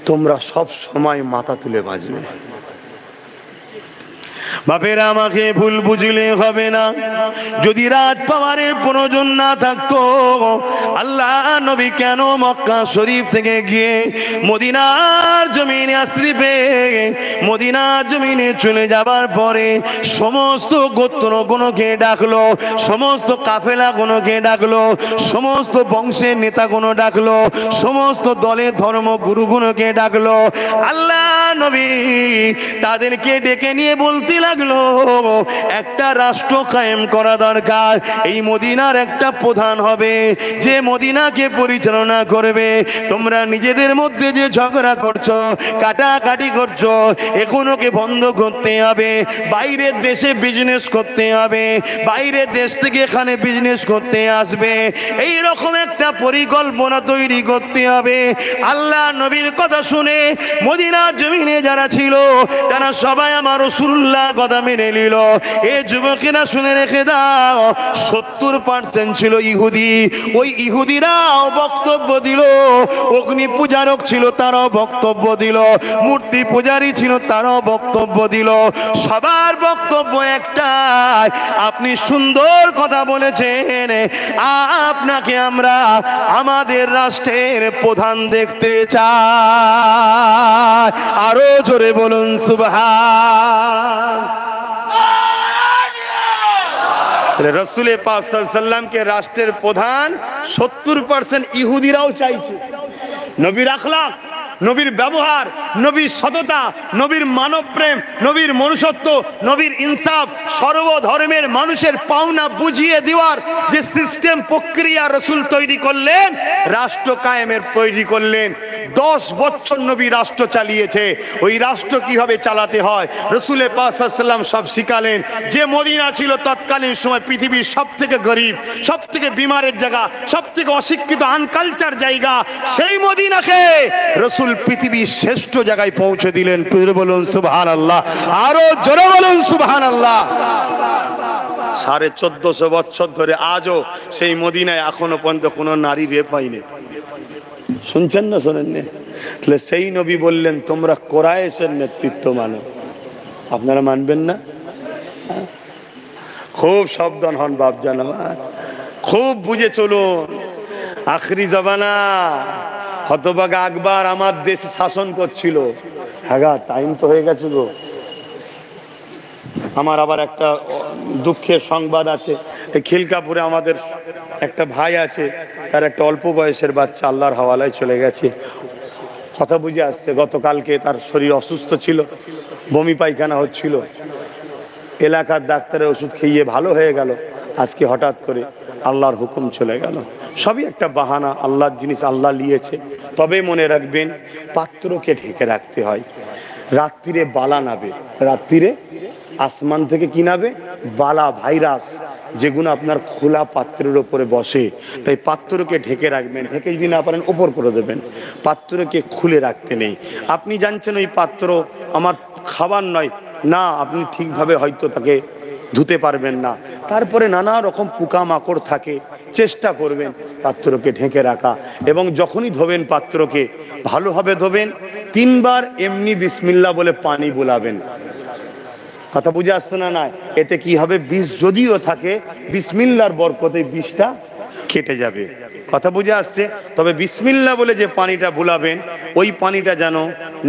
S2: তোমরা সব সময় মাথা তুলে বাঁচবে। বাপেরা আমাকে ভুল বুঝলে হবে না। যদি রাত পাওয়ারের প্রয়োজন না থাকতো, আল্লাহ নবী কেন মক্কা শরীফ থেকে গিয়ে মদিনার জমিনে আশ্রিপে, মদিনার জমিনে চলে যাবার পরে সমস্ত গোত্রগুলোকে ডাকলো, সমস্ত কাফেলাগুলোকে ডাকলো, সমস্ত বংশের নেতাগুলো ডাকলো, সমস্ত দলের ধর্ম গুরুগুলোকে ডাকলো। আল্লাহ নবী তাদেরকে ডেকে নিয়ে বলতে লাগলো একটা রাষ্ট্র কায়েম করা দরকার। এই মদিনার একটা প্রধান হবে যে মদিনাকে পরিচালনা করবে। তোমরা নিজেদের মধ্যে যে ঝগড়া করছো, কাটাকাটি করছো, এগুলোকে বন্ধ করতে হবে। বাইরের দেশে বিজনেস করতে হবে, বাইরের দেশ থেকে এখানে বিজনেস করতে আসবে, এই রকম একটা পরিকল্পনা তৈরি করতে হবে। আল্লাহ নবীর কথা শুনে মদিনার জমিনে যারা ছিল তারা সবাই আমার রাসূলুল্লাহ কথা মেনে নিল। এ যুবকেরা শুনে রেখে দাও, 70% ছিল ইহুদি। ওই ইহুদিরাও বক্তব্য দিল, অগ্নি পূজারক ছিল তারাও বক্তব্য দিল, মূর্তি পূজারী ছিল তারাও বক্তব্য দিল। সবার বক্তব্য একটাই, আপনি সুন্দর কথা বলেছেন, আপনাকে আমরা আমাদের রাষ্ট্রের প্রধান দেখতে চাই। আরো জোরে বলুন সুবহান। রাসূল পাক সাল্লাল্লাহু আলাইহি সাল্লামকে রাষ্ট্রের প্রধান 70% ইহুদিরাও চাইছে। নবীর আখলাক, নবীর ব্যবহার, নবীর সততা, নবীর মানব প্রেম, নবীর মনুষ্যত্ব, নবীর ইনসাফ, সর্বধর্মের মানুষের পাওনা বুঝিয়ে দেওয়ার যে সিস্টেম প্রক্রিয়া রসুল তৈরি করলেন, রাষ্ট্র কায়েমের তৈরি করলেন। 10 বছর নবী রাষ্ট্র চালিয়েছে। ওই রাষ্ট্র কিভাবে চালাতে হয় রসুলের পাক সাল্লাল্লাহু আলাইহি ওয়াসাল্লাম সব শিখালেন। যে মদিনা ছিল তৎকালীন সময় পৃথিবীর সব থেকে গরিব, সব থেকে বিমারের জায়গা, সব থেকে অশিক্ষিত আনকালচার জায়গা, সেই মদিনাকে রসুল পৃথিবীর শ্রেষ্ঠ জায়গায় পৌঁছে দিলেন। বলুন সুবহানাল্লাহ, আরো জোরে বলুন সুবহানাল্লাহ। 1450 বছর ধরে আজও সেই মদিনায় এখনো পর্যন্ত কোনো নারী রেপ হয়নি। শুনছেন না শোনেন না? তাহলে সেই নবী বললেন তোমরা কোরাইশের নেতৃত্ব মানো, আপনারা মানবেন না? খুব সাবধান হন বাপজান আমার, খুব বুঝে চলুন। আখরি জমানা, হতভাগা আকবর আমার দেশে শাসন করছিল। হ্যাঁ, টাইম তো হয়ে গেছে গো। আমার আবার একটা দুঃখের সংবাদ আছে। খিলকাপুরে আমাদের একটা ভাই আছে, তার একটা অল্প বয়সের বাচ্চা আল্লাহর হাওয়ালায় চলে গেছে। কথা বুঝে আসছে। গতকালকে তার শরীর অসুস্থ ছিল, বমি পায়খানা হচ্ছিল, এলাকার ডাক্তারের ওষুধ খেয়ে ভালো হয়ে গেল। আজকে হঠাৎ করে আল্লাহর হুকুম চলে গেল। সবই একটা বাহানা, আল্লাহর জিনিস আল্লাহ নিয়েছে। তবে মনে রাখবেন পাত্রকে ঢেকে রাখতে হয়। রাত্রিরে বালা নাবে, রাত্রিরে আসমান থেকে কি নাবে? বালা, ভাইরাস, যেগুলো আপনার খোলা পাত্রের উপরে বসে। তাই পাত্রকে ঢেকে রাখবেন। ঢেকে যদি না পারেন ওপর করে দেবেন, পাত্রকে খুলে রাখতে নেই। আপনি জানছেন ওই পাত্র আমার খাবার নয়, না আপনি ঠিকভাবে হয়তো তাকে ধুতে পারবেন না, তারপরে নানা রকম পোকামাকড় থাকে, চেষ্টা করবেন পাত্রকে ঢেকে রাখা। এবং যখনই ধোবেন পাত্রকে ভালোভাবে ধোবেন। 3 বার এমনি বিসমিল্লাহ বলে পানি বোলাবেন। কথা বুঝে আসছে না? না, এতে কি হবে? বিষ যদিও থাকে, বিসমিল্লাহর বরকতে বিষটা কেটে যাবে। কথা বুঝে আসছে? তবে বিসমিল্লাহ বলে যে পানিটা বুলাবেন, ওই পানিটা যেন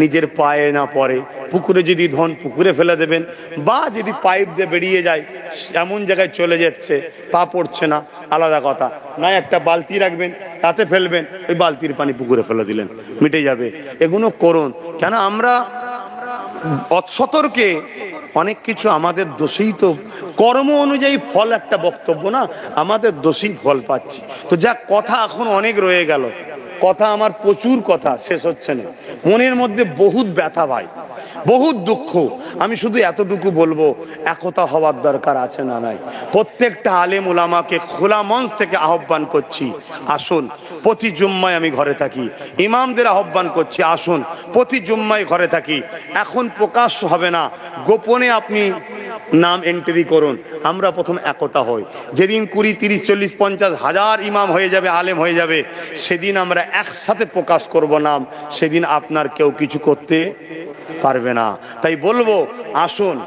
S2: নিজের পায়ে না পড়ে। পুকুরে যদি ধন পুকুরে ফেলে দেবেন, বা যদি পাইপ দিয়ে বেরিয়ে যায় এমন জায়গায় চলে যাচ্ছে, পা পড়ছে না, আলাদা কথা। না, একটা বালতি রাখবেন, তাতে ফেলবেন, ওই বালতির পানি পুকুরে ফেলে দিলেন, মিটে যাবে। এগুলো করুন। কেন আমরা অসতর্কে অনেক কিছু আমাদের দোষেই তো, কর্ম অনুযায়ী ফল একটা বক্তব্য না, আমাদের দোষেই ফল পাচ্ছি। তো যা কথা এখন অনেক রয়ে গেল, কথা আমার প্রচুর কথা শেষ হচ্ছে না। মনের মধ্যে বহুত ব্যথা ভাই, বহুত দুঃখ। আমি শুধু এতটুকু বলবো, একতা হওয়ার দরকার আছে না নাই? প্রত্যেকটা আলেম ওলামাকে খোলা মঞ্চ থেকে আহ্বান করছি, আসুন প্রতি জুম্মায় আমি ঘরে থাকি। ইমামদের আহ্বান করছি, আসুন প্রতি জুম্মায় ঘরে থাকি। এখন প্রকাশ্য হবে না, গোপনে আপনি নাম এন্ট্রি করুন। আমরা প্রথম একতা হই। যেদিন 20, 30, 40, 50 হাজার ইমাম হয়ে যাবে, আলেম হয়ে যাবে, সেদিন আমরা একসাথে প্রকাশ করব নাম। সেদিন আপনার কেউ কিছু করতে পারবে না। তাই বলবো, আসুন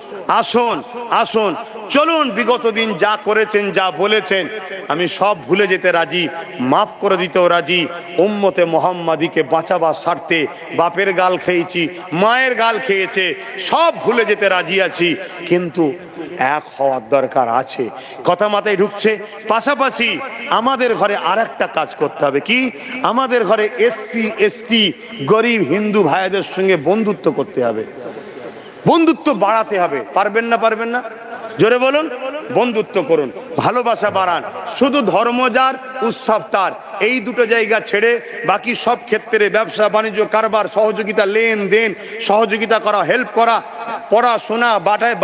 S2: আসুন আসুন, চলুন। বিগত দিন যা করেছেন, যা বলেছেন, আমি সব ভুলে যেতে রাজি, মাফ করে দিতেও রাজি। উম্মতে মুহাম্মাদিকে বাঁচাবার স্বার্থে বাপের গাল খেয়েছি, মায়ের গাল খেয়েছে, সব ভুলে যেতে রাজি আছি। কিন্তু এক হওয়ার দরকার আছে। কথা মাথায় ঢুকছে? পাশাপাশি আমাদের ঘরে আর একটা কাজ করতে হবে। কি? আমাদের ঘরে SC ST গরিব হিন্দু ভাইদের সঙ্গে বন্ধুত্ব করতে হবে, বন্ধুত্ব বাড়াতে হবে। পারবেন না? পারবেন না? জোরে বলুন। বন্ধুত্ব করুন, ভালোবাসা বাড়ান। শুধু ধর্ম যার, উৎসব তার, এই দুটো জায়গা ছেড়ে বাকি সব ক্ষেত্রে ব্যবসা বাণিজ্য, কারবার, সহযোগিতা, লেনদেন, সহযোগিতা করা, হেল্প করা, পড়াশোনা,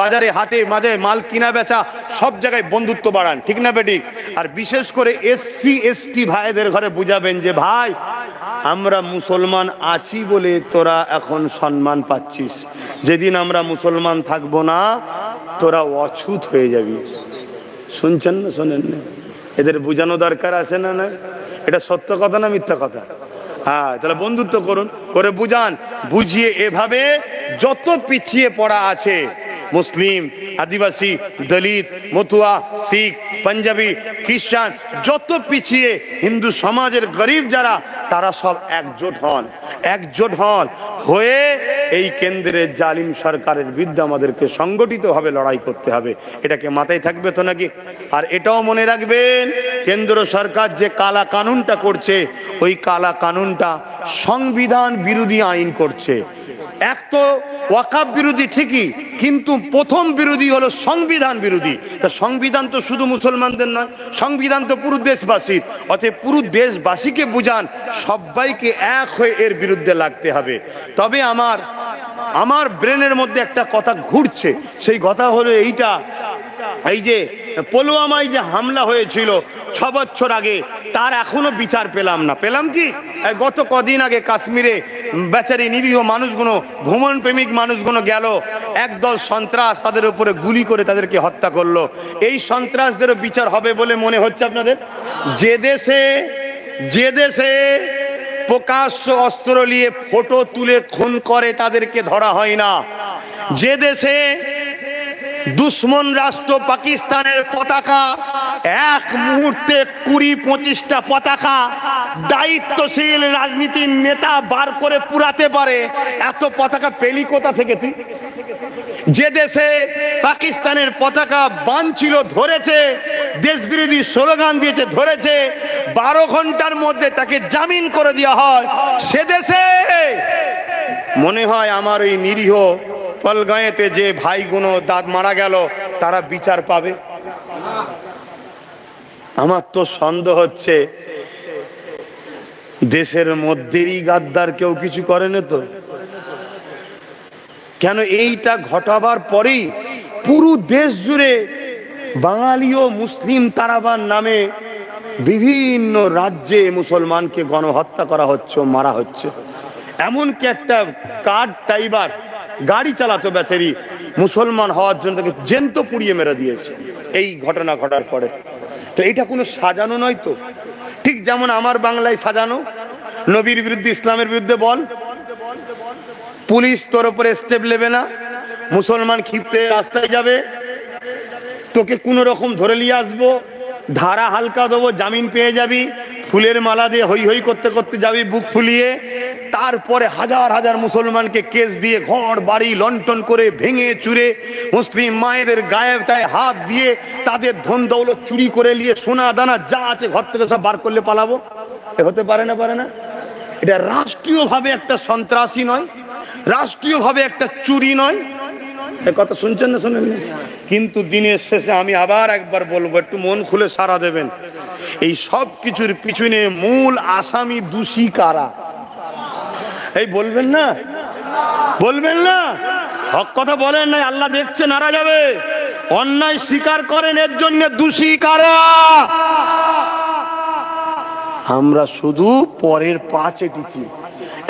S2: বাজারে হাটে মাঝে মাল কিনা বেচা, সব জায়গায় বন্ধুত্ব বাড়ান। ঠিক না বেঠিক? আর বিশেষ করে SC ST ভাইদের ঘরে বুঝাবেন যে ভাই, আমরা মুসলমান আছি বলে তোরা এখন সম্মান পাচ্ছিস, যেদিন আমরা মুসলমান থাকবো না তোরা অছুত হয়ে যাবি। শুনছেন না? শোনেন না? এদের বুঝানো দরকার আছে না? না, এটা সত্য কথা না মিথ্যা কথা? হ্যাঁ, তাহলে বন্ধুত্ব করুন, করে বুঝান। বুঝিয়ে এভাবে যত পিছিয়ে পড়া আছে, মুসলিম, আদিবাসী, দলিত, মতুয়া, শিখ, পাঞ্জাবি, খ্রিস্টান, যত পিছিয়ে হিন্দু সমাজের গরিব যারা, তারা সব একজোট হন। একজোট হন, হয়ে এই কেন্দ্রের জালিম সরকারের বিরুদ্ধে আমাদেরকে সংগঠিতভাবে লড়াই করতে হবে। এটাকে মাথায় থাকবে তো নাকি? আর এটাও মনে রাখবেন, কেন্দ্র সরকার যে কালা কানুনটা করছে, ওই কালা কানুনটা সংবিধান বিরোধী আইন করছে। এক তো ওয়াকাফ বিরোধী ঠিকই, কিন্তু প্রথম বিরোধী হলো সংবিধান বিরোধী। তা সংবিধান তো শুধু মুসলমানদের নয়, সংবিধান তো পুরো দেশবাসীর। অতএব পুরো দেশবাসীকে বুঝান, সবাইকে এক হয়ে এর বিরুদ্ধে লাগতে হবে। তবে আমার ব্রেনের মধ্যে একটা কথা ঘুরছে, সেই কথা হলো এইটা, এই যে পুলওয়ামায় যে হামলা হয়েছিল 6 বছর আগে, তার এখনো বিচার পেলাম না। পেলাম কি? গত কদিন আগে কাশ্মীরে বেচারি নিরীহ মানুষগুলো, ভ্রমণ প্রেমিক মানুষগুলো গেল, একদল সন্ত্রাস তাদের উপরে গুলি করে তাদেরকে হত্যা করলো। এই সন্ত্রাসদেরও বিচার হবে বলে মনে হচ্ছে আপনাদের? যে দেশে প্রকাশ্য অস্ত্র নিয়ে ফটো তুলে খুন করে তাদেরকে ধরা হয় না, যে দেশে দুশ্মন রাষ্ট্র পাকিস্তানের পতাকা এক মুহূর্তে 20-25টা পতাকা দায়িত্বশীল রাজনীতির নেতা বার করে পুরাতে পারে, এত পতাকা পেলি কোথা থেকে তুই? যে দেশে পাকিস্তানের পতাকা বানছিল, ধরেছে, দেশবিরোধী স্লোগান দিয়েছে, ধরেছে, 12 ঘন্টার মধ্যে তাকে জামিন করে দেওয়া হয়, সে দেশে মনে হয় আমার ওই নিরীহ পলগাঁয়েতে যে ভাইগুলো দাঁত মারা গেল তারা বিচার পাবে? আমার তো সন্দেহ হচ্ছে দেশের মধ্যেই গাদ্দার কেউ কিছু করে না তো। কেন এইটা ঘটাবার পরেই পুরো দেশ জুড়ে বাঙালি ও মুসলিম তারাবার নামে বিভিন্ন রাজ্যে মুসলমানকে গণহত্যা করা হচ্ছে, মারা হচ্ছে। এমনকি একটা কার্ড টাইবার গাড়ি চালাতো বেচারি, মুসলমান হওয়ার জন্য তাকে জ্যান্ত পুড়িয়ে মেরে দিয়েছে এই ঘটনা ঘটার পরে। তো এটা কোনো সাজানো নয় তো? ঠিক যেমন আমার বাংলায় সাজানো, নবীর বিরুদ্ধে, ইসলামের বিরুদ্ধে বল, পুলিশ তোর উপরে স্টেপ নেবে না, মুসলমান ক্ষিপ্তে রাস্তায় যাবে, তোকে কোন রকম ধরে নিয়ে আসবো, ধারা হালকা দেবো, জামিন পেয়ে যাবি, ফুলের মালা দিয়ে হই হই করতে করতে যাবি বুক ফুলিয়ে। তারপরে হাজার হাজার মুসলমানকে কেস দিয়ে ঘর বাড়ি লন্ঠন করে ভেঙে চুরে, মুসলিম মায়েদের গায়ে তায় হাত দিয়ে তাদের ধন দৌলত চুরি করে নিয়ে সোনা দানা যা আছে ঘর থেকে সব বার করলে পালাবো? এ হতে পারে না, পারে না? এটা রাষ্ট্রীয়ভাবে একটা সন্ত্রাসী নয়, রাষ্ট্রীয়ভাবে একটা চুরি নয়। কথা শুনছেন না? শোনেন? কিন্তু দিনের শেষে আমি আবার একবার বলবো, একটু মন খুলে সাড়া দেবেন, এই সব কিছুর পিছনে মূল আসামি দোষী কারা? এই বলবেন না, বলবেন না? হক কথা বলেন নাই, আল্লাহ দেখছে, নারা যাবে। অন্যায় স্বীকার করেন, এর জন্য দোষী কারা? আমরা শুধু পরের পা চেটেছি,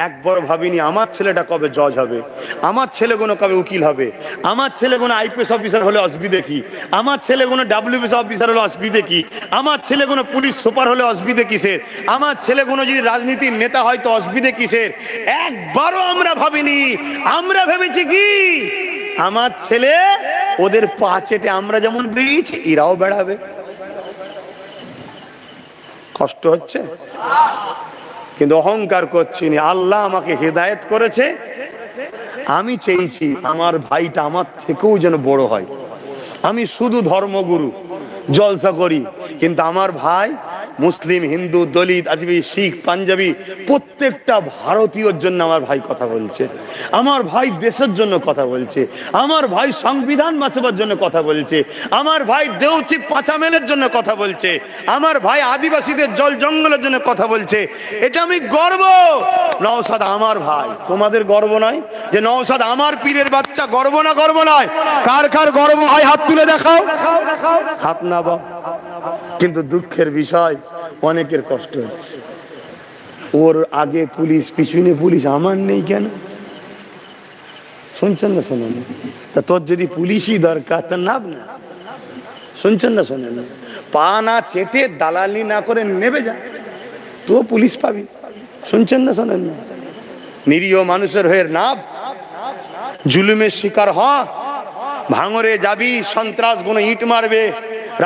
S2: একবার ভাবিনি আমার ছেলেটা কবে জজ হবে, আমার ছেলে কোনো কবে উকিল হবে, আমার ছেলে কোনো আইপিএস অফিসার হলে অসুবিধে কি, আমার ছেলে কোনো ডাব্লিউবিসি অফিসার হলে অসুবিধে কি, আমার ছেলে কোনো পুলিশ সুপার হলে অসুবিধে কিসের, আমার ছেলে কোনো যদি রাজনীতির নেতা হয় তো অসুবিধে কিসের? একবারও আমরা ভাবিনি। আমরা ভেবেছি কি আমার ছেলে ওদের পা চেটে আমরা যেমন বেরিয়েছি এরাও বেড়াবে। কষ্ট হচ্ছে কিন্তু অহংকার করছি না। আল্লাহ আমাকে হেদায়েত করেছে, আমি চেয়েছি আমার ভাইটা আমার থেকেও যেন বড় হয়। আমি শুধু ধর্মগুরু জলসা করি, কিন্তু আমার ভাই মুসলিম, হিন্দু, দলিত, আদিবাসী, শিখ, পাঞ্জাবি প্রত্যেকটা ভারতীয়র জন্য আমার ভাই কথা বলছে, আমার ভাই দেশের জন্য কথা বলছে, আমার ভাই সংবিধান বাঁচাবার জন্য কথা বলছে, আমার ভাই দেউচি পাঁচামেলের জন্য কথা বলছে, আমার ভাই আদিবাসীদের জল জঙ্গলের জন্য কথা বলছে। এটা আমি গর্ব। নওশাদ আমার ভাই, তোমাদের গর্ব নয় যে নওশাদ আমার পীরের বাচ্চা? গর্ব না? গর্ব নয়? কার কার গর্ব হয় হাত তুলে দেখাও। হাত না বা, কিন্তু দুঃখের বিষয় অনেকের কষ্ট হচ্ছে। ওর আগে পুলিশ, পিছনে পুলিশ, আমার নেই কেন? শুনছেন না? শোনেন? তা তোর যদি পুলিশই দরকার তা নাম না। শুনছেন না? শোনেন? পা না চেটে দালালি না করে নেবে যা, তো পুলিশ পাবি। শুনছেন না? শোনেন না? নিরীহ মানুষের হয়ে নাভ, জুলুমের শিকার হ, ভাঙরে যাবি, সন্ত্রাস গুলো ইট মারবে,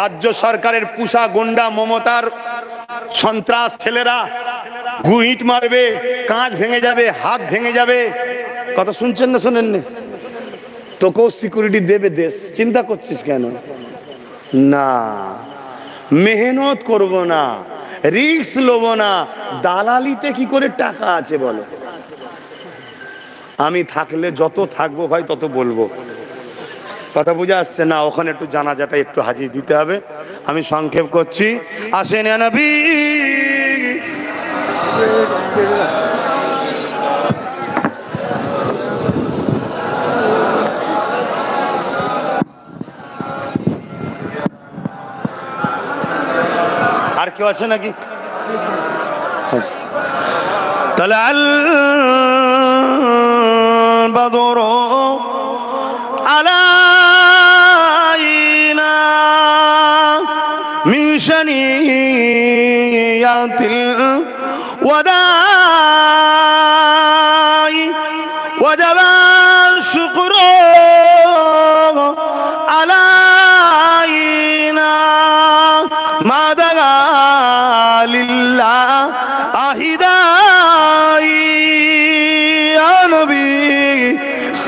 S2: রাজ্য সরকারের পুষা গুন্ডা মমতার সন্ত্রাস ছেলেরা ইট মারবে, কাঁচ ভেঙে যাবে, হাত ভেঙে যাবে, কথা শুনছেন না শোনেন না? তোকেও সিকিউরিটি দেবে দেশ, চিন্তা করছিস কেন? না, মেহনত করব না, রিস্ক লব না। দালালিতে কি করে টাকা আছে বলো? আমি থাকলে যত থাকবো ভাই তত বলবো। কথা বুঝে আসছে না? ওখানে একটু জানাজাটা একটু হাজির দিতে হবে, আমি সংক্ষেপ করছি। আসেন ইয়া নবী। আর কেউ আছে নাকি? তাহলে আল বদর আলাইনা মিন শানিয়াতিল ওয়াদাই ওয়াজাবা শুকরু আলাইনা মাদাগা লিল্লাহ আহিদাই ইয়া নবী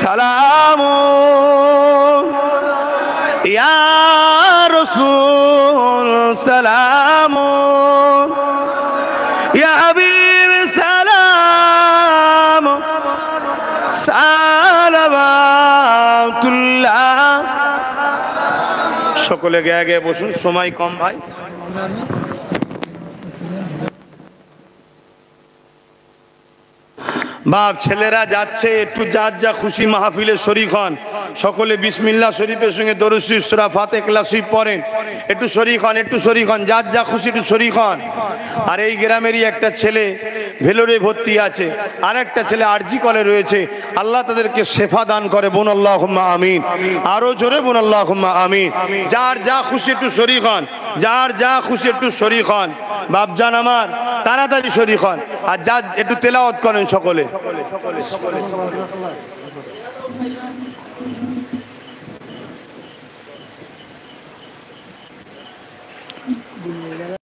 S2: সালাম ইয়া রাসূল সালাম ইয়া হাবিব সালাম সালাওয়াতুল্লাহ। সকলে গিয়ে গিয়ে বসুন, সময় কম ভাই। বাপ ছেলেরা যাচ্ছে, একটু যার যা খুশি মাহফিলে শরীক হন। সকলে বিসমিল্লাহ শরীফের সঙ্গে দরুদ শরীফ সূরা ফাতিহা ইখলাস শরীফ পড়েন। একটু শরীক হন, একটু শরীক হন, যার যা খুশি একটু শরীক হন। আর এই গ্রামেরই একটা ছেলে ভেলোরে ভর্তি আছে, আর একটা ছেলে আরজি কলে রয়েছে। আল্লাহ তাদেরকে শেফা দান করে, বোন আল্লাহুম্মা আমিন। আরো জোরে বোন আল্লাহুম্মা আমিন। যার যা খুশি একটু শরীক হন, যার যা খুশি একটু শরীক হন। বাপজান আমার তাড়াতাড়ি শরীক হন, আর যা একটু তেলাওয়াত করেন সকলে।